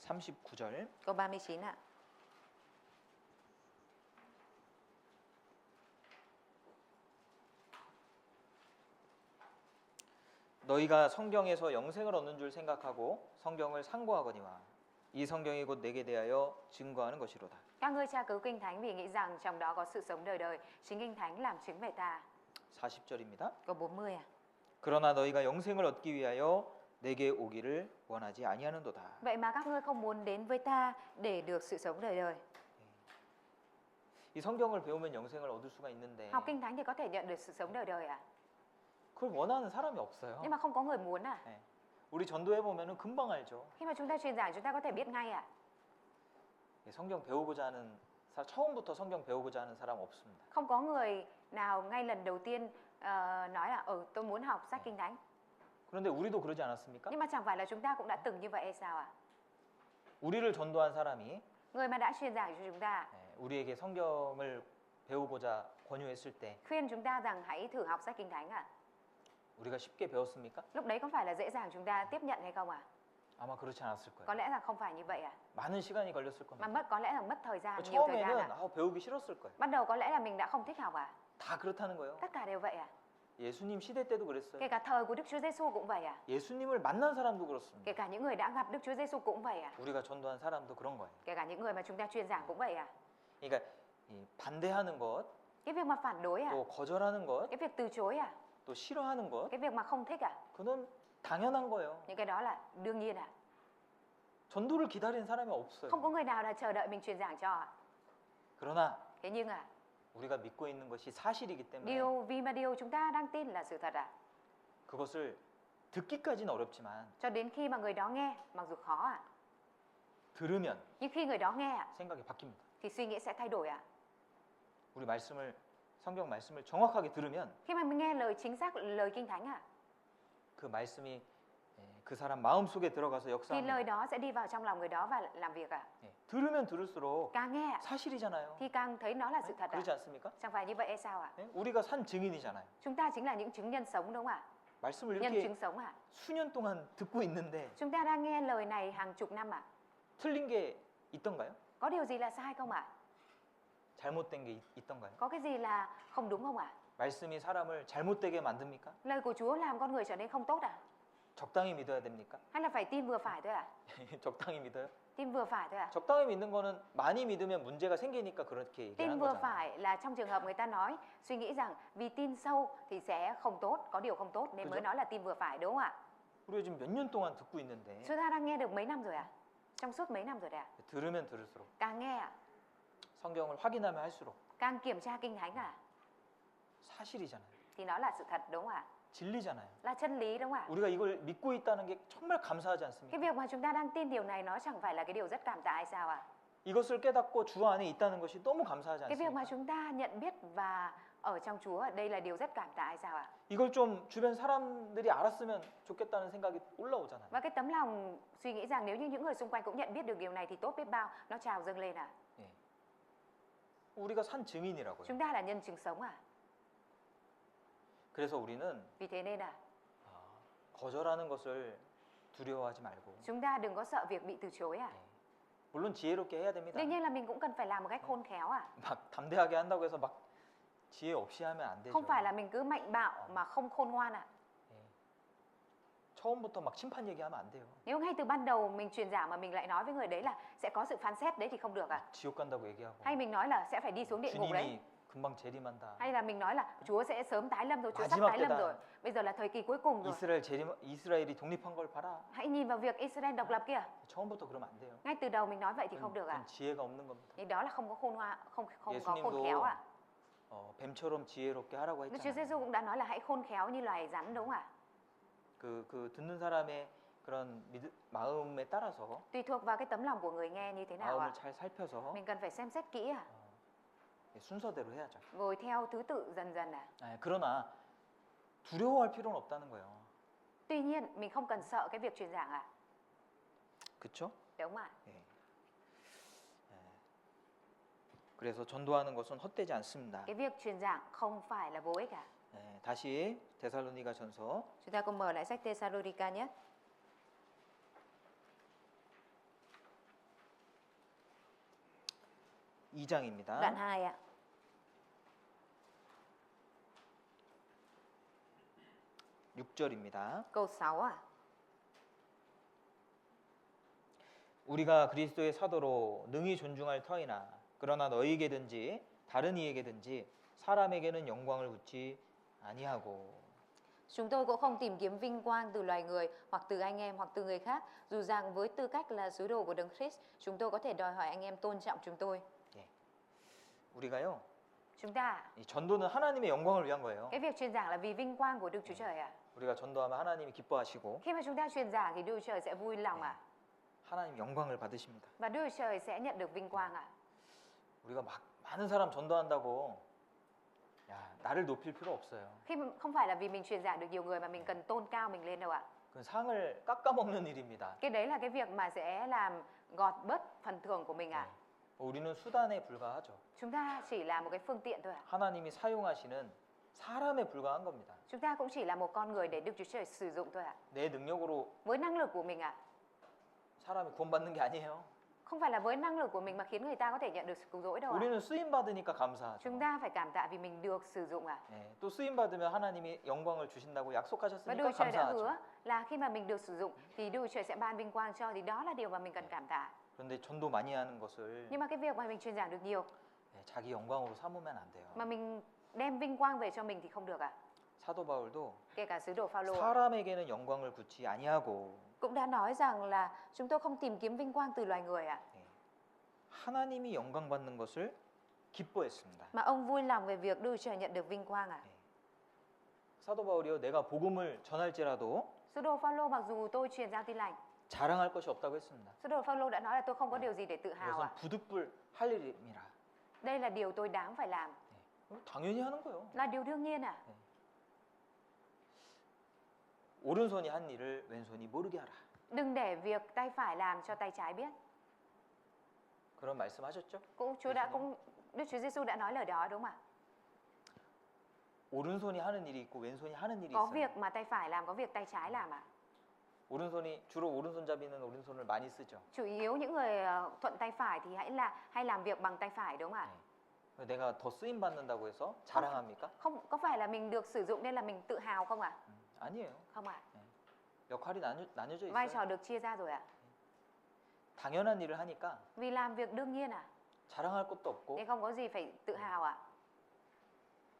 39절 Câu 39 너희가 성경에서 영생을 얻는 줄 생각하고 성경을 상고하거니와 이 성경이 곧 내게 대하여 증거하는 것이로다. Các ngươi tra cứu Kinh Thánh vì nghĩ rằng trong đó có sự sống đời đời Chính Kinh Thánh làm chứng về ta 40절입니다. Câu 40 그러나 너희가 영생을 얻기 위하여 내게 오기를 원하지 아니하는도다. Vậy mà các ngươi không muốn đến với ta để được sự sống đời đời. 이 성경을 배우면 영생을 얻을 수가 있는데 Học kinh thánh thì có thể nhận được sự sống đời đời à? 그걸 원하는 사람이 없어요. Nhưng mà không có người muốn à? 네. 우리 전도해 보면은 금방 알죠. Khi mà chúng ta truyền giảng chúng ta có thể biết ngay à? 성경 배우고자 하는 처음부터 성경 배우고자 하는 사람 없습니다. Không có người nào ngay lần đầu tiên nói là tôi muốn học sách kinh thánh. 그런데 우리도 그러지 않았습니까? Nhưng mà chẳng phải là chúng ta cũng đã từng như vậy hay sao à? 우리를 전도한 사람이 Người mà đã truyền giảng cho chúng ta, 우리에게 성경을 배우고자 권유했을 때 khuyên chúng ta rằng hãy thử học sách kinh thánh à? 우리가 쉽게 배웠습니까? Lúc đấy có phải là dễ dàng chúng ta tiếp nhận hay không à? 아마 그렇지 않았을 Có 거예요. lẽ là không phải như vậy à? 많은 시간이 걸렸을 Mà 겁니다. có lẽ là mất thời gian, nhiều thời gian 처음에는 à? 배우기 싫었을 거예요. Ban đầu có lẽ là mình đã không thích học à? 다 그렇다는 거예요. Tất cả đều vậy à? 예수님 시대 때도 그랬어요. Kể cả thời của Đức Chúa Giêsu cũng vậy à? 예수님을 만난 사람도 그렇습니다. Kể cả những người đã gặp Đức Chúa Giêsu cũng vậy à? 우리가 전도한 사람도 그런 거예요. Kể cả những người mà chúng ta truyền giảng cũng vậy à? 그러니까 이 반대하는 것, Cái việc mà phản đối à? 또 거절하는 것, Cái việc từ chối à? 또 싫어하는 것, Cái việc mà không thích à? 그건 당연한 거예요. Những cái đó là đương nhiên à? 전도를 기다리는 사람이 없어요. Không có người nào là chờ đợi mình truyền giảng cho à? 그러나 Thế nhưng à, 우리가 믿고 있는 것이 사실이기 때문에 vì mà điều chúng ta đang tin là sự thật à? 그것을 듣기까지는 어렵지만 Cho đến khi mà người đó nghe, mặc dù khó à, 들으면 nhưng khi người đó nghe à, 생각이 바뀝니다. thì suy nghĩ sẽ thay đổi à? 우리 성경 말씀을 정확하게 들으면 Khi mà mình nghe lời chính xác lời kinh thánh à, 그 말씀이 그 사람 마음속에 들어가서 thì 역사합니다. lời đó sẽ đi vào trong lòng người đó và làm việc à? 들으면 들을수록 Càng nghe à, 사실이잖아요. thì càng thấy nó là sự thật à? 그렇지 않습니까? Chẳng phải như vậy hay sao à? 우리가 산 증인이잖아요. Chúng ta chính là những chứng nhân sống đúng không ạ? 말씀을 Nhân 이렇게 chứng sống à? 수년 동안 듣고 있는데 Chúng ta đang nghe lời này hàng chục năm à? 틀린 게 있던가요? Có điều gì là sai không ạ? 잘못된 게 있던가요? Có cái gì là không đúng không ạ? 말씀이 사람을 잘못되게 만듭니까? Lời của Chúa làm con người trở nên không tốt à? 적당히 믿어야 됩니까? Hay là phải tin vừa phải thôi à? 적당히 믿어요? Tin vừa phải thôi à? 적당히 믿는 거는 많이 믿으면 문제가 생기니까 그렇게 Tin 얘기하는 vừa 거잖아요. phải là trong trường hợp người ta nói suy nghĩ rằng vì tin sâu thì sẽ không tốt, có điều không tốt nên mới 그죠? nói là tin vừa phải đúng không ạ? 우리가 지금 몇 년 동안 듣고 있는데 Chúng ta đang nghe được mấy năm rồi à? Trong suốt mấy năm rồi đấy à? 들으면 들을수록 Càng nghe à? 성경을 확인하면 할수록 Càng kiểm tra kinh thánh à? 사실이잖아요. Thì nó là sự thật đúng không ạ? 진리잖아요. Là chân lý đúng không ạ? 우리가 이걸 믿고 있다는 게 정말 감사하지 Cái 않습니까? việc mà chúng ta đang tin điều này nó chẳng phải là cái điều rất cảm tạ hay sao ạ? 이것을 깨닫고 주 안에 있다는 것이 너무 감사하지 Cái việc mà 않습니까? chúng ta nhận biết và ở trong Chúa đây là điều rất cảm tạ hay sao ạ? 이걸 좀 주변 사람들이 알았으면 좋겠다는 생각이 올라오잖아요. Và cái tấm lòng suy nghĩ rằng nếu như những người xung quanh cũng nhận biết được điều này thì tốt biết bao, nó trào dâng lên à? 예. 우리가 산 증인이라고요. Chúng ta là nhân chứng sống à? 그래서 우리는 Vì thế nên 거절하는 것을 두려워하지 말고 chúng ta đừng có sợ việc bị từ chối à? 물론 지혜롭게 해야 됩니다. Đương nhiên là mình cũng cần phải làm một cách khôn khéo à? 막 담대하게 한다고 해서 막 지혜 없이 하면 안 되죠. Không phải là mình cứ mạnh bạo mà không khôn ngoan à? 예. 처음부터 막 심판 얘기하면 안 돼요. Nếu ngay từ ban đầu mình truyền giảng mà mình lại nói với người đấy là sẽ có sự phán xét đấy thì không được à? 지옥 간다고 얘기하고 Hay mình nói là sẽ phải đi xuống địa ngục đấy? 주님이 금방 재림한다. Hay là mình nói là Chúa sẽ sớm tái lâm rồi, Chúa sắp 마지막 tái lâm 때다. rồi. Bây giờ là thời kỳ cuối cùng rồi. 이스라엘이 독립한 걸 봐라. Hãy nhìn vào việc Israel độc lập kia. 처음부터 그러면 안 돼요. Ngay từ đầu mình nói vậy thì không được à? 그건 지혜가 없는 겁니다. Thì đó là không có khôn ngoan, không có khôn 예수님도 khéo à? 뱀처럼 지혜롭게 하라고 Đức Chúa 했잖아요. Giêsu cũng đã nói là hãy khôn khéo như loài rắn đúng không ạ? 그 듣는 사람의 그런 마음에 따라서 Tùy thuộc vào cái tấm lòng của người nghe như thế nào ạ? 마음을 잘 살펴서 Mình cần phải xem xét kỹ à? 순서대로 해야죠. Rồi theo thứ tự dần dần à? 그러나 두려워할 필요는 없다는 거예요. Tuy nhiên mình không cần sợ cái việc truyền giảng à? 그렇죠? Đúng không ạ? 예. 그래서 전도하는 것은 헛되지 않습니다. Cái việc truyền giảng không phải là vô ích à? 다시 데살로니가전서 Chúng ta cùng mở lại sách Thessalonica nhé. 2장입니다. Đoạn 2 ạ. 6절입니다. Câu 6 ạ. 우리가 그리스도의 사도로 능히 존중할 터이나 그러나 너희에게든지 다른 이에게든지 사람에게는 영광을 붙지 아니하고. Chúng tôi cũng không tìm kiếm vinh quang từ loài người hoặc từ anh em hoặc từ người khác, dù rằng với tư cách là sứ đồ của Đấng Christ, chúng tôi có thể đòi hỏi anh em tôn trọng chúng tôi. 예. 우리가요, Chúng ta, 이 전도는 하나님의 영광을 위한 거예요. cái việc truyền giảng là vì vinh quang của Đức Chúa Trời ạ. 우리가 전도하면 하나님이 기뻐하시고 Khi mà chúng ta truyền giảng thì Đức Chúa Trời sẽ vui lòng ạ. 하나님 영광을 받으십니다. Và Đức Chúa Trời sẽ nhận được vinh quang ạ. 우리가 막 많은 사람 전도한다고 야, 나를 높일 필요 없어요. Khi không phải là vì mình truyền giảng được nhiều người mà mình cần tôn cao mình lên đâu ạ. 그건 상을 깎아먹는 일입니다. Cái đấy là cái việc mà sẽ làm gọt bớt phần thưởng của mình ạ. 우리는 수단에 불과하죠. Chúng ta chỉ là một cái phương tiện thôi ạ. 하나님이 사용하시는 사람에 불과한 겁니다. Chúng ta cũng chỉ là một con người để Đức Chúa Trời sử dụng thôi ạ. 내 능력으로 Với năng lực của mình ạ. 사람이 구원받는 게 아니에요. Không phải là với năng lực của mình mà khiến người ta có thể nhận được sự cứu rỗi đâu ạ. 우리는 쓰임 받으니까 감사하죠. Chúng ta phải cảm tạ vì mình được sử dụng ạ. 예, 또 쓰임 받으면 하나님이 영광을 주신다고 Và 약속하셨으니까 Đức Chúa Trời đã 감사하죠. hứa là khi mà mình được sử dụng thì Đức Chúa Trời sẽ ban vinh quang cho, thì đó là điều mà mình cần cảm tạ. 그런데 전도 많이 하는 것을 Nhưng mà cái việc mà mình truyền giảng được nhiều 자기 영광으로 삼으면 안 돼요. mà mình đem vinh quang về cho mình thì không được ạ. 사도 바울도 Kể cả sứ đồ Phaolô 사람에게는 영광을 굳이 아니하고 cũng đã nói rằng là chúng tôi không tìm kiếm vinh quang từ loài người ạ, 하나님이 영광 받는 것을 기뻐했습니다. mà ông vui lòng về việc Đức Chúa Trời nhận được vinh quang ạ. 사도 바울이요, 내가 복음을 전할지라도 Sứ đồ Phaolô mặc dù tôi truyền giao tin lành, 자랑할 것이 없다고 했습니다. sứ đồ Phaolô đã nói là tôi không có điều gì để tự hào 이것은 ạ. 부득불 할 일입니다. Đây là điều tôi đáng phải làm, 당연히 하는 거예요. là điều đương nhiên ạ. 오른손이 한 일을 왼손이 모르게 하라. Đừng để việc tay phải làm cho tay trái biết. 그런 말씀하셨죠? Đức Chúa Giêsu đã nói lời đó đúng không ạ? 오른손이 하는 일이 있고 왼손이 하는 일이 Có 있어요. việc mà tay phải làm, có việc tay trái làm ạ. 오른손이 주로 오른손잡이는 오른손을 많이 쓰죠. Chủ yếu những người thuận tay phải thì hay làm việc bằng tay phải đúng không ạ? 내가 더 쓰임 받는다고 해서 자랑합니까? Không, có phải là mình được sử dụng nên là mình tự hào không ạ? 아니에요. Không ạ. 역할이 나뉘어져 Vai 있어요. trò được chia ra rồi ạ. 당연한 일을 하니까 Vì làm việc đương nhiên ạ, 자랑할 것도 없고 nên không có gì phải tự hào ạ.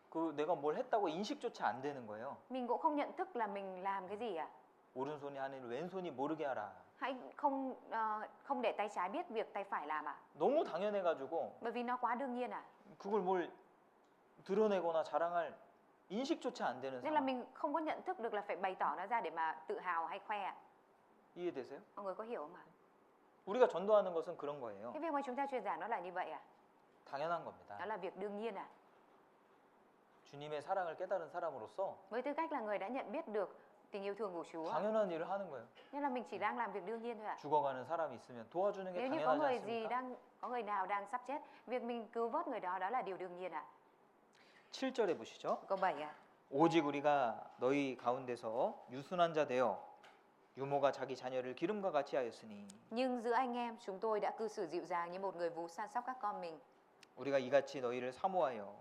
그 내가 뭘 했다고 인식조차 안 되는 거예요. Mình cũng không nhận thức là mình làm cái gì ạ. 오른손이 하는 일 왼손이 모르게 하라. Hãy không để tay trái biết việc tay phải làm ạ. 너무 당연해가지고 Bởi vì nó quá đương nhiên ạ. 그걸 뭘 드러내거나 자랑할 인식조차 안 되는 Nên là 상황. mình không có nhận thức được là phải bày tỏ nó ra để mà tự hào hay khoe ạ. 이해되세요? Mọi người có hiểu không ạ? 우리가 전도하는 것은 그런 거예요. Cái việc mà chúng ta truyền giảng nó là như vậy ạ. 당연한 겁니다. Đó là việc đương nhiên ạ. 주님의 사랑을 깨달은 사람으로서 Với tư cách là người đã nhận biết được tình yêu thương của Chúa, 당연한 일을 하는 거예요. nên là mình chỉ đang làm việc đương nhiên thôi ạ. 죽어가는 사람이 있으면 도와주는 게 Nếu như có 당연하지 người 않습니까? có người nào đang sắp chết, việc mình cứu vớt người đó, đó là điều đương nhiên ạ. 7절에 보시죠. Câu 7 ạ. 오직 우리가 너희 가운데서 유순한 자 되어 유모가 자기 자녀를 기름과 같이 하였으니 Nhưng giữa anh em chúng tôi đã cư xử dịu dàng như một người vú săn sóc các con mình. 우리가 이같이 너희를 사모하여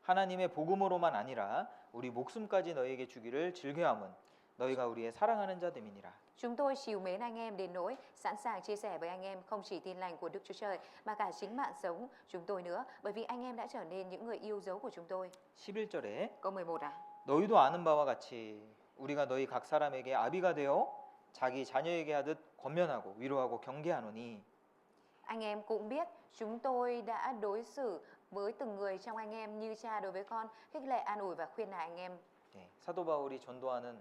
하나님의 복음으로만 아니라 우리 목숨까지 너희에게 주기를 즐겨함은 너희가 우리의 사랑하는 자 됨이니라. Chúng tôi trìu mến anh em đến nỗi sẵn sàng chia sẻ với anh em không chỉ tin lành của Đức Chúa Trời mà cả chính mạng sống chúng tôi nữa, bởi vì anh em đã trở nên những người yêu dấu của chúng tôi. 11절에 Câu 11 ạ. 너희도 아는 바와 같이 우리가 너희 각 사람에게 아비가 되어 자기 자녀에게 하듯 권면하고 위로하고 경계하노니 Anh em cũng biết chúng tôi đã đối xử với từng người trong anh em như cha đối với con, khích lệ an ủi và khuyên nài anh em. 사도 바울이 전도하는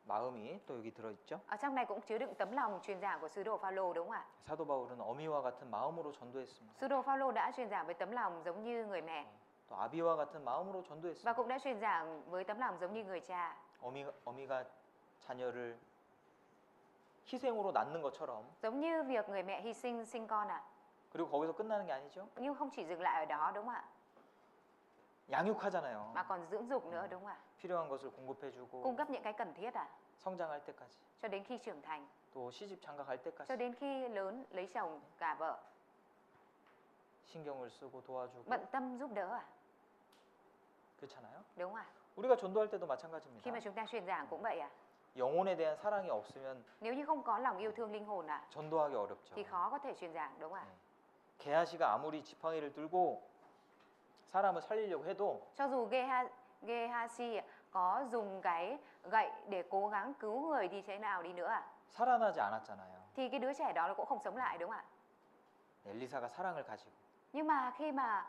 마음이 또 여기 들어있죠. Ở trong này cũng chứa đựng tấm lòng truyền giảng của sứ đồ Phaolô đúng không ạ? 사도 바울은 어미와 같은 마음으로 전도했습니다. Sứ đồ Phaolô đã truyền giảng với tấm lòng giống như người mẹ 또 아비와 같은 마음으로 và 전도했습니다. cũng đã truyền giảng với tấm lòng giống như người cha. 어미가 자녀를 희생으로 낳는 것처럼 Giống như việc người mẹ hy sinh sinh con ạ. 그리고 거기서 끝나는 게 아니죠. Nhưng không chỉ dừng lại ở đó đúng không ạ? 양육하잖아요. Mà còn dưỡng dục nữa đúng không ạ? 필요한 것을 공급해주고 Cung cấp những cái cần thiết ạ, 성장할 때까지 cho đến khi trưởng thành, 또 시집 장가갈 cho 때까지 đến khi lớn lấy chồng cả vợ, 신경을 쓰고 도와주고 bận tâm giúp đỡ ạ, 그렇잖아요. đúng không ạ? 우리가 전도할 때도 Khi 마찬가지입니다. mà chúng ta truyền giảng cũng vậy ạ. 영혼에 대한 사랑이 없으면 Nếu như không có lòng yêu thương linh hồn ạ, 전도하기 어렵죠. thì khó có thể truyền giảng đúng không ạ? 게하시가 아무리 지팡이를 들고 사람을 살리려고 해도 Cho dù Gehazi có dùng cái gậy để cố gắng cứu người thì thế nào đi nữa ạ? 살아나지 않았잖아요. Thì cái đứa trẻ đó nó cũng không sống lại đúng không ạ? 엘리사가 사랑을 가지고 Nhưng mà khi mà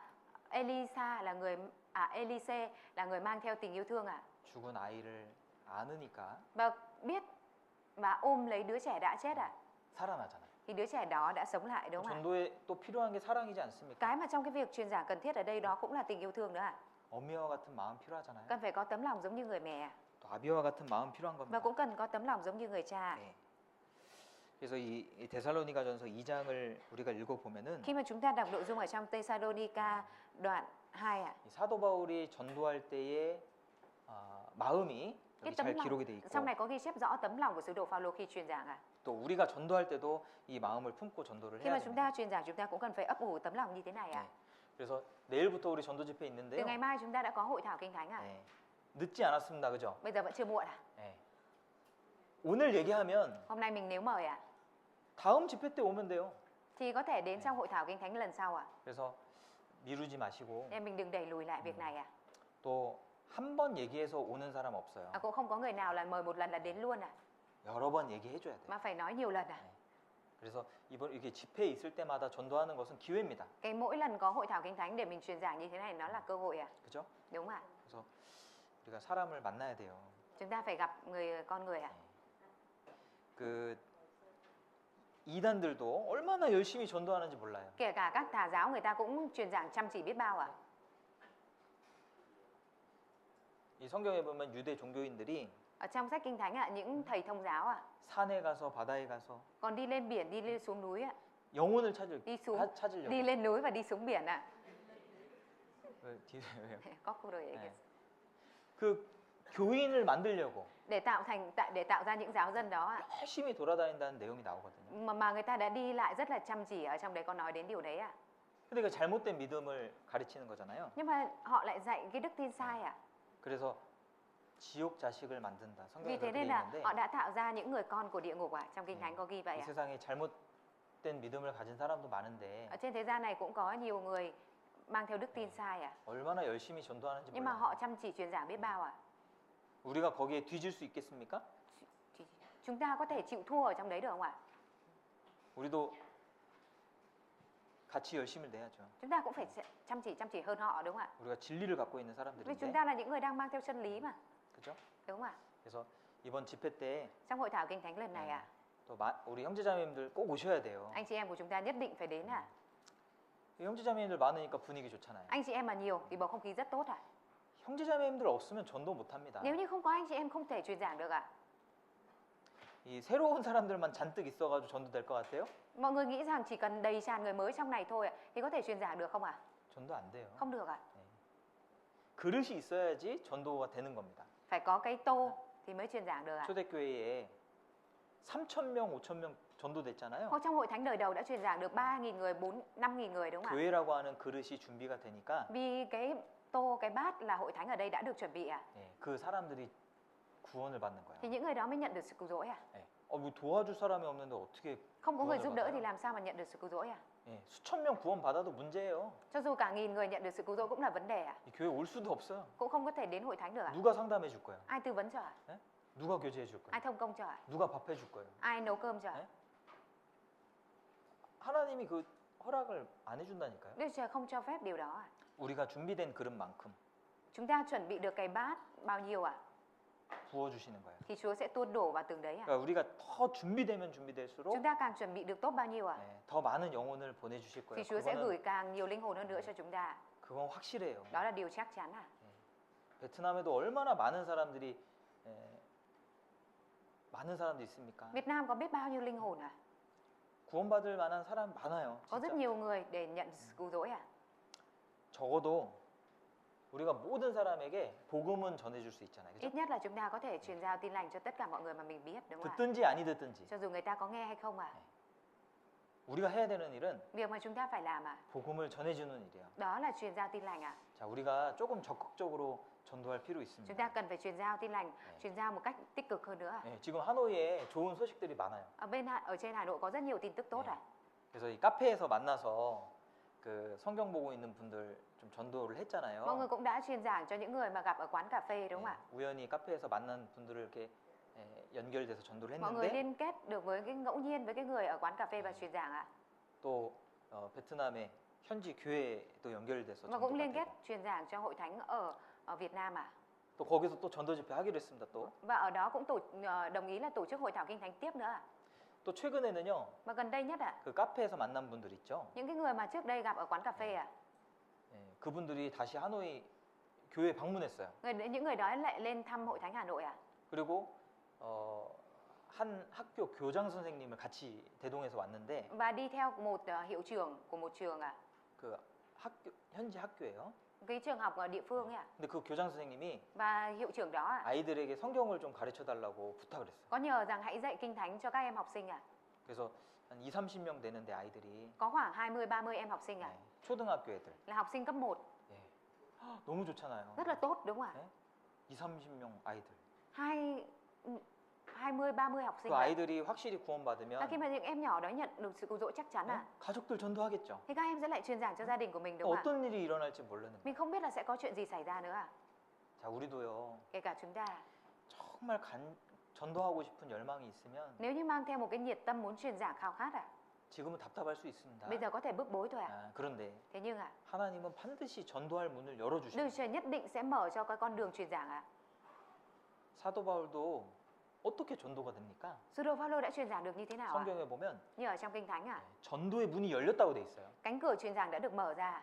Elise là người mang theo tình yêu thương 죽은 아이를 안으니까 và biết và ôm lấy đứa trẻ đã chết 살아나잖아요. thì đứa trẻ đó đã sống lại đúng không ạ? 전도에 또 필요한 게 사랑이지 않습니까? Cái mà trong cái việc truyền giảng cần thiết ở đây đó cũng là tình yêu thương nữa ạ. 어미와 같은 마음 필요하잖아요. Cần phải có tấm lòng giống như người mẹ 또 아비와 같은 마음 필요한 và 겁니다. cũng cần có tấm lòng giống như người cha. 네. 그래서 이 데살로니가전서 2장을 우리가 읽어보면은 Khi mà chúng ta đọc nội dung ở trong Thessalonica đoạn 2 이 사도 바울이 전도할 때의 마음이 cái 여기 tấm 잘 lòng 기록이 돼 있고 trong này có ghi chép rõ tấm lòng của sứ đồ Phaolô khi truyền giảng 또 우리가 전도할 때도 이 마음을 품고 전도를 Khi 해야 mà chúng 됩니다. ta truyền giảng chúng ta cũng cần phải ấp ủ tấm lòng như thế này 네. 그래서 내일부터 우리 전도 집회 Từ 있는데요. ngày mai chúng ta đã có hội thảo kinh thánh 네. 늦지 않았습니다, 그죠? Bây giờ vẫn chưa muộn 네. 오늘 얘기하면 Hôm nay mình nếu mời 다음 집회 때 오면 돼요. thì có thể đến trong hội thảo kinh thánh lần sau 그래서 미루지 마시고 Nên mình đừng đẩy lùi lại việc này 또 한 번 얘기해서 오는 사람 없어요. Cũng không có người nào là mời một lần là đến luôn 여러 번 얘기해줘야 돼요. mà phải nói nhiều lần 그래서 이번 이렇게 집회 있을 때마다 전도하는 것은 기회입니다. Cái mỗi lần có hội thảo kinh thánh để mình truyền giảng như thế này nó là cơ hội 그죠? Đúng 그래서 우리가 사람을 만나야 돼요. Chúng ta phải gặp con người 그 이단들도 얼마나 열심히 전도하는지 몰라요. Kể cả các tà giáo người ta cũng truyền giảng chăm chỉ biết bao 이 성경에 보면 유대 종교인들이 Ở trong sách kinh thánh những thầy thông giáo 산에 가서 바다에 가서 còn đi lên biển đi lên xuống núi 영혼을 찾으려고. đi lên núi và đi xuống biển 왜요? có câu rồi 네. 그 교인을 만들려고 để tạo ra những giáo dân đó 열심히 돌아다닌다는 내용이 나오거든요. mà người ta đã đi lại rất là chăm chỉ ở trong đấy có nói đến điều đấy 근데 그 잘못된 믿음을 가르치는 거잖아요. Nhưng mà họ lại dạy cái đức tin sai 그래서 지옥 자식을 만든다. Vì 성경에 thế 그렇게 돼 nên là 있는데 họ đã tạo ra những người con của địa ngục trong kinh thánh có ghi vậy 이 세상에 잘못된 믿음을 가진 사람도 많은데 Ở trên thế gian này cũng có nhiều người mang theo đức tin sai 얼마나 열심히 전도하는지 Nhưng mà 몰라요. họ chăm chỉ truyền giảng biết bao 우리가 거기에 뒤질 수 있겠습니까? Chúng ta có thể chịu thua ở trong đấy được không 우리도 같이 열심을 내야죠. Chúng ta cũng phải chăm chỉ hơn họ đúng không 우리가 진리를 갖고 있는 Vì chúng 사람들인데, ta là những người đang mang theo chân lý mà 그렇죠? đúng không 그래서 이번 집회 때 Trong hội thảo kinh thánh lần này 또 우리 형제자매님들 꼭 오셔야 돼요. anh chị em của chúng ta nhất định phải đến 형제자매님들 많으니까 분위기 좋잖아요. Anh chị em mà nhiều thì bầu không khí rất tốt 형제자매님들 없으면 전도 못합니다. Nếu như không có anh chị em không thể truyền giảng được 이 새로운 사람들만 잔뜩 있어가지고 전도될 것 같아요? Mọi người nghĩ rằng chỉ cần đầy tràn người mới trong này thôi thì có thể truyền giảng được không 전도 안 돼요. Không được 그릇이 있어야지 전도가 되는 겁니다. Phải có cái tô thì mới truyền giảng được 초대교회에 3,000명, 5,000명 전도됐잖아요. Trong hội thánh đời đầu đã truyền giảng được 3.000 người, 5.000 người đúng không 교회라고 하는 그릇이 준비가 되니까 Vì cái tô, cái bát là hội thánh ở đây đã được chuẩn bị 그 사람들이 구원을 받는 거예요. Thì những người đó mới nhận được sự cứu rỗi 뭐 도와줄 사람이 없는데 어떻게 Không có người 구원을 giúp đỡ 받아요? thì làm sao mà nhận được sự cứu rỗi 수천 명 구원 받아도 문제예요. Cho dù cả 1.000 người nhận được sự cứu rỗi cũng là vấn đề 이 교회 올 수도 없어요. Cũng không có thể đến hội thánh được 누가 상담해 줄 거예요? Ai tư vấn cho 누가 교제해 줄 거예요? Ai thông công cho 누가 밥해 줄 거예요? Ai nấu cơm cho 하나님이 그 허락을 안 해준다니까요. Đức Trời không cho phép điều đó 우리가 준비된 그릇만큼 Chúng ta chuẩn bị được cái bát bao nhiêu 부어주시는 거예요. thì Chúa sẽ tuôn đổ vào từng đấy 그러니까 우리가 더 준비되면 준비될수록 Chúng ta càng chuẩn bị được tốt bao nhiêu 더 많은 영혼을 보내주실 거예요. thì Chúa sẽ gửi càng nhiều linh hồn hơn nữa cho chúng ta 그건 확실해요. Đó là điều chắc chắn 베트남에도 얼마나 많은 사람들이 있습니까? Việt Nam có biết bao nhiêu linh hồn 구원받을 만한 사람 많아요. Có rất 진짜. nhiều người để nhận sự cứu rỗi 적어도 우리가 모든 사람에게 복음은 전해줄 수 있잖아요. 그죠? Ít nhất là chúng ta có thể truyền giao tin lành cho tất cả mọi người mà mình biết đúng không 듣든지 아니 듣든지 Cho dù người ta có nghe hay không 우리가 해야 되는 일은 Việc mà chúng ta phải làm 복음을 전해주는 일이에요. Đó là truyền giao tin lành 자, 우리가 조금 적극적으로 전도할 필요 Chúng 있습니다. ta cần phải truyền giao tin lành Truyền giao một cách tích cực hơn nữa 지금 하노이에 좋은 소식들이 많아요. Ở trên Hà Nội có rất nhiều tin tức tốt 그래서 이 카페에서 만나서 그 성경 보고 있는 분들 좀 전도를 했잖아요. Mọi người cũng đã truyền giảng cho những người mà gặp ở quán cà phê đúng không 예, 우연히 카페에서 만난 분들을 이렇게 연결돼서 전도를 ạ? Mọi người 했는데 liên kết được với cái ngẫu nhiên với cái người ở quán cà phê và truyền giảng ạ. 또 베트남의 현지 교회도 연결돼서 Và cũng 전도가 liên kết 되고 truyền giảng cho hội thánh ở Việt Nam ạ. 또 거기서 또 전도 집회 하기로 했습니다. Và ở đó cũng đồng ý là tổ chức hội thảo kinh thánh tiếp nữa ạ. 또 최근에는요. Và gần đây nhất ạ, 그 카페에서 만난 분들 있죠. những cái người mà trước đây gặp ở quán cà phê ạ, 예, 그분들이 다시 하노이 교회 방문했어요. những người đó lại lên thăm hội thánh Hà Nội ạ. 그리고 한 학교 교장 선생님을 같이 대동해서 왔는데 Và đi theo một hiệu trưởng của một trường ạ. 그 학교 현지 학교예요. Cái trường học ở địa phương ấy ạ. 근데 그 교장 선생님이 Và hiệu trưởng đó ạ, 아이들에게 성경을 좀 가르쳐 달라고 부탁을 했어요. có nhờ rằng hãy dạy kinh thánh cho các em học sinh ạ. 그래서 한 2, 30명 되는데 아이들이 Có khoảng 20-30 em học sinh ạ. 네, 초등학교 애들. Là học sinh cấp 1. 예. 너무 좋잖아요. Rất là tốt đúng không ạ? 네? 2, 30명 아이들. 20-30 học sinh 그 ạ. 아이들이 확실히 Và 구원받으면 khi mà những em nhỏ đó nhận được sự cứu rỗi chắc chắn 네? ạ, 가족들 전도하겠죠. thì các em sẽ lại truyền giảng cho gia đình của mình đúng không ạ? 어떤 일이 일어날지 모르는 거예요. Mình không biết là sẽ có chuyện gì xảy ra nữa ạ. 자, 우리도요. Kể cả chúng ta, 정말 전도하고 싶은 열망이 있으면 nếu như mang theo một cái nhiệt tâm muốn truyền giảng khao khát ạ, 지금은 답답할 수 있습니다. bây giờ có thể bức bối thôi ạ. 그런데 Thế nhưng ạ, 하나님은 반드시 전도할 문을 열어주십니다. Đức Trời nhất định sẽ mở cho cái con đường truyền giảng ạ. 사도 바울도 어떻게 전도가 됩니까? Sứ đồ Phaolô đã truyền giảng được như thế nào ạ? 성경에 보면 Như ở trong Kinh Thánh ạ, 전도의 문이 열렸다고 돼 있어요. cánh cửa truyền giảng đã được mở ra.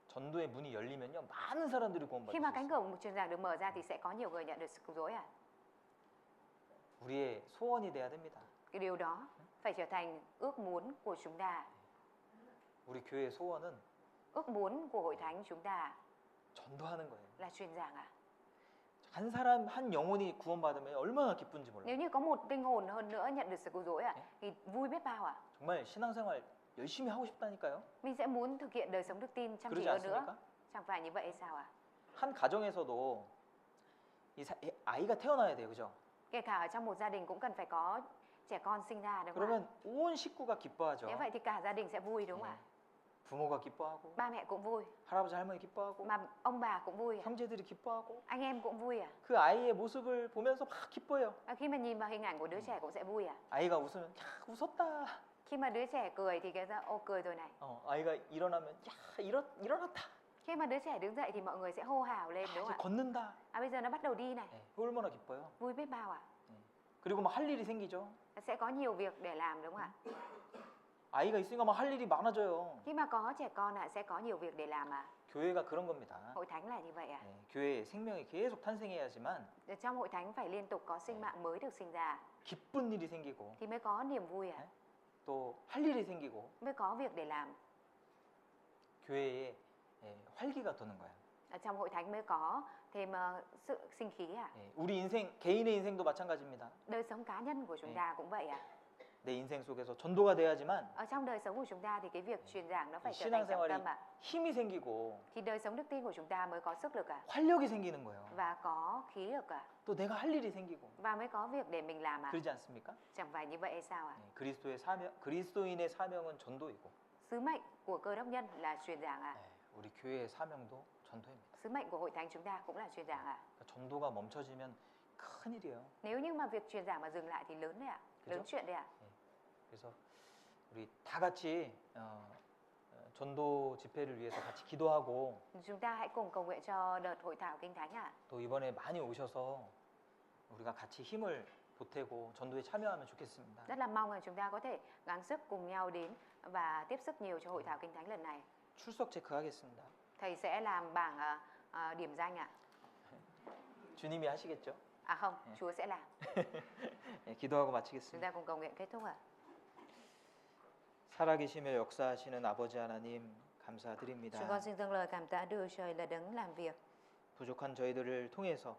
전도의 문이 열리면요 많은 사람들이 구원받을 Khi 수 mà cánh 있어요. cửa truyền giảng được mở ra thì sẽ có nhiều người nhận được sự cứu rỗi ạ. 우리의 소원이 돼야 됩니다. Cái điều đó phải trở thành ước muốn của chúng ta. 우리 교회의 소원은 Ước muốn của hội thánh chúng ta 전도하는 거예요. là truyền giảng ạ. 한 사람 한 영혼이 구원받으면 얼마나 기쁜지 몰라요. Nếu như có một linh hồn hơn nữa nhận được sự cứu rỗi ạ, thì vui biết bao ạ. 정말 신앙생활 열심히 하고 싶다니까요. Mình sẽ muốn thực hiện đời sống đức tin chăm chỉ 그러지 hơn nữa. 않습니까? Chẳng phải như vậy hay sao ạ? 한 가정에서도 아이가 태어나야 돼요, 그죠? Kể cả ở trong một gia đình cũng cần phải có trẻ con sinh ra đúng không ạ? 그러면 온 식구가 기뻐하죠. Nếu vậy thì cả gia đình sẽ vui đúng không ạ? 부모가 기뻐하고 Ba mẹ cũng vui, 할아버지 할머니 기뻐하고 mà ông bà cũng vui, 형제들이 기뻐하고 anh em cũng vui à? 그 아이의 모습을 보면서 막 기뻐해요. Khi mà nhìn vào hình ảnh của đứa trẻ cũng sẽ vui à? 아이가 웃으면 야 웃었다. Khi mà đứa trẻ cười thì cái ra ô cười rồi này. 아이가 일어나면 야 일어났다. Khi mà đứa trẻ đứng dậy thì mọi người sẽ hô hào lên đúng 이제 không ạ? 걷는다. Bây giờ nó bắt đầu đi này, 얼마나 기뻐요. vui biết bao à? 그리고 막 할 일이 생기죠. Sẽ có nhiều việc để làm đúng không ạ? 아이가 있으니까 막 할 일이 많아져요. Khi mà có trẻ con ạ sẽ có nhiều việc để làm à? 교회가 그런 겁니다. Hội thánh là như vậy à? 교회에 생명이 계속 탄생해야지만 Trong hội thánh phải liên tục có sinh mạng mới được sinh ra 기쁜 일이 생기고 thì mới có niềm vui à? 또 할 일이 생기고 Mới có việc để làm. 교회에 활기가 도는 거예요. Ở trong hội thánh mới có thêm sự sinh khí à? 우리 인생 개인의 인생도 마찬가지입니다. Đời sống cá nhân của chúng ta cũng vậy à? 내 인생 속에서 전도가 돼야지만 Ở trong đời sống của chúng ta thì cái việc truyền giảng nó phải trở thành trọng 신앙생활이 tâm ạ. 힘이 생기고 Thì đời sống đức tin của chúng ta mới có sức lực ạ. 활력이 생기는 거예요. Và có khí lực ạ. 또 내가 할 일이 생기고 Và mới có việc để mình làm ạ. 그러지 않습니까? Chẳng phải như vậy hay sao ạ? 그리스도인의 사명은 전도이고 Sứ mệnh của Cơ đốc nhân là truyền giảng ạ. 우리 교회의 사명도 전도입니다. Sứ mệnh của hội thánh chúng ta cũng là truyền giảng ạ. 전도가 멈춰지면 큰일이에요. Nếu như mà việc truyền giảng mà dừng lại thì lớn đấy ạ. Lớn chuyện đấy ạ. 그래서 우리 다 같이 전도 집회를 위해서 같이 기도하고 Chúng ta hãy cùng cầu nguyện cho đợt hội thảo kinh thánh ạ. 또 이번에 많이 오셔서 우리가 같이 힘을 보태고 전도에 참여하면 좋겠습니다. Rất là mong là chúng ta có thể gắng sức cùng nhau đến và tiếp sức nhiều cho hội thảo kinh thánh lần này. 출석 체크하겠습니다. Thầy sẽ làm bảng điểm danh ạ. 주님이 하시겠죠? À không, Chúa sẽ làm. 기도하고 Chúng 마치겠습니다. ta cùng cầu nguyện kết thúc ạ. 살아계시며 역사하시는 아버지 하나님 감사드립니다. Chúng con xin dâng lời cảm tạ Đức Trời là đấng làm việc. 부족한 저희들을 통해서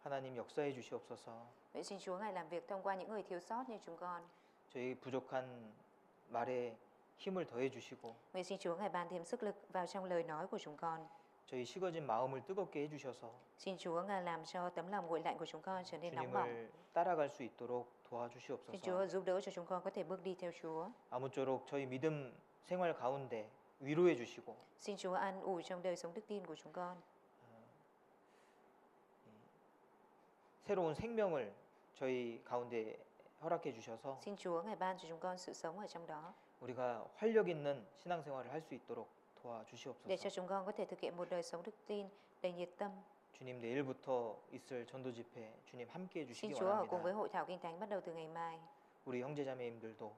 하나님 역사해 주시옵소서. Vậy xin Chúa Ngài làm việc thông qua những người thiếu sót như chúng con. 저희 부족한 말에 힘을 더해 주시고 Vậy xin Chúa Ngài ban thêm sức lực vào trong lời nói của chúng con. 저희 식어진 마음을 뜨겁게 해 주셔서 Xin Chúa Ngài làm cho tấm lòng nguội lạnh của chúng con trở nên nóng bỏng. 주님을 따라갈 수 있도록 Xin Chúa 도와주시옵소서. giúp đỡ cho chúng con có thể bước đi theo Chúa. 아무쪼록 저희 믿음 생활 가운데 위로해 주시고 Xin Chúa an ủi trong đời sống đức tin của chúng con. 새로운 생명을 저희 가운데 허락해 주셔서 Xin Chúa ngài ban cho chúng con sự sống ở trong đó 우리가 활력 있는 신앙생활을 할 수 있도록 để cho 도와주시옵소서. chúng con có thể thực hiện một đời sống đức tin đầy nhiệt tâm. 주님 내일부터 있을 전도 집회 주님 함께 해 Xin 주시기 Chúa ở cùng với 원합니다. hội thảo kinh thánh bắt đầu từ ngày mai. 우리 형제자매님들도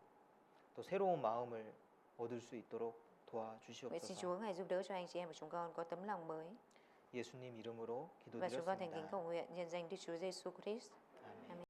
또 새로운 마음을 얻을 수 있도록 Vậy xin 도와주시옵소서. Chúa ngài giúp đỡ cho anh chị em của chúng con có tấm lòng mới. 예수님 이름으로 Và chúng con thành kính 기도드렸습니다. cầu nguyện nhân danh Đức Chúa Giêsu Christ.